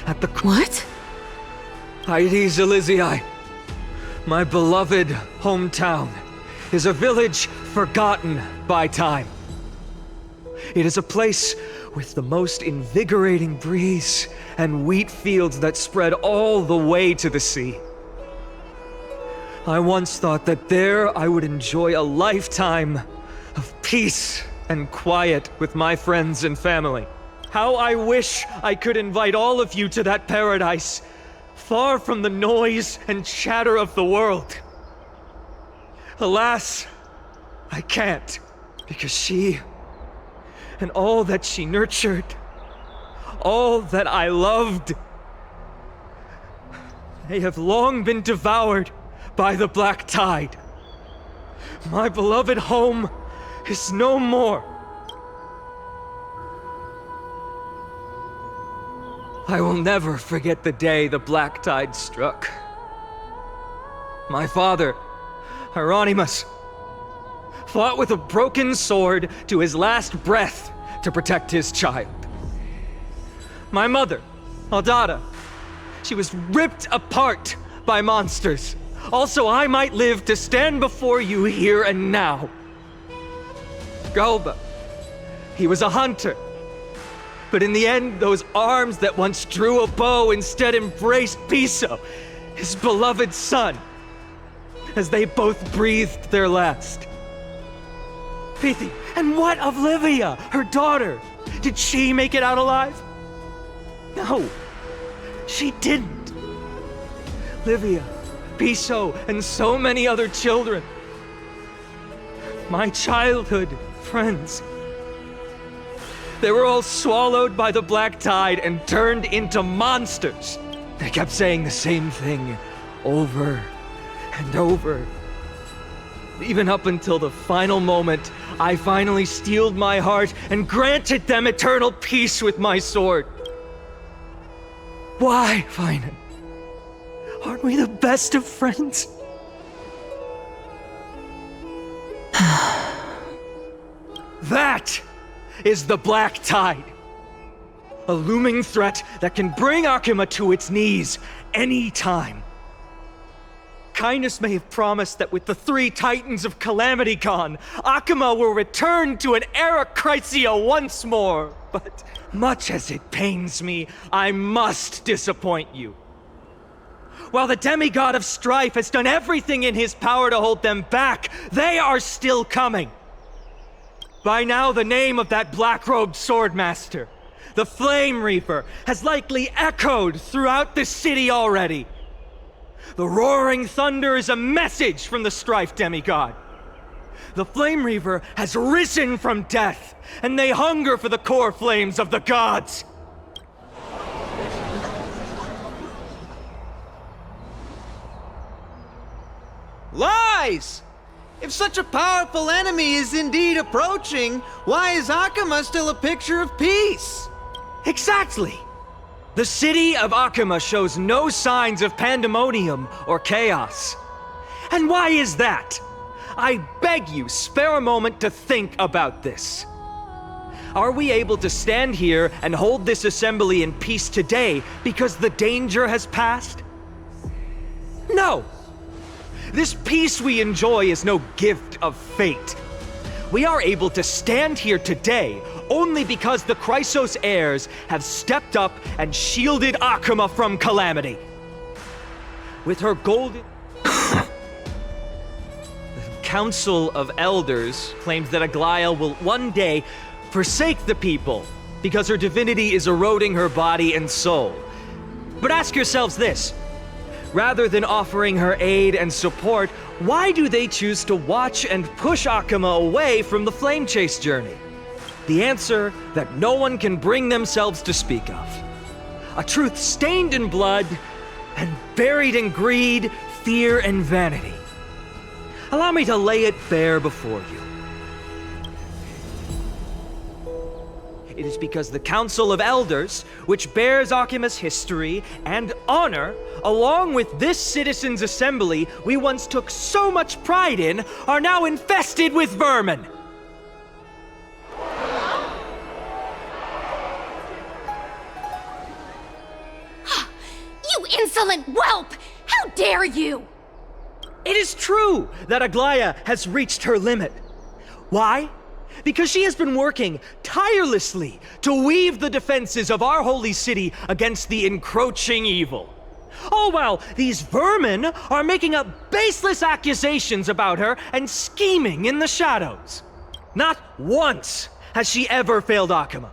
At the... What? Ides Elysiae, my beloved hometown, is a village forgotten by time. It is a place with the most invigorating breeze and wheat fields that spread all the way to the sea. I once thought that there I would enjoy a lifetime of peace and quiet with my friends and family. How I wish I could invite all of you to that paradise, far from the noise and chatter of the world. Alas, I can't, because she and all that she nurtured, all that I loved, they have long been devoured by the black tide. My beloved home is no more. I will never forget the day the black tide struck. My father, Hieronymus, fought with a broken sword to his last breath to protect his child. My mother, Adalah, she was ripped apart by monsters. Also, I might live to stand before you here and now. Galba, he was a hunter. But in the end, those arms that once drew a bow instead embraced Piso, his beloved son, as they both breathed their last. Fithi, and what of Livia, her daughter? Did she make it out alive? No, she didn't. Livia, Piso, and so many other children. My childhood friends. They were all swallowed by the black tide and turned into monsters. They kept saying the same thing over and over. Even up until the final moment, I finally steeled my heart and granted them eternal peace with my sword. Why, Finan? Aren't we the best of friends? That is the black tide. A looming threat that can bring Akuma to its knees any time. Kindness may have promised that with the 3 titans of Calamity gone, Akuma will return to an era Chrysia once more. But much as it pains me, I must disappoint you. While the demigod of strife has done everything in his power to hold them back, they are still coming. By now, the name of that black-robed swordmaster, the Flame Reaper, has likely echoed throughout the city already. The roaring thunder is a message from the strife demigod. The Flame Reaper has risen from death, and they hunger for the core flames of the gods. Lies! If such a powerful enemy is indeed approaching, why is Akuma still a picture of peace? Exactly! The city of Akuma shows no signs of pandemonium or chaos. And why is that? I beg you, spare a moment to think about this. Are we able to stand here and hold this assembly in peace today because the danger has passed? No! This peace we enjoy is no gift of fate. We are able to stand here today only because the Chrysos heirs have stepped up and shielded Akuma from calamity. With her golden... The Council of Elders claims that Aglaia will one day forsake the people because her divinity is eroding her body and soul. But ask yourselves this. Rather than offering her aid and support, why do they choose to watch and push Akuma away from the Flame Chase journey? The answer that no one can bring themselves to speak of. A truth stained in blood and buried in greed, fear, and vanity. Allow me to lay it bare before you. It is because the Council of Elders, which bears Akuma's history and honor, along with this citizens' assembly we once took so much pride in, are now infested with vermin. You insolent whelp! How dare you! It is true that Aglaia has reached her limit. Why? Because she has been working tirelessly to weave the defenses of our holy city against the encroaching evil. All while these vermin are making up baseless accusations about her and scheming in the shadows. Not once has she ever failed Akama.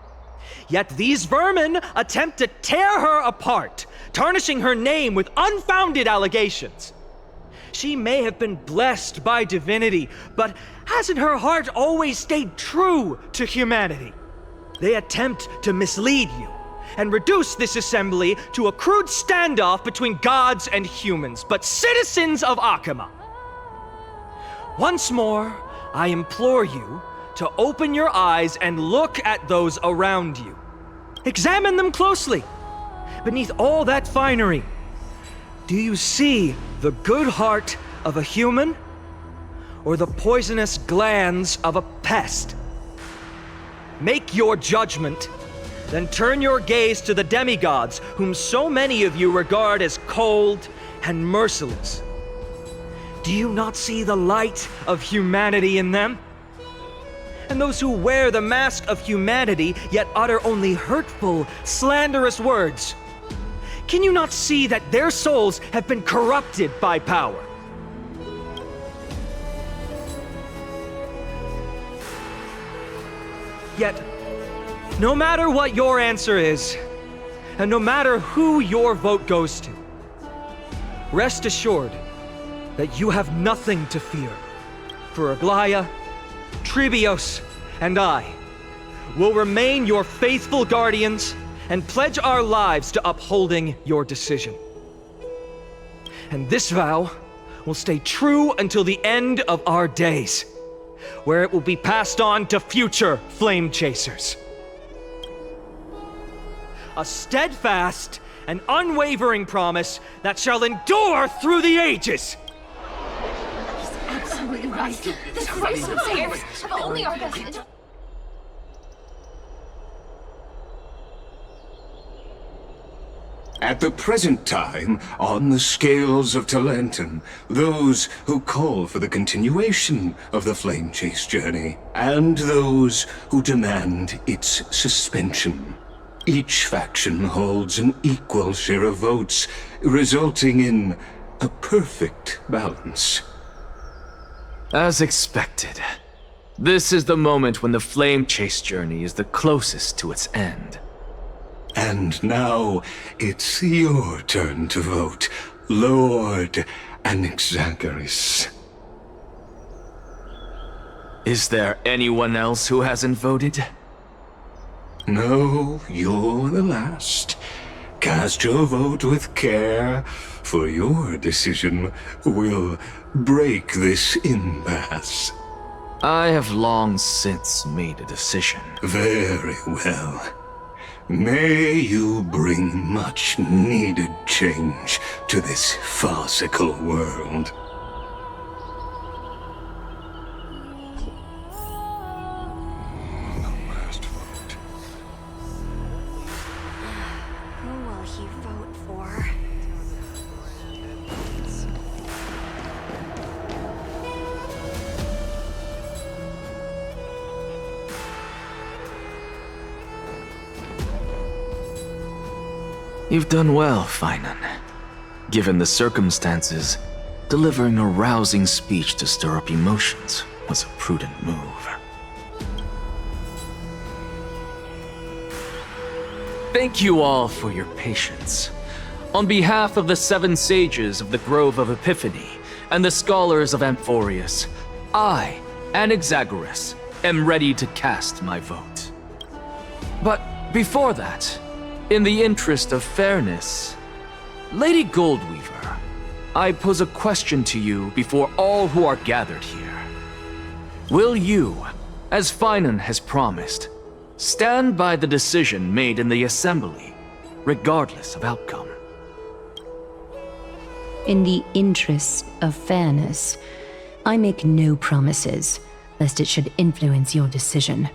Yet these vermin attempt to tear her apart, tarnishing her name with unfounded allegations. She may have been blessed by divinity, but hasn't her heart always stayed true to humanity? They attempt to mislead you and reduce this assembly to a crude standoff between gods and humans, but citizens of Akama. Once more, I implore you to open your eyes and look at those around you. Examine them closely. Beneath all that finery, do you see the good heart of a human or the poisonous glands of a pest? Make your judgment, then turn your gaze to the demigods whom so many of you regard as cold and merciless. Do you not see the light of humanity in them? And those who wear the mask of humanity yet utter only hurtful, slanderous words. Can you not see that their souls have been corrupted by power? Yet, no matter what your answer is, and no matter who your vote goes to, rest assured that you have nothing to fear. For Aglaya, Tribios, and I will remain your faithful guardians and pledge our lives to upholding your decision. And this vow will stay true until the end of our days, where it will be passed on to future flame chasers. A steadfast and unwavering promise that shall endure through the ages. Absolutely right. The Rysos heirs have only our best interest. At the present time, on the scales of Talenton, those who call for the continuation of the Flame Chase journey, and those who demand its suspension. Each faction holds an equal share of votes, resulting in a perfect balance. As expected, this is the moment when the Flame Chase journey is the closest to its end. And now, it's your turn to vote, Lord Anaxagoras. Is there anyone else who hasn't voted? No, you're the last. Cast your vote with care, for your decision will break this impasse. I have long since made a decision. Very well. May you bring much needed change to this farcical world. Who will he vote for? You've done well, Finan. Given the circumstances, delivering a rousing speech to stir up emotions was a prudent move. Thank you all for your patience. On behalf of the 7 sages of the Grove of Epiphany and the scholars of Amphorius, I, Anaxagoras, am ready to cast my vote. But before that, in the interest of fairness, Lady Goldweaver, I pose a question to you before all who are gathered here. Will you, as Finan has promised, stand by the decision made in the Assembly, regardless of outcome? In the interest of fairness, I make no promises, lest it should influence your decision.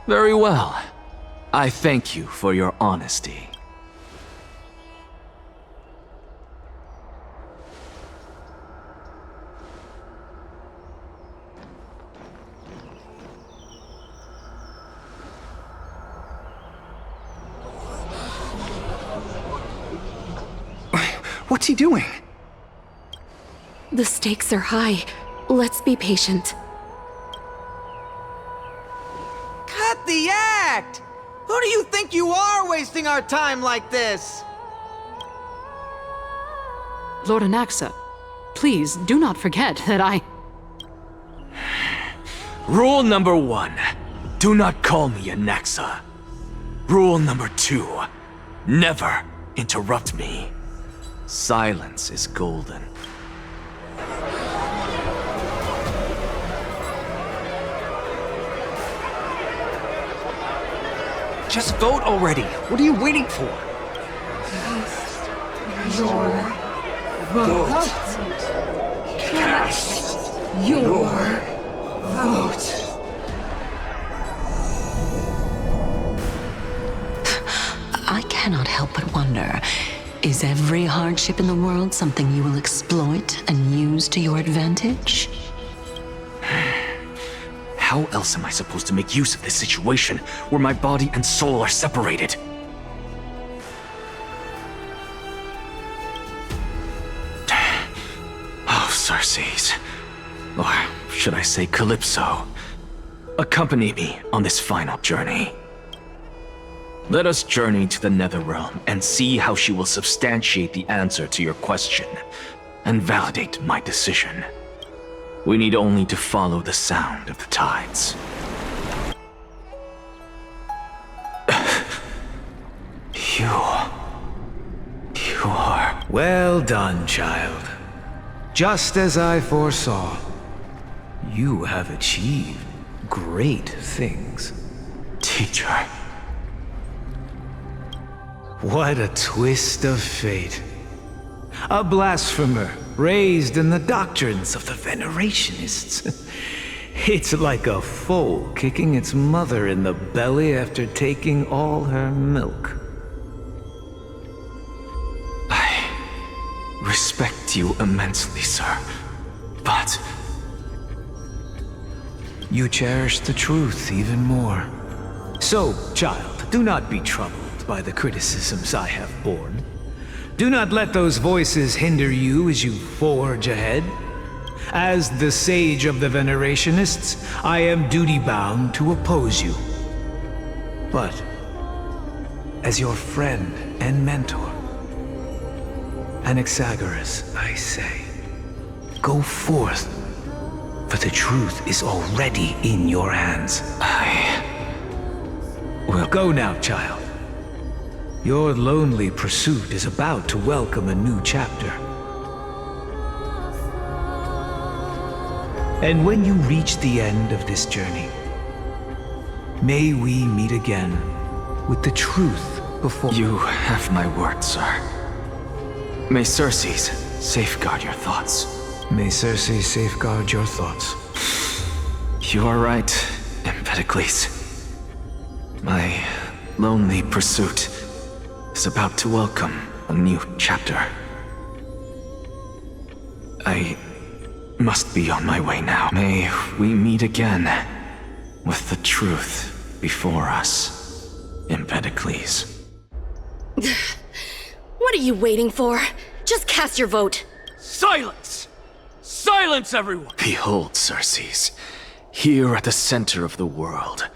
Very well. I thank you for your honesty. What's he doing? The stakes are high. Let's be patient. Cut the act! Who do you think you are wasting our time like this? Lord Anaxa, please do not forget that I... Rule number 1. Do not call me Anaxa. Rule number 2. Never interrupt me. Silence is golden. Just vote already. What are you waiting for? Your vote. Cast your vote. I cannot help but wonder, is every hardship in the world something you will exploit and use to your advantage? How else am I supposed to make use of this situation where my body and soul are separated? Oh, Circes. Or should I say Calypso? Accompany me on this final journey. Let us journey to the Netherrealm and see how she will substantiate the answer to your question and validate my decision. We need only to follow the sound of the tides. You are... Well done, child. Just as I foresaw, you have achieved great things. Teacher. What a twist of fate. A blasphemer raised in the doctrines of the Venerationists. It's like a foal kicking its mother in the belly after taking all her milk. I respect you immensely, sir, but... You cherish the truth even more. So, child, do not be troubled by the criticisms I have borne. Do not let those voices hinder you as you forge ahead. As the sage of the Venerationists, I am duty-bound to oppose you. But, as your friend and mentor, Anaxagoras, I say, go forth, for the truth is already in your hands. Well, go now, child. Your lonely pursuit is about to welcome a new chapter. And when you reach the end of this journey, may we meet again with the truth before you. Have my word, sir. May Circes safeguard your thoughts. May Circes safeguard your thoughts. You are right, Empedocles. My lonely pursuit is about to welcome a new chapter. I must be on my way now. May we meet again with the truth before us, Empedocles. What are you waiting for? Just cast your vote. Silence! Silence, everyone! Behold, Circes. Here at the center of the world,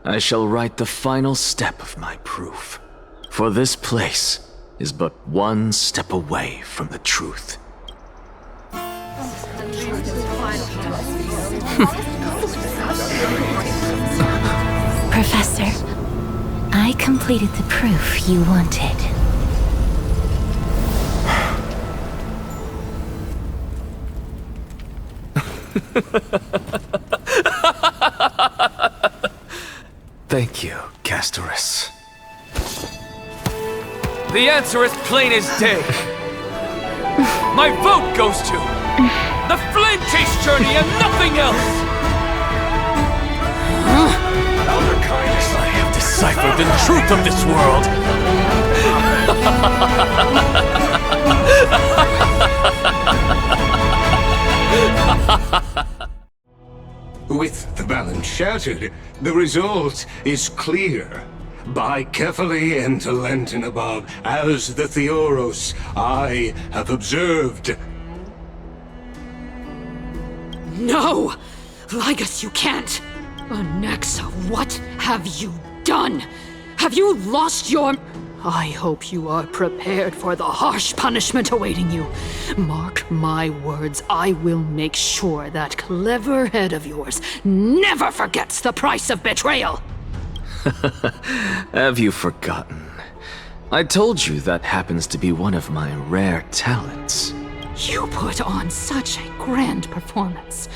I shall write the final step of my proof. For this place is but one step away from the truth. Professor, I completed the proof you wanted. Thank you, Castorus. The answer is plain as day. My vote goes to the Flame Chase journey and nothing else! Elder Kindness, I have deciphered the truth of this world! With the balance shattered, the result is clear. by carefully and Lentin above, as the Theoros I have observed. No! Ligus, you can't! Anaxa, what have you done? Have you lost your... I hope you are prepared for the harsh punishment awaiting you. Mark my words, I will make sure that clever head of yours never forgets the price of betrayal! Have you forgotten? I told you that happens to be one of my rare talents. You put on such a grand performance,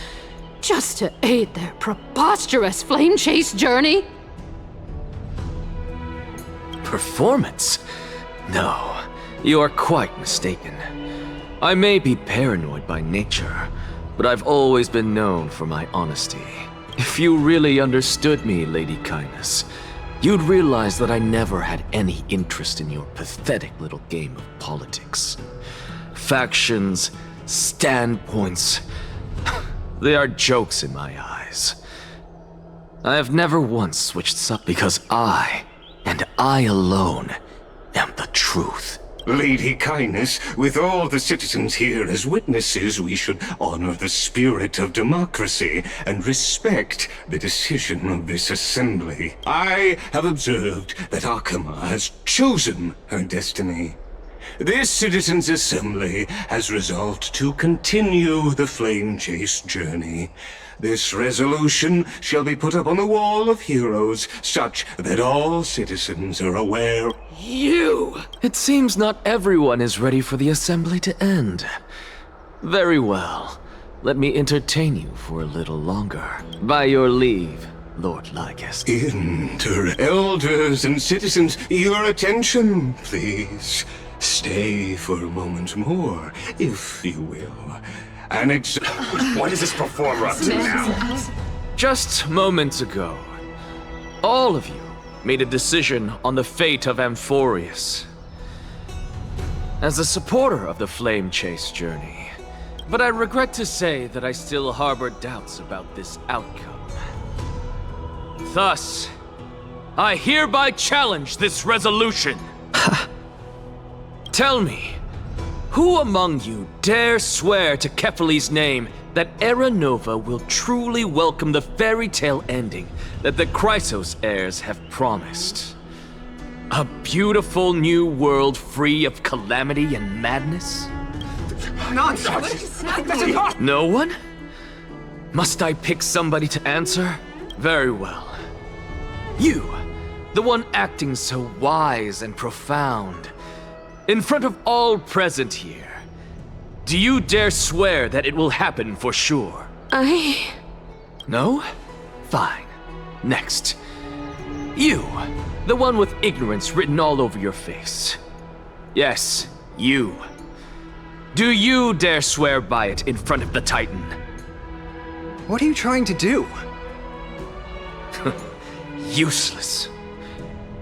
just to aid their preposterous flame chase journey? Performance? No, you are quite mistaken. I may be paranoid by nature, but I've always been known for my honesty. If you really understood me, Lady Kindness, you'd realize that I never had any interest in your pathetic little game of politics. Factions, standpoints, they are jokes in my eyes. I have never once switched sides because I, and I alone, am the truth. Lady Kindness, with all the citizens here as witnesses, we should honor the spirit of democracy and respect the decision of this assembly. I have observed that Akama has chosen her destiny. This citizens' assembly has resolved to continue the flame chase journey. This resolution shall be put up on the wall of heroes, such that all citizens are aware. You! It seems not everyone is ready for the assembly to end. Very well. Let me entertain you for a little longer. By your leave, Lord Lycus. Elders and citizens, your attention, please. Stay for a moment more, if you will. What is this performer up to now? Just moments ago, all of you made a decision on the fate of Amphorius. As a supporter of the Flame Chase journey, but I regret to say that I still harbor doubts about this outcome. Thus, I hereby challenge this resolution. Tell me, who among you dare swear to Kefali's name that Era Nova will truly welcome the fairy tale ending that the Chrysos heirs have promised? A beautiful new world free of calamity and madness? Nonsense! No one? Must I pick somebody to answer? Very well. You, the one acting so wise and profound. In front of all present here, do you dare swear that it will happen for sure? No? Fine. Next. You, the one with ignorance written all over your face. Yes, you. Do you dare swear by it in front of the Titan? What are you trying to do? Useless.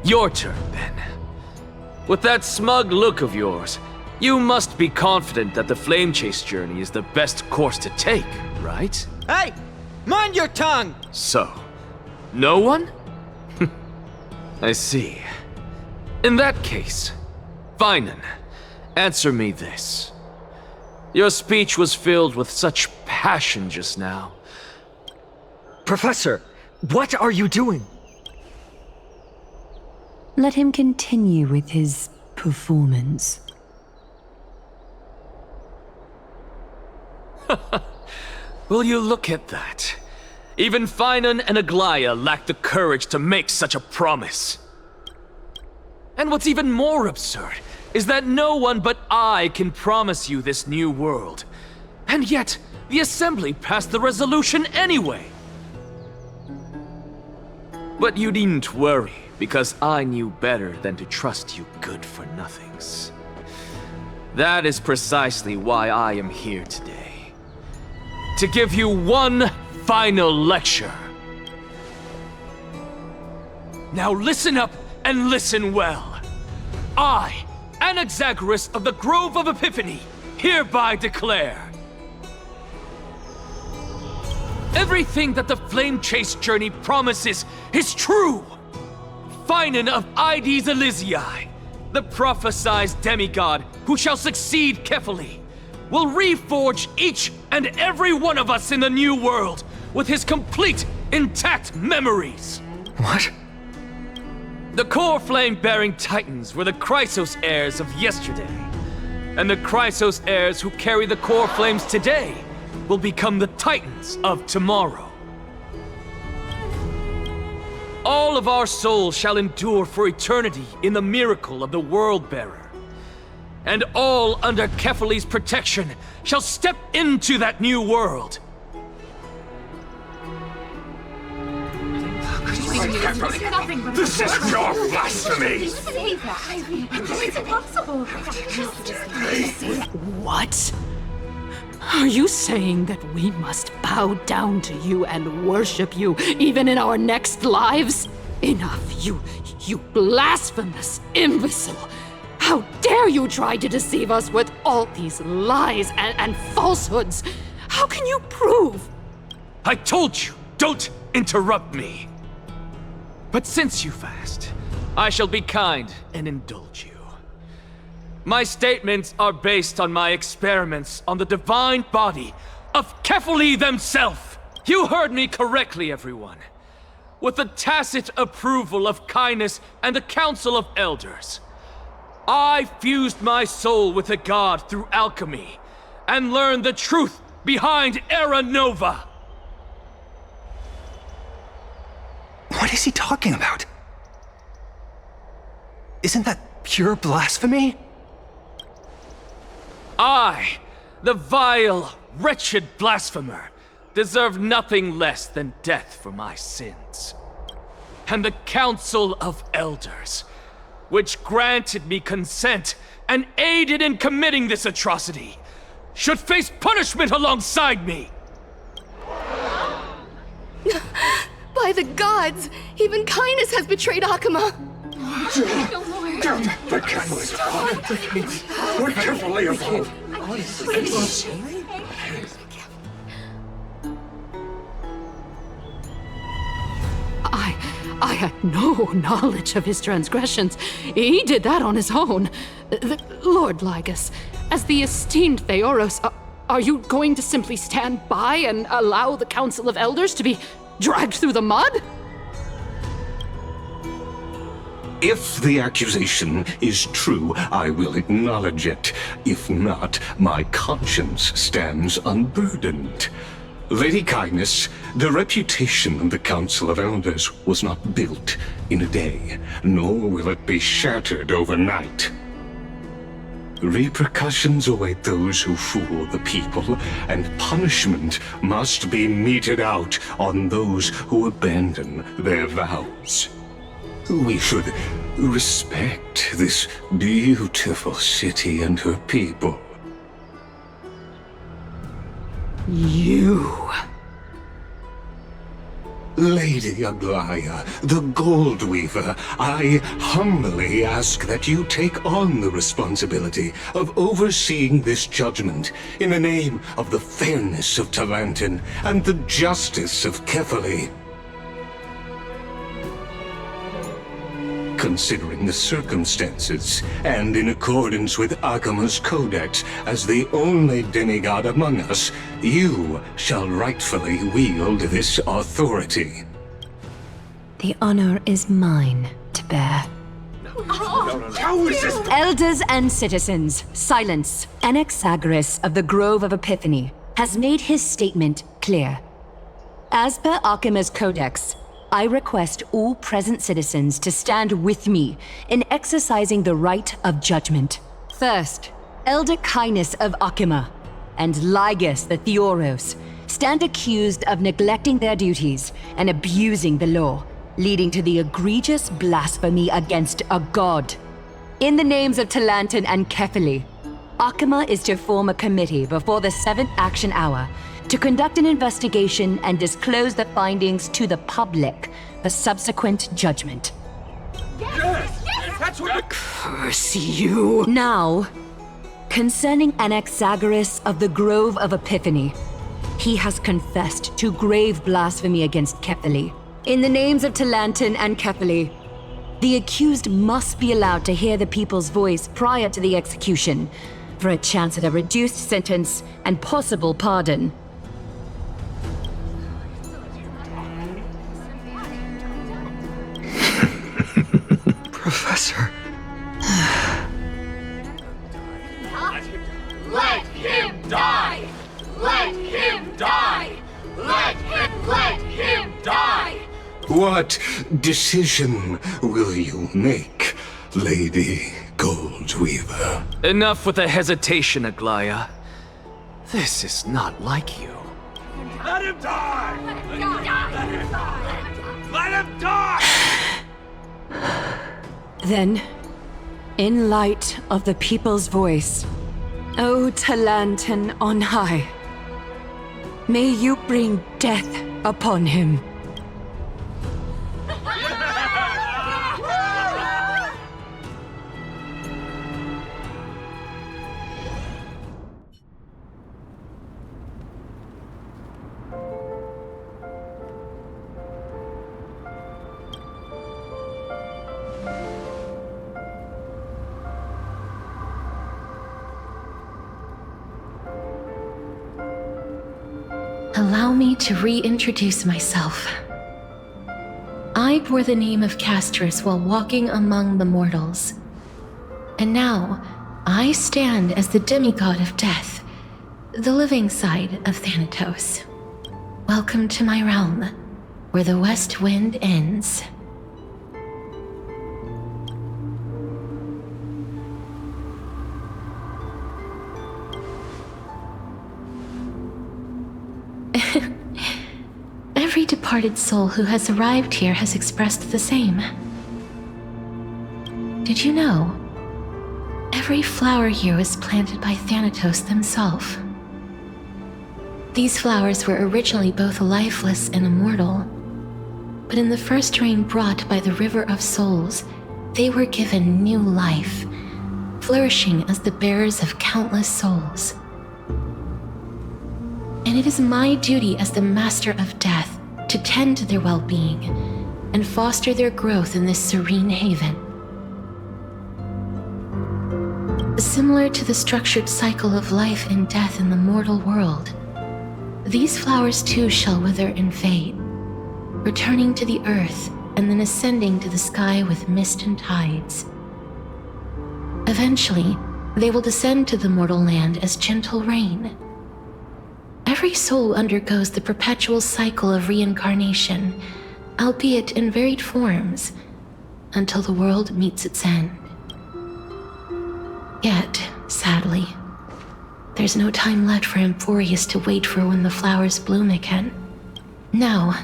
Your turn, then. With that smug look of yours, you must be confident that the Flame Chase journey is the best course to take, right? Hey! Mind your tongue! So, no one? I see. In that case, Finan, answer me this. Your speech was filled with such passion just now. Professor, what are you doing? Let him continue with his performance. Will you look at that? Even Finan and Aglaya lack the courage to make such a promise. And what's even more absurd is that no one but I can promise you this new world. And yet, the Assembly passed the resolution anyway. But you needn't worry, because I knew better than to trust you good-for-nothings. That is precisely why I am here today. To give you one final lecture. Now listen up and listen well. I, Anaxagoras of the Grove of Epiphany, hereby declare everything that the Flame Chase journey promises is true. Finan of Ides Elysiae, the prophesized demigod who shall succeed Kefali, will reforge each and every one of us in the new world with his complete, intact memories. What? The core flame-bearing titans were the Chrysos heirs of yesterday, and the Chrysos heirs who carry the core flames today will become the titans of tomorrow. All of our souls shall endure for eternity in the miracle of the World-Bearer, and all under Kefali's protection shall step into that new world. This is pure blasphemy! It's impossible. What? Are you saying that we must bow down to you and worship you even in our next lives? Enough, you blasphemous imbecile! How dare you try to deceive us with all these lies and falsehoods? How can you prove? I told you, don't interrupt me. But since you've asked, I shall be kind and indulge you. My statements are based on my experiments on the divine body of Kefali themselves. You heard me correctly, everyone. With the tacit approval of Kindness and the Council of Elders, I fused my soul with the god through alchemy and learned the truth behind Era Nova. What is he talking about? Isn't that pure blasphemy? I, the vile, wretched blasphemer, deserve nothing less than death for my sins. And the Council of Elders, which granted me consent and aided in committing this atrocity, should face punishment alongside me. By the gods! Even Kindness has betrayed Akama! The catalyst. We're carefully evolved. I had no knowledge of his transgressions. He did that on his own. Lord Lygus, as the esteemed Theoros, are you going to simply stand by and allow the Council of Elders to be dragged through the mud? If the accusation is true, I will acknowledge it. If not, my conscience stands unburdened. Lady Kindness, the reputation of the Council of Elders was not built in a day, nor will it be shattered overnight. Repercussions await those who fool the people, and punishment must be meted out on those who abandon their vows. We should respect this beautiful city and her people. You... Lady Aglaya, the Gold Weaver, I humbly ask that you take on the responsibility of overseeing this judgment in the name of the fairness of Talantin and the justice of Kefali. Considering the circumstances, and in accordance with Akama's codex as the only demigod among us, you shall rightfully wield this authority. The honor is mine to bear. How is this? Elders and citizens, silence. Anaxagoras of the Grove of Epiphany has made his statement clear. As per Akama's codex, I request all present citizens to stand with me in exercising the right of judgment. First, Elder Kindness of Akama and Lygus the Theoros stand accused of neglecting their duties and abusing the law, leading to the egregious blasphemy against a god. In the names of Talantin and Kefali, Akama is to form a committee before the 7th action hour to conduct an investigation and disclose the findings to the public for subsequent judgment. Yes! That's what... Curse you! Now, concerning Anaxagoras of the Grove of Epiphany, he has confessed to grave blasphemy against Kefali. In the names of Talantin and Kefali, The accused must be allowed to hear the people's voice prior to the execution, for a chance at a reduced sentence and possible pardon. Professor. Let him die! Let him die! Let him die! What decision will you make, Lady Goldweaver? Enough with the hesitation, Aglaya. This is not like you. Let him die! Let him die! Let him die! Then, in light of the people's voice, O Talantan on high, may you bring death upon him. Allow me to reintroduce myself. I bore the name of Castris while walking among the mortals. And now, I stand as the demigod of death, the living side of Thanatos. Welcome to my realm, where the west wind ends. Every departed soul who has arrived here has expressed the same. Did you know? Every flower here was planted by Thanatos himself. These flowers were originally both lifeless and immortal, but in the first rain brought by the River of Souls, they were given new life, flourishing as the bearers of countless souls. And it is my duty as the Master of Death to tend to their well-being and foster their growth in this serene haven. Similar to the structured cycle of life and death in the mortal world, these flowers too shall wither and fade, returning to the earth and then ascending to the sky with mist and tides. Eventually, they will descend to the mortal land as gentle rain. Every soul undergoes the perpetual cycle of reincarnation, albeit in varied forms, until the world meets its end. Yet, sadly, there's no time left for Emporius to wait for when the flowers bloom again. Now,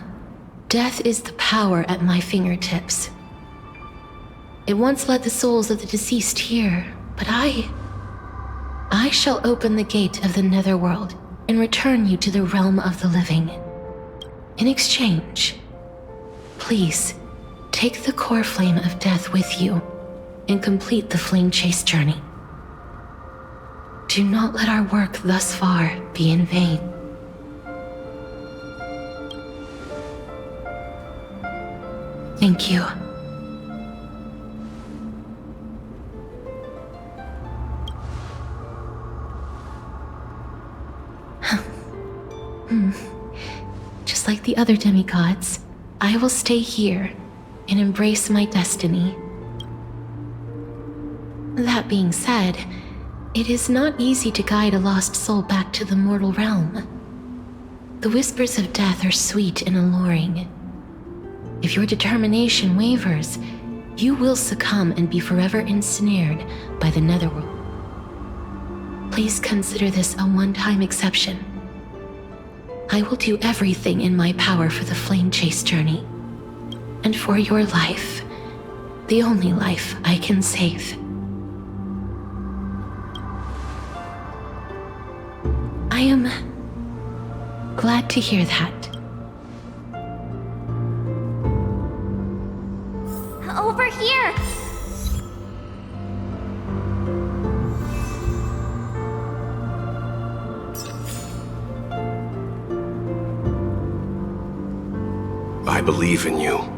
death is the power at my fingertips. It once led the souls of the deceased here, but I shall open the gate of the netherworld and return you to the realm of the living. In exchange, please take the core flame of death with you and complete the flame chase journey. Do not let our work thus far be in vain. Thank you. Just like the other demigods, I will stay here and embrace my destiny. That being said, it is not easy to guide a lost soul back to the mortal realm. The whispers of death are sweet and alluring. If your determination wavers, you will succumb and be forever ensnared by the netherworld. Please consider this a one-time exception. I will do everything in my power for the flame chase journey, and for your life, the only life I can save. I am glad to hear that. Over here! I believe in you.